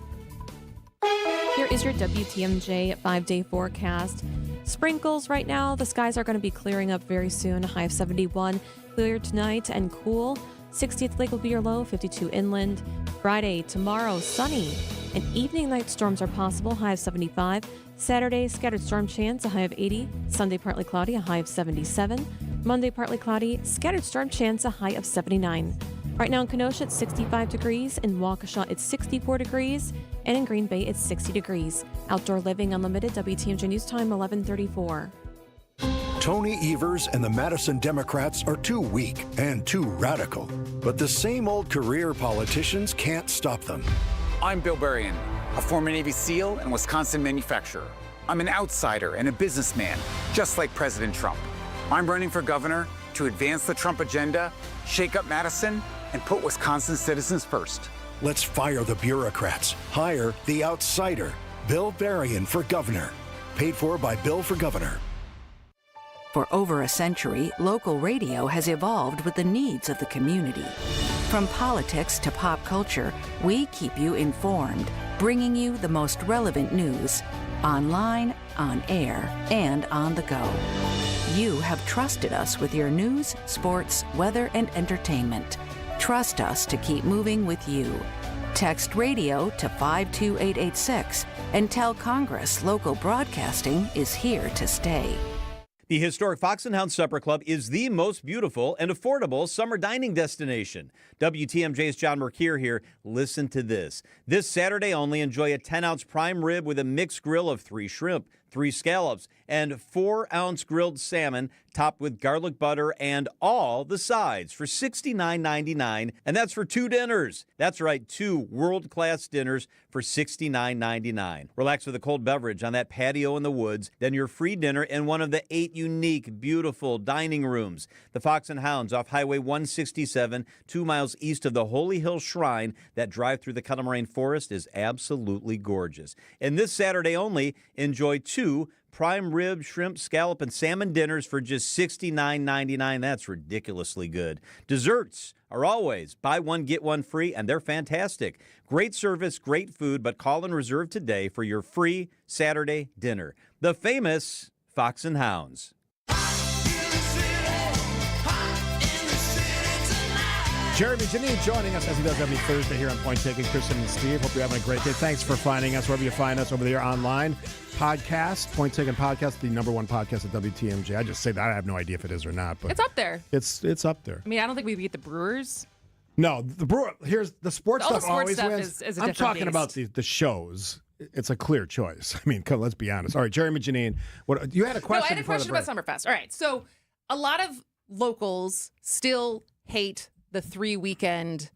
Speaker 7: Here is your WTMJ 5-day forecast. Sprinkles right now. The skies are going to be clearing up very soon. High of 71. Clear tonight and cool. 60th Lake will be your low. 52 inland. Friday, tomorrow, sunny. And evening night storms are possible. High of 75. Saturday, scattered storm chance. A high of 80. Sunday, partly cloudy. A high of 77. Monday, partly cloudy, scattered storm chance, a high of 79. Right now in Kenosha, it's 65 degrees. In Waukesha, it's 64 degrees. And in Green Bay, it's 60 degrees. Outdoor Living Unlimited, WTMJ News Time, 11:34.
Speaker 4: Tony Evers and the Madison Democrats are too weak and too radical. But the same old career politicians can't stop them.
Speaker 14: I'm Bill Berrien, a former Navy SEAL and Wisconsin manufacturer. I'm an outsider and a businessman, just like President Trump. I'm running for governor to advance the Trump agenda, shake up Madison, and put Wisconsin citizens first.
Speaker 4: Let's fire the bureaucrats, hire the outsider. Bill Berrien for governor. Paid for by Bill for Governor.
Speaker 15: For over a century, local radio has evolved with the needs of the community. From politics to pop culture, we keep you informed, bringing you the most relevant news, online, on air, and on the go. You have trusted us with your news, sports, weather, and entertainment. Trust us to keep moving with you. Text radio to 52886 and tell Congress local broadcasting is here to stay.
Speaker 16: The historic Fox and Hound Supper Club is the most beautiful and affordable summer dining destination. WTMJ's John Mercure here. Listen to this. This Saturday only, enjoy a 10-ounce prime rib with a mixed grill of 3 shrimp, 3 scallops, and 4-ounce grilled salmon topped with garlic butter and all the sides for $69.99. And that's for 2 dinners. That's right, 2 world-class dinners for $69.99. Relax with a cold beverage on that patio in the woods, then your free dinner in one of the 8 unique, beautiful dining rooms. The Fox and Hounds off Highway 167, 2 miles east of the Holy Hill Shrine. That drive through the Connemara Forest is absolutely gorgeous. And this Saturday only, enjoy 2 prime rib, shrimp, scallop, and salmon dinners for just $69.99. That's ridiculously good. Desserts are always buy one, get one free, and they're fantastic. Great service, great food, but call and reserve today for your free Saturday dinner. The famous Fox and Hounds.
Speaker 10: Jeremy Janine joining us as he does every Thursday here on Point Taken. Kristin and Steve, hope you're having a great day. Thanks for finding us wherever you find us over there online. Podcast, Point Taken Podcast, the #1 podcast at WTMJ. I just say that. I have no idea if it is or not, but
Speaker 11: it's up there.
Speaker 10: It's up there.
Speaker 11: I mean, I don't think we beat the Brewers.
Speaker 10: No, the Brewer. Here's the sports
Speaker 11: All
Speaker 10: stuff.
Speaker 11: the sports
Speaker 10: always
Speaker 11: stuff
Speaker 10: wins.
Speaker 11: is a
Speaker 10: I'm
Speaker 11: different
Speaker 10: talking
Speaker 11: beast.
Speaker 10: about the shows. It's a clear choice. I mean, let's be honest. All right, Jeremy Janine, what you had a question?
Speaker 11: No, I had a question about Summerfest. All right, so a lot of locals still hate the 3-weekend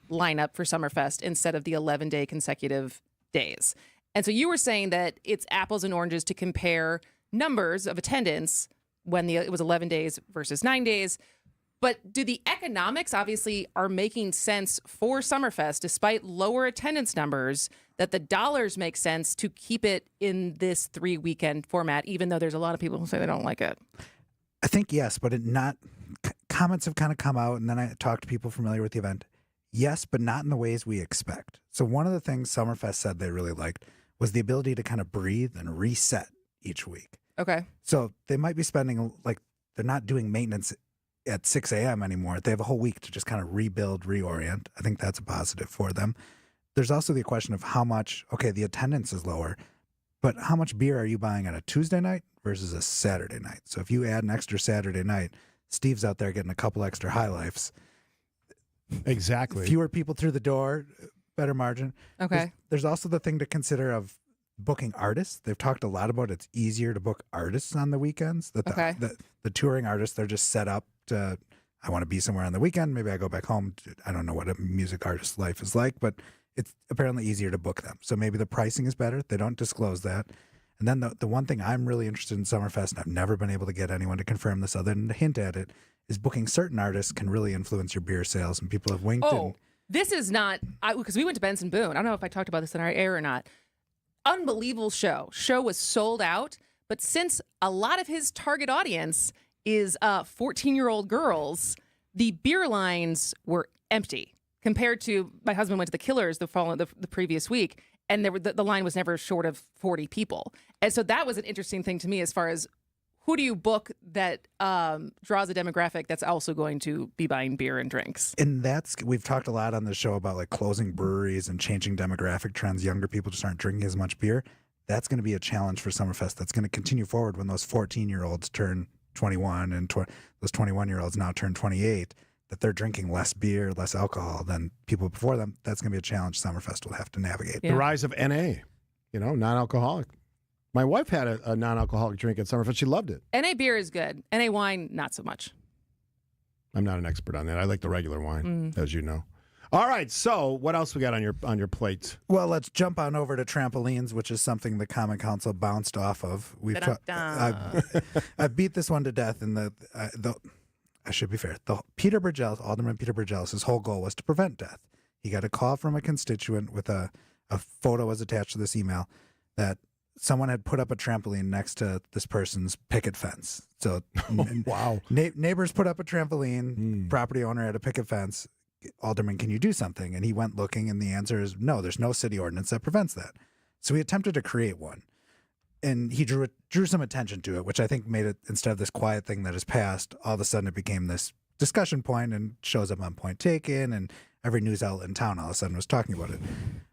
Speaker 11: lineup for Summerfest instead of the 11-day consecutive days. And so you were saying that it's apples and oranges to compare numbers of attendance when it was 11 days versus 9 days. But do the economics obviously are making sense for Summerfest despite lower attendance numbers, that the dollars make sense to keep it in this 3-weekend format, even though there's a lot of people who say they don't like it?
Speaker 23: I think yes, but comments have kind of come out, and then I talked to people familiar with the event. Yes, but not in the ways we expect. So one of the things Summerfest said they really liked was the ability to kind of breathe and reset each week.
Speaker 11: Okay.
Speaker 23: So they might be spending, like, they're not doing maintenance at 6 a.m. anymore. They have a whole week to just kind of rebuild, reorient. I think that's a positive for them. There's also the question of how much, okay, the attendance is lower, but how much beer are you buying on a Tuesday night versus a Saturday night? So if you add an extra Saturday night, Steve's out there getting a couple extra High Lifes.
Speaker 10: Exactly.
Speaker 23: Fewer people through the door, better margin.
Speaker 11: Okay.
Speaker 23: There's also the thing to consider of booking artists. They've talked a lot about it's easier to book artists on the weekends. The touring artists, they're just set up to, I want to be somewhere on the weekend. Maybe I go back home. I don't know what a music artist's life is like, but it's apparently easier to book them. So maybe the pricing is better. They don't disclose that. And then the one thing I'm really interested in Summerfest, and I've never been able to get anyone to confirm this other than to hint at it, is booking certain artists can really influence your beer sales. And people have winked in.
Speaker 11: This is not, because we went to Benson Boone. I don't know if I talked about this in our air or not. Unbelievable show. Show was sold out. But since a lot of his target audience is 14-year-old girls, the beer lines were empty compared to, my husband went to the Killers the previous week, and the line was never short of 40 people. And so that was an interesting thing to me as far as who do you book that draws a demographic that's also going to be buying beer and drinks?
Speaker 23: And we've talked a lot on the show about like closing breweries and changing demographic trends. Younger people just aren't drinking as much beer. That's going to be a challenge for Summerfest. That's going to continue forward when those 14-year-olds turn 21 and those 21-year-olds now turn 28, that they're drinking less beer, less alcohol than people before them. That's going to be a challenge Summerfest will have to navigate.
Speaker 10: The rise of NA, non-alcoholic. My wife had a non-alcoholic drink at Summerfest. She loved it.
Speaker 11: NA beer is good. NA wine, not so much.
Speaker 10: I'm not an expert on that. I like the regular wine, as you know. All right, so what else we got on your plate?
Speaker 23: Well, let's jump on over to trampolines, which is something the Common Council bounced off of. I beat this one to death. I should be fair. Alderman Peter Burgellis, his whole goal was to prevent death. He got a call from a constituent with a photo was attached to this email that someone had put up a trampoline next to this person's picket fence. So,
Speaker 10: wow.
Speaker 23: Neighbors put up a trampoline. Property owner had a picket fence. Alderman, can you do something? And he went looking, and the answer is no, there's no city ordinance that prevents that. So he attempted to create one. And he drew some attention to it, which I think made it, instead of this quiet thing that has passed, all of a sudden it became this discussion point and shows up on Point Taken, and every news outlet in town all of a sudden was talking about it.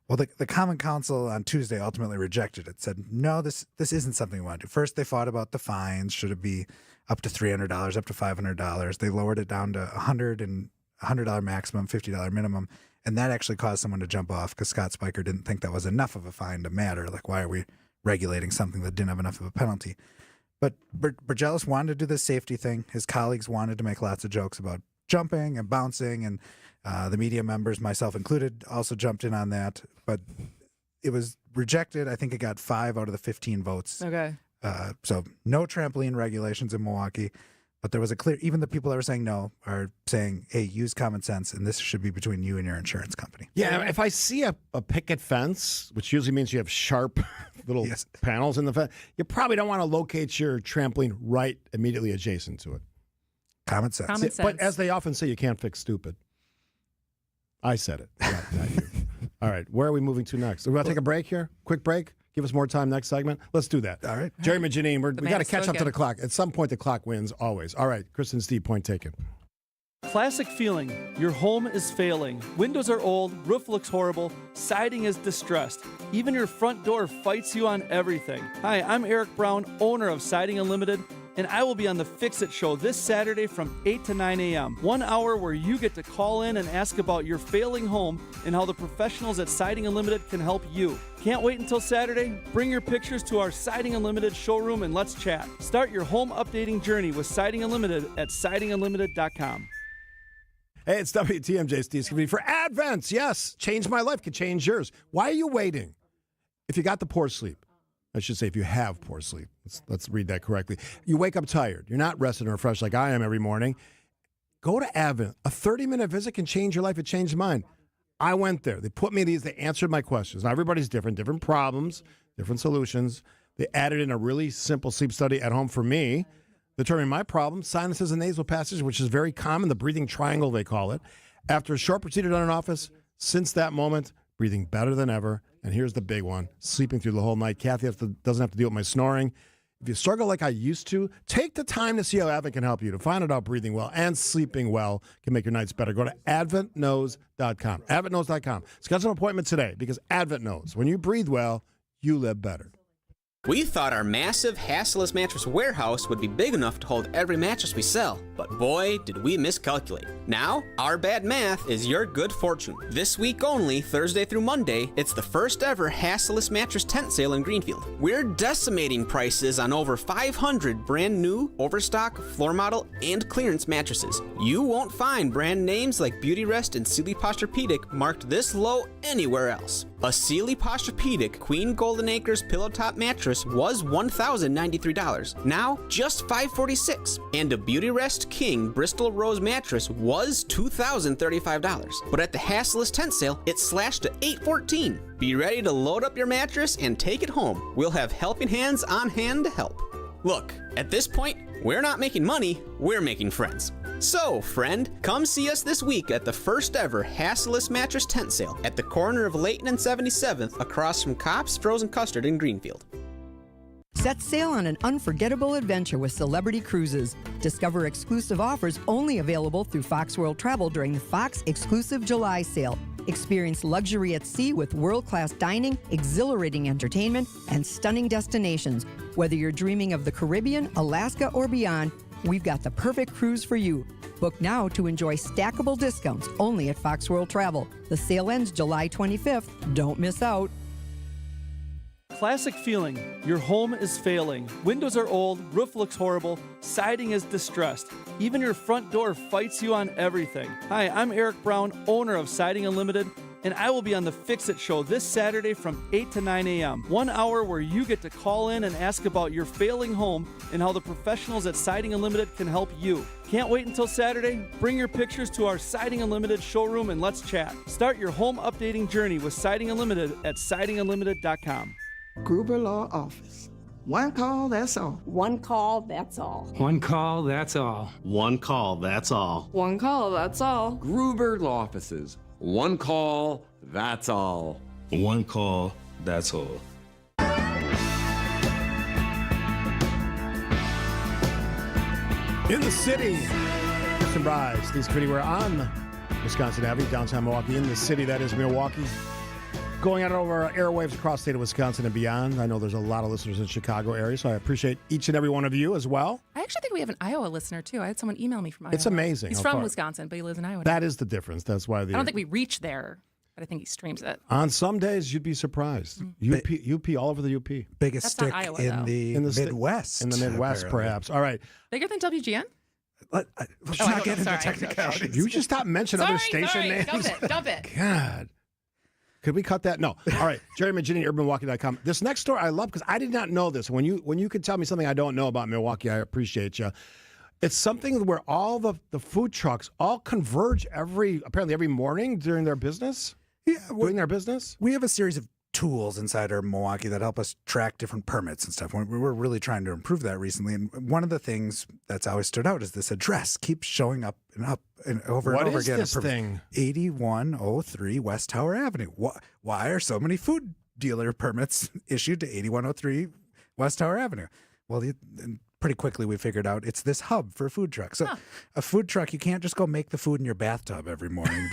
Speaker 23: Well, the Common Council on Tuesday ultimately rejected it, said, no, this isn't something we want to do. First, they fought about the fines. Should it be up to $300, up to $500? They lowered it down to $100 maximum, $50 minimum. And that actually caused someone to jump off because Scott Spiker didn't think that was enough of a fine to matter. Like, why are we regulating something that didn't have enough of a penalty? But Burgellis wanted to do this safety thing. His colleagues wanted to make lots of jokes about jumping and bouncing, and the media members, myself included, also jumped in on that. But it was rejected. I think it got 5 out of the 15 votes.
Speaker 11: Okay.
Speaker 23: So no trampoline regulations in Milwaukee. But there was a clear, even the people that were saying no are saying, hey, use common sense, and this should be between you and your insurance company.
Speaker 10: Yeah, if I see a picket fence, which usually means you have sharp little panels in the fence, you probably don't want to locate your trampoline right immediately adjacent to it.
Speaker 23: Common sense.
Speaker 11: Common sense.
Speaker 10: But as they often say, you can't fix stupid. I said it, not you. All right, where are we moving to next? We're going to take a break here? Quick break? Give us more time next segment? Let's do that.
Speaker 23: All right.
Speaker 10: Jerry and Janine, we got to catch up to
Speaker 11: good.
Speaker 10: the clock. At some point, the clock wins always. All right, Kristin, Steve, point taken.
Speaker 17: Classic feeling. Your home is failing. Windows are old, roof looks horrible, siding is distressed. Even your front door fights you on everything. Hi, I'm Eric Brown, owner of Siding Unlimited, and I will be on the Fix It Show this Saturday from 8 to 9 a.m. 1 hour where you get to call in and ask about your failing home and how the professionals at Siding Unlimited can help you. Can't wait until Saturday? Bring your pictures to our Siding Unlimited showroom and let's chat. Start your home updating journey with Siding Unlimited at sidingunlimited.com.
Speaker 10: Hey, it's WTMJ, Steve Scaffidi for Advent. Yes, change my life, could change yours. Why are you waiting? If you got the poor sleep, I should say if you have poor sleep. Let's read that correctly. You wake up tired. You're not rested and refreshed like I am every morning. Go to Advent. A 30-minute visit can change your life. It changed mine. I went there. They put me these. They answered my questions. Now, everybody's different problems, different solutions. They added in a really simple sleep study at home for me, determining my problem, sinuses and nasal passage, which is very common, the breathing triangle, they call it. After a short procedure done in office, since that moment, breathing better than ever. And here's the big one, sleeping through the whole night. Kathy doesn't have to deal with my snoring. If you struggle like I used to, take the time to see how Advent can help you. To find out how breathing well and sleeping well can make your nights better, go to adventknows.com. Adventknows.com. Schedule an appointment today because Advent knows when you breathe well, you live better.
Speaker 19: We thought our massive, hassleless mattress warehouse would be big enough to hold every mattress we sell, but boy, did we miscalculate. Now, our bad math is your good fortune. This week only, Thursday through Monday, it's the first ever hassleless mattress tent sale in Greenfield. We're decimating prices on over 500 brand new, overstock, floor model, and clearance mattresses. You won't find brand names like Beautyrest and Sealy Posturepedic marked this low anywhere else. A Sealy Posturepedic Queen Golden Acres pillow top mattress was $1,093. Now, just $546. And a Beautyrest King Bristol Rose mattress was $2,035. But at the Hassless tent sale, it slashed to $814. Be ready to load up your mattress and take it home. We'll have helping hands on hand to help. Look, at this point, we're not making money, we're making friends. So, friend, come see us this week at the first ever Hassless mattress tent sale at the corner of Layton and 77th across from Kopp's Frozen Custard in Greenfield.
Speaker 20: Set sail on an unforgettable adventure with Celebrity Cruises. Discover exclusive offers only available through Fox World Travel during the Fox exclusive July sale. Experience luxury at sea with world-class dining, exhilarating entertainment, and stunning destinations. Whether you're dreaming of the Caribbean, Alaska, or beyond, we've got the perfect cruise for you. Book now to enjoy stackable discounts only at Fox World Travel. The sale ends July 25th. Don't miss out.
Speaker 17: Classic feeling. Your home is failing. Windows are old, roof looks horrible, siding is distressed. Even your front door fights you on everything. Hi, I'm Eric Brown, owner of Siding Unlimited, and I will be on the Fix It Show this Saturday from 8 to 9 a.m. 1 hour where you get to call in and ask about your failing home and how the professionals at Siding Unlimited can help you. Can't wait until Saturday? Bring your pictures to our Siding Unlimited showroom and let's chat. Start your home updating journey with Siding Unlimited at sidingunlimited.com.
Speaker 3: Gruber Law Office. One call, that's all.
Speaker 21: One call, that's all.
Speaker 22: One call, that's all.
Speaker 24: One call, that's all.
Speaker 21: One call, that's all.
Speaker 22: Gruber Law Offices. One call, that's all.
Speaker 24: One call, that's all.
Speaker 10: In the city, Kristin, Brey, Steve Scaffidi, we're on Wisconsin Avenue, downtown Milwaukee. In the city, that is Milwaukee. Going out over airwaves across the state of Wisconsin and beyond. I know there's a lot of listeners in the Chicago area, so I appreciate each and every one of you as well.
Speaker 11: I actually think we have an Iowa listener, too. I had someone email me from Iowa.
Speaker 10: It's amazing.
Speaker 11: He's from Wisconsin, but he lives in Iowa.
Speaker 10: That is the difference. That's why
Speaker 11: I don't think we reach there, but I think he streams it.
Speaker 10: On some days, you'd be surprised. UP, all over the UP.
Speaker 23: Biggest
Speaker 11: That's
Speaker 23: stick
Speaker 11: not Iowa,
Speaker 23: in
Speaker 11: though.
Speaker 23: the Midwest.
Speaker 10: In the Midwest,
Speaker 23: apparently.
Speaker 10: perhaps. All right.
Speaker 11: Bigger than WGN?
Speaker 23: Let's not get into technicalities.
Speaker 10: You just stop mentioning other station names.
Speaker 11: Dump it.
Speaker 10: God. Could we cut that? No. All right. Jerry Magini, UrbanMilwaukee.com. This next story I love because I did not know this. When you could tell me something I don't know about Milwaukee, I appreciate you. It's something where all the food trucks all converge apparently every morning during their business.
Speaker 23: Yeah,
Speaker 10: doing their business.
Speaker 23: We have a series of tools inside our Milwaukee that help us track different permits and stuff. We're really trying to improve that recently. And one of the things that's always stood out is this address keeps showing up and over and over again.
Speaker 10: What is this thing?
Speaker 23: 8103 West Tower Avenue. Why are so many food dealer permits issued to 8103 West Tower Avenue? Well, pretty quickly we figured out it's this hub for food trucks. So a food truck, you can't just go make the food in your bathtub every morning.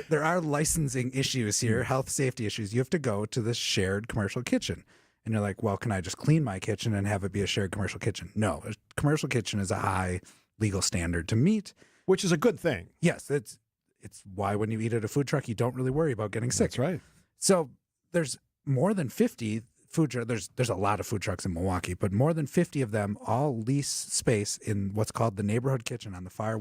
Speaker 23: There are licensing issues here, health, safety issues. You have to go to this shared commercial kitchen. And you're like, well, can I just clean my kitchen and have it be a shared commercial kitchen? No, a commercial kitchen is a high legal standard to meet.
Speaker 10: Which is a good thing.
Speaker 23: Yes, it's why when you eat at a food truck, you don't really worry about getting sick.
Speaker 10: That's right.
Speaker 23: So there's more than 50 food trucks. There's a lot of food trucks in Milwaukee, but more than 50 of them all lease space in what's called the neighborhood kitchen on the far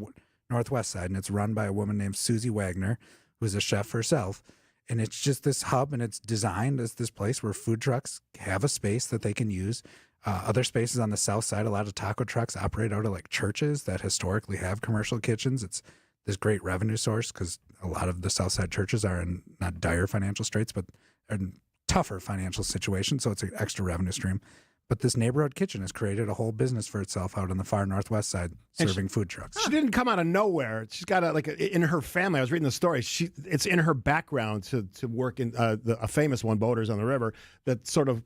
Speaker 23: northwest side, and it's run by a woman named Susie Wagner, who's a chef herself. And it's just this hub, and it's designed as this place where food trucks have a space that they can use. Other spaces on the south side, a lot of taco trucks operate out of like churches that historically have commercial kitchens. It's this great revenue source because a lot of the south side churches are in not dire financial straits, but are in tougher financial situations. So it's an extra revenue stream. But this neighborhood kitchen has created a whole business for itself out on the far northwest side, serving food trucks.
Speaker 10: She didn't come out of nowhere. She's got in her family. I was reading the story. It's in her background to work in a famous one, Boaters on the River, that sort of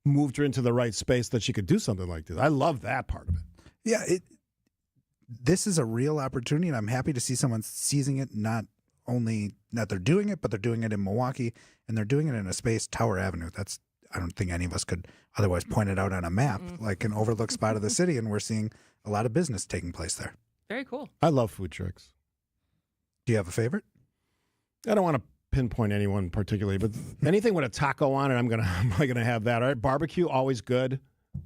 Speaker 10: moved her into the right space that she could do something like this. I love that part of it.
Speaker 23: Yeah, this is a real opportunity, and I'm happy to see someone seizing it. Not only that they're doing it, but they're doing it in Milwaukee, and they're doing it in a space, Tower Avenue. I don't think any of us could otherwise point it out on a map, like an overlooked spot of the city, and we're seeing a lot of business taking place there.
Speaker 11: Very cool.
Speaker 10: I love food trucks.
Speaker 23: Do you have a favorite?
Speaker 10: I don't want to pinpoint anyone particularly, but anything with a taco on it, I'm probably gonna have that. All right, barbecue, always good.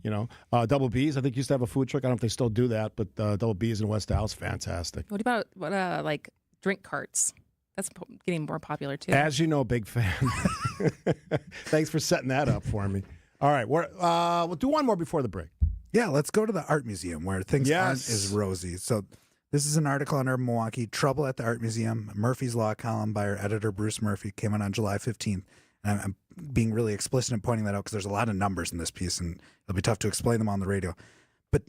Speaker 10: You know, Double B's, I think used to have a food truck. I don't know if they still do that, but Double B's in West Dallas, fantastic.
Speaker 11: What about like drink carts? That's getting more popular too.
Speaker 10: As you know, big fan. Thanks for setting that up for me. All right, we'll do one more before the break.
Speaker 23: Yeah, let's go to the art museum where things aren't as rosy. So this is an article on Urban Milwaukee, Trouble at the Art Museum. Murphy's Law column by our editor, Bruce Murphy, came out on July 15th. And I'm being really explicit in pointing that out because there's a lot of numbers in this piece, and it'll be tough to explain them on the radio. But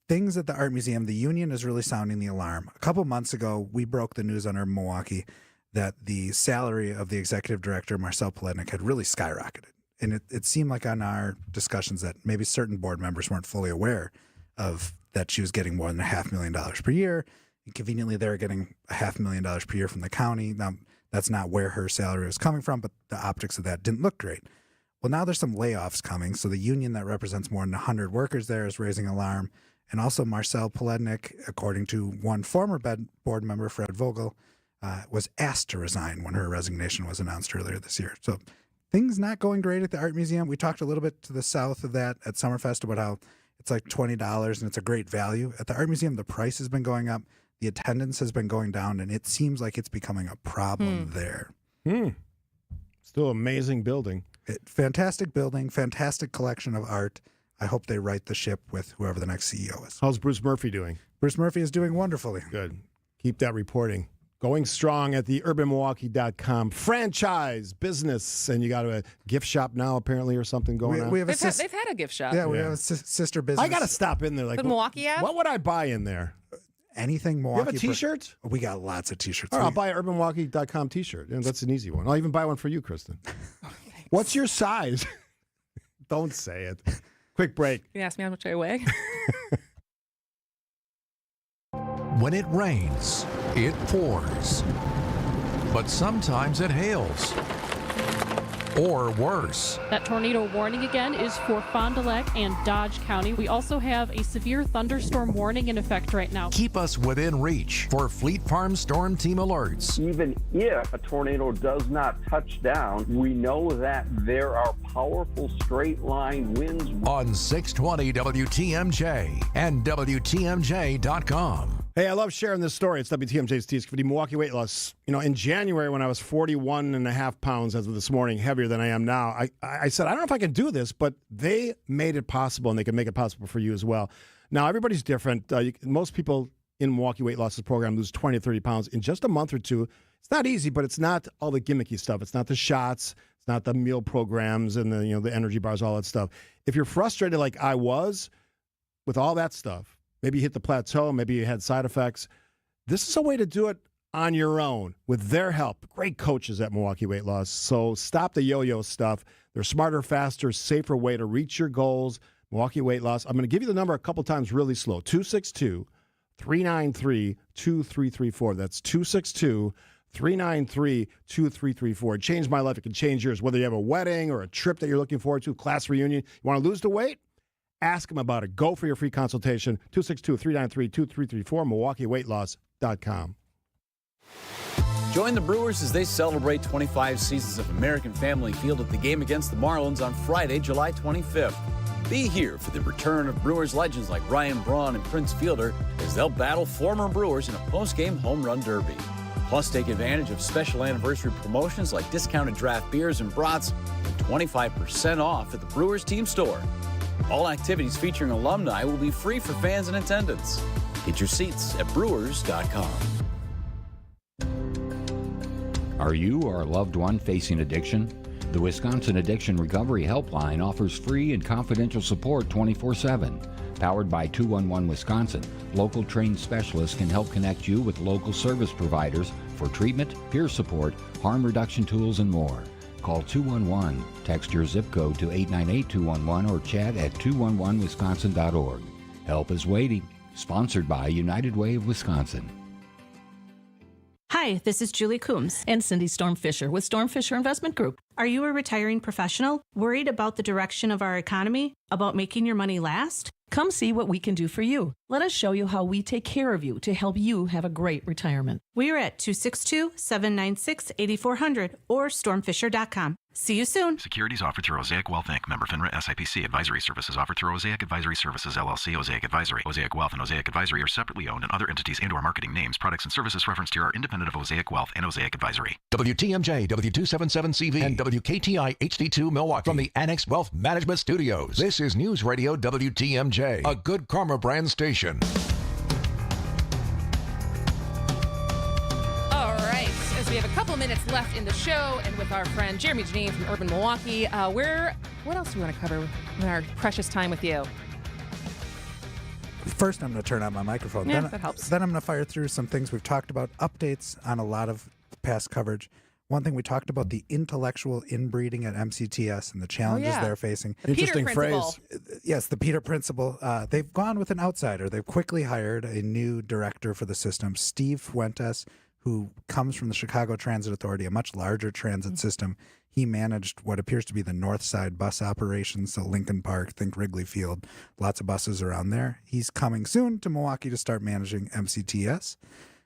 Speaker 23: things at the Art Museum, the union is really sounding the alarm. A couple months ago, we broke the news on Urban Milwaukee that the salary of the executive director, Marcel Paletnik, had really skyrocketed. And it seemed like on our discussions that maybe certain board members weren't fully aware of that she was getting more than $500,000 per year. And conveniently, they were getting $500,000 per year from the county. Now, that's not where her salary was coming from, but the optics of that didn't look great. Well, now there's some layoffs coming. So the union that represents more than 100 workers there is raising alarm. And also Marcel Polednik, according to one former board member, Fred Vogel, was asked to resign when her resignation was announced earlier this year. So things not going great at the Art Museum. We talked a little bit to the south of that at Summerfest about how it's like $20 and it's a great value. At the Art Museum, the price has been going up, the attendance has been going down, and it seems like it's becoming a problem there.
Speaker 10: Still amazing building.
Speaker 23: Fantastic building, fantastic collection of art. I hope they right the ship with whoever the next CEO is.
Speaker 10: How's Bruce Murphy doing?
Speaker 23: Bruce Murphy is doing wonderfully.
Speaker 10: Good. Keep that reporting going strong at the urbanmilwaukee.com franchise business. And you got a gift shop now, apparently, or something going on?
Speaker 11: They've had a gift shop.
Speaker 23: Yeah, we have a sister business.
Speaker 10: I got to stop in there. Like,
Speaker 11: the Milwaukee app?
Speaker 10: What would I buy in there?
Speaker 23: Anything Milwaukee.
Speaker 10: You have a T-shirt?
Speaker 23: We got lots of T-shirts.
Speaker 10: All right, I'll buy an urbanmilwaukee.com T-shirt. That's an easy one. I'll even buy one for you, Kristin. What's your size? Don't say it. Quick break.
Speaker 11: You ask me how much I weigh?
Speaker 1: When it rains, it pours. But sometimes it hails. Or worse.
Speaker 18: That tornado warning again is for Fond du Lac and Dodge County. We also have a severe thunderstorm warning in effect right now.
Speaker 1: Keep us within reach for Fleet Farm Storm Team alerts.
Speaker 2: Even if a tornado does not touch down, we know that there are powerful straight line winds.
Speaker 1: On 620 WTMJ and WTMJ.com.
Speaker 10: Hey, I love sharing this story. It's WTMJ's Scaffidi, Milwaukee weight loss. You know, in January when I was 41.5 pounds as of this morning, heavier than I am now, I said, I don't know if I can do this, but they made it possible, and they can make it possible for you as well. Now, everybody's different. Most people in Milwaukee Weight Loss's program lose 20 to 30 pounds in just a month or two. It's not easy, but it's not all the gimmicky stuff. It's not the shots. It's not the meal programs and the energy bars, all that stuff. If you're frustrated like I was with all that stuff, maybe you hit the plateau, maybe you had side effects, this is a way to do it on your own with their help. Great coaches at Milwaukee Weight Loss. So stop the yo-yo stuff. They're smarter, faster, safer way to reach your goals. Milwaukee Weight Loss. I'm going to give you the number a couple times really slow. 262-393-2334. That's 262-393-2334. It changed my life. It can change yours. Whether you have a wedding or a trip that you're looking forward to, class reunion, you want to lose the weight? Ask them about it. Go for your free consultation. 262-393-2334, MilwaukeeWeightLoss.com.
Speaker 5: Join the Brewers as they celebrate 25 seasons of American Family Field at the game against the Marlins on Friday, July 25th. Be here for the return of Brewers legends like Ryan Braun and Prince Fielder as they'll battle former Brewers in a post-game home run derby. Plus, take advantage of special anniversary promotions like discounted draft beers and brats and 25% off at the Brewers team store. All activities featuring alumni will be free for fans in attendance. Get your seats at brewers.com.
Speaker 6: Are you or a loved one facing addiction? The Wisconsin Addiction Recovery Helpline offers free and confidential support 24/7. Powered by 211 Wisconsin, local trained specialists can help connect you with local service providers for treatment, peer support, harm reduction tools, and more. Call 211, text your zip code to 898-211, or chat at 211wisconsin.org. Help is waiting. Sponsored by United Way of Wisconsin.
Speaker 8: Hi, this is Julie Coombs and Cindy Storm Fisher with Storm Fisher Investment Group. Are you a retiring professional worried about the direction of our economy, about making your money last? Come see what we can do for you. Let us show you how we take care of you to help you have a great retirement. We are at 262-796-8400 or stormfisher.com. See you soon.
Speaker 25: Securities offered through Osaic Wealth Inc. Member FINRA SIPC. Advisory services offered through Osaic Advisory Services LLC. Osaic Advisory, Osaic Wealth, and Osaic Advisory are separately owned, and other entities and/or marketing names, products, and services referenced here are independent of Osaic Wealth and Osaic Advisory.
Speaker 1: WTMJ, W277CV, and WKTI HD2 Milwaukee from the Annex Wealth Management Studios. This is News Radio WTMJ, a Good Karma brand station.
Speaker 11: We have a couple minutes left in the show, and with our friend Jeremy Janine from Urban Milwaukee, what else do we want to cover in our precious time with you?
Speaker 23: First, I'm going to turn on my microphone.
Speaker 11: Yeah, that helps.
Speaker 23: Then I'm going to fire through some things we've talked about, updates on a lot of past coverage. One thing we talked about, the intellectual inbreeding at MCTS and the challenges they're facing.
Speaker 11: The Interesting phrase.
Speaker 23: Yes, the Peter Principle. They've gone with an outsider. They've quickly hired a new director for the system, Steve Fuentes, who comes from the Chicago Transit Authority, a much larger transit system. He managed what appears to be the North Side bus operations, so Lincoln Park, think Wrigley Field, lots of buses around there. He's coming soon to Milwaukee to start managing MCTS.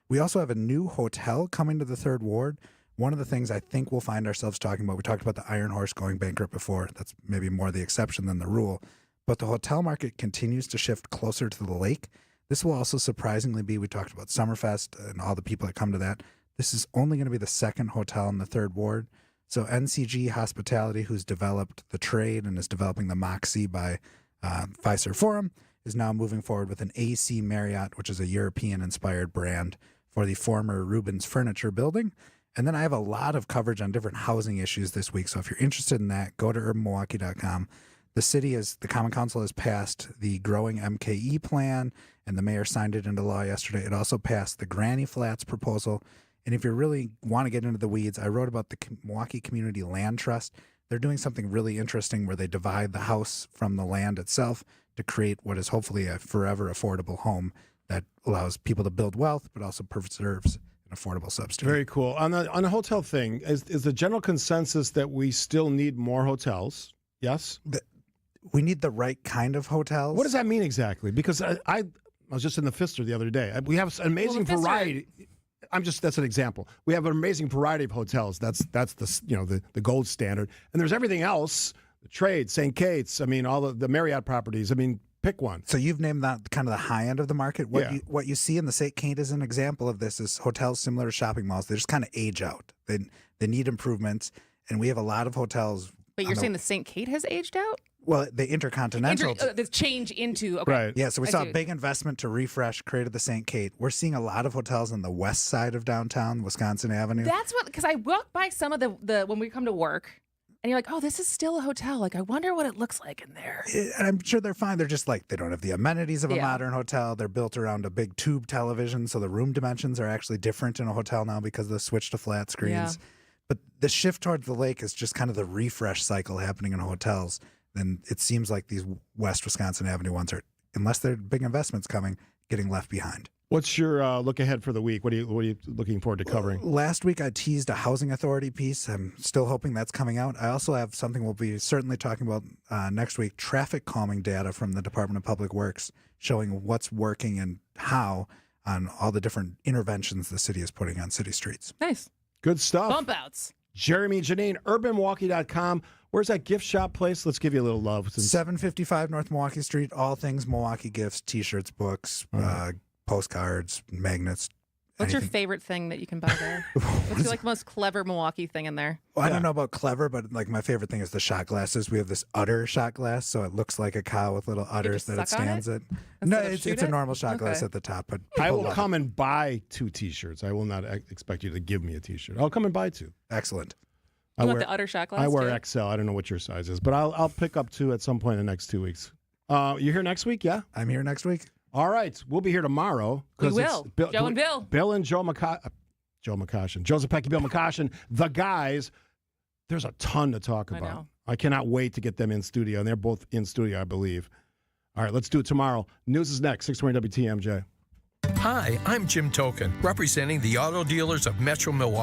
Speaker 23: We also have a new hotel coming to the Third Ward. One of the things I think we'll find ourselves talking about, we talked about the Iron Horse going bankrupt before. That's maybe more the exception than the rule. But the hotel market continues to shift closer to the lake. This will also surprisingly be, we talked about Summerfest and all the people that come to that. This is only going to be the second hotel in the Third Ward. So NCG Hospitality, who's developed the trade and is developing the Moxie by Fiserv Forum, is now moving forward with an AC Marriott, which is a European-inspired brand for the former Rubens Furniture building. And then I have a lot of coverage on different housing issues this week. So if you're interested in that, go to urbanmilwaukee.com. The Common Council has passed the growing MKE plan, and the mayor signed it into law yesterday. It also passed the Granny Flats proposal. And if you really want to get into the weeds, I wrote about the Milwaukee Community Land Trust. They're doing something really interesting where they divide the house from the land itself to create what is hopefully a forever affordable home that allows people to build wealth, but also preserves an affordable substitute.
Speaker 10: Very cool. On the hotel thing, is the general consensus that we still need more hotels? Yes?
Speaker 23: We need the right kind of hotels.
Speaker 10: What does that mean exactly? Because I was just in the Pfister the other day. We have an amazing variety. That's an example. We have an amazing variety of hotels. That's the gold standard. And there's everything else, the trade, St. Kate's, all the Marriott properties. Pick one.
Speaker 23: So you've named that kind of the high end of the market. What you see in the St. Kate as an example of this is hotels similar to shopping malls. They just kind of age out. They need improvements. And we have a lot of hotels.
Speaker 11: But you're saying the St. Kate has aged out?
Speaker 23: Well, the Intercontinental.
Speaker 11: The change into, okay.
Speaker 10: Right.
Speaker 23: Yeah, so we saw a big investment to refresh, created the St. Kate. We're seeing a lot of hotels on the west side of downtown, Wisconsin Avenue.
Speaker 11: That's because I walk by some of the when we come to work, and you're like, oh, this is still a hotel. Like, I wonder what it looks like in there.
Speaker 23: And I'm sure they're fine. They're just like, they don't have the amenities of a modern hotel. They're built around a big tube television, so the room dimensions are actually different in a hotel now because of the switch to flat screens.
Speaker 11: Yeah.
Speaker 23: But the shift towards the lake is just kind of the refresh cycle happening in hotels. And it seems like these West Wisconsin Avenue ones are, unless there are big investments coming, getting left behind.
Speaker 10: What's your look ahead for the week? What are you looking forward to covering?
Speaker 23: Last week I teased a housing authority piece. I'm still hoping that's coming out. I also have something we'll be certainly talking about next week, traffic calming data from the Department of Public Works showing what's working and how on all the different interventions the city is putting on city streets.
Speaker 11: Nice.
Speaker 10: Good stuff.
Speaker 11: Bump outs.
Speaker 10: Jeremy, Janine, urbanmilwaukee.com. Where's that gift shop place? Let's give you a little love.
Speaker 23: 755 North Milwaukee Street. All things Milwaukee gifts, T-shirts, books, postcards, magnets.
Speaker 11: What's your favorite thing that you can buy there? What's the most clever Milwaukee thing in there?
Speaker 23: Well, I don't know about clever, but my favorite thing is the shot glasses. We have this udder shot glass, so it looks like a cow with little udders that it stands at. No, it's a normal shot glass at the top. But
Speaker 10: I will come and buy 2 T-shirts. I will not expect you to give me a T-shirt. I'll come and buy 2.
Speaker 23: Excellent.
Speaker 11: You want the udder shot glass?
Speaker 10: I wear XL. I don't know what your size is, but I'll pick up 2 at some point in the next 2 weeks. You here next week? Yeah,
Speaker 23: I'm here next week.
Speaker 10: All right, we'll be here tomorrow.
Speaker 11: We will. Joe and Bill.
Speaker 10: Bill and Joe McCoshin. Joseph Pecky, Bill McCoshin. The guys. There's a ton to talk about. I cannot wait to get them in studio, and they're both in studio, I believe. All right, let's do it tomorrow. News is next. 620 WTMJ.
Speaker 7: Hi, I'm Jim Token, representing the auto dealers of Metro Milwaukee.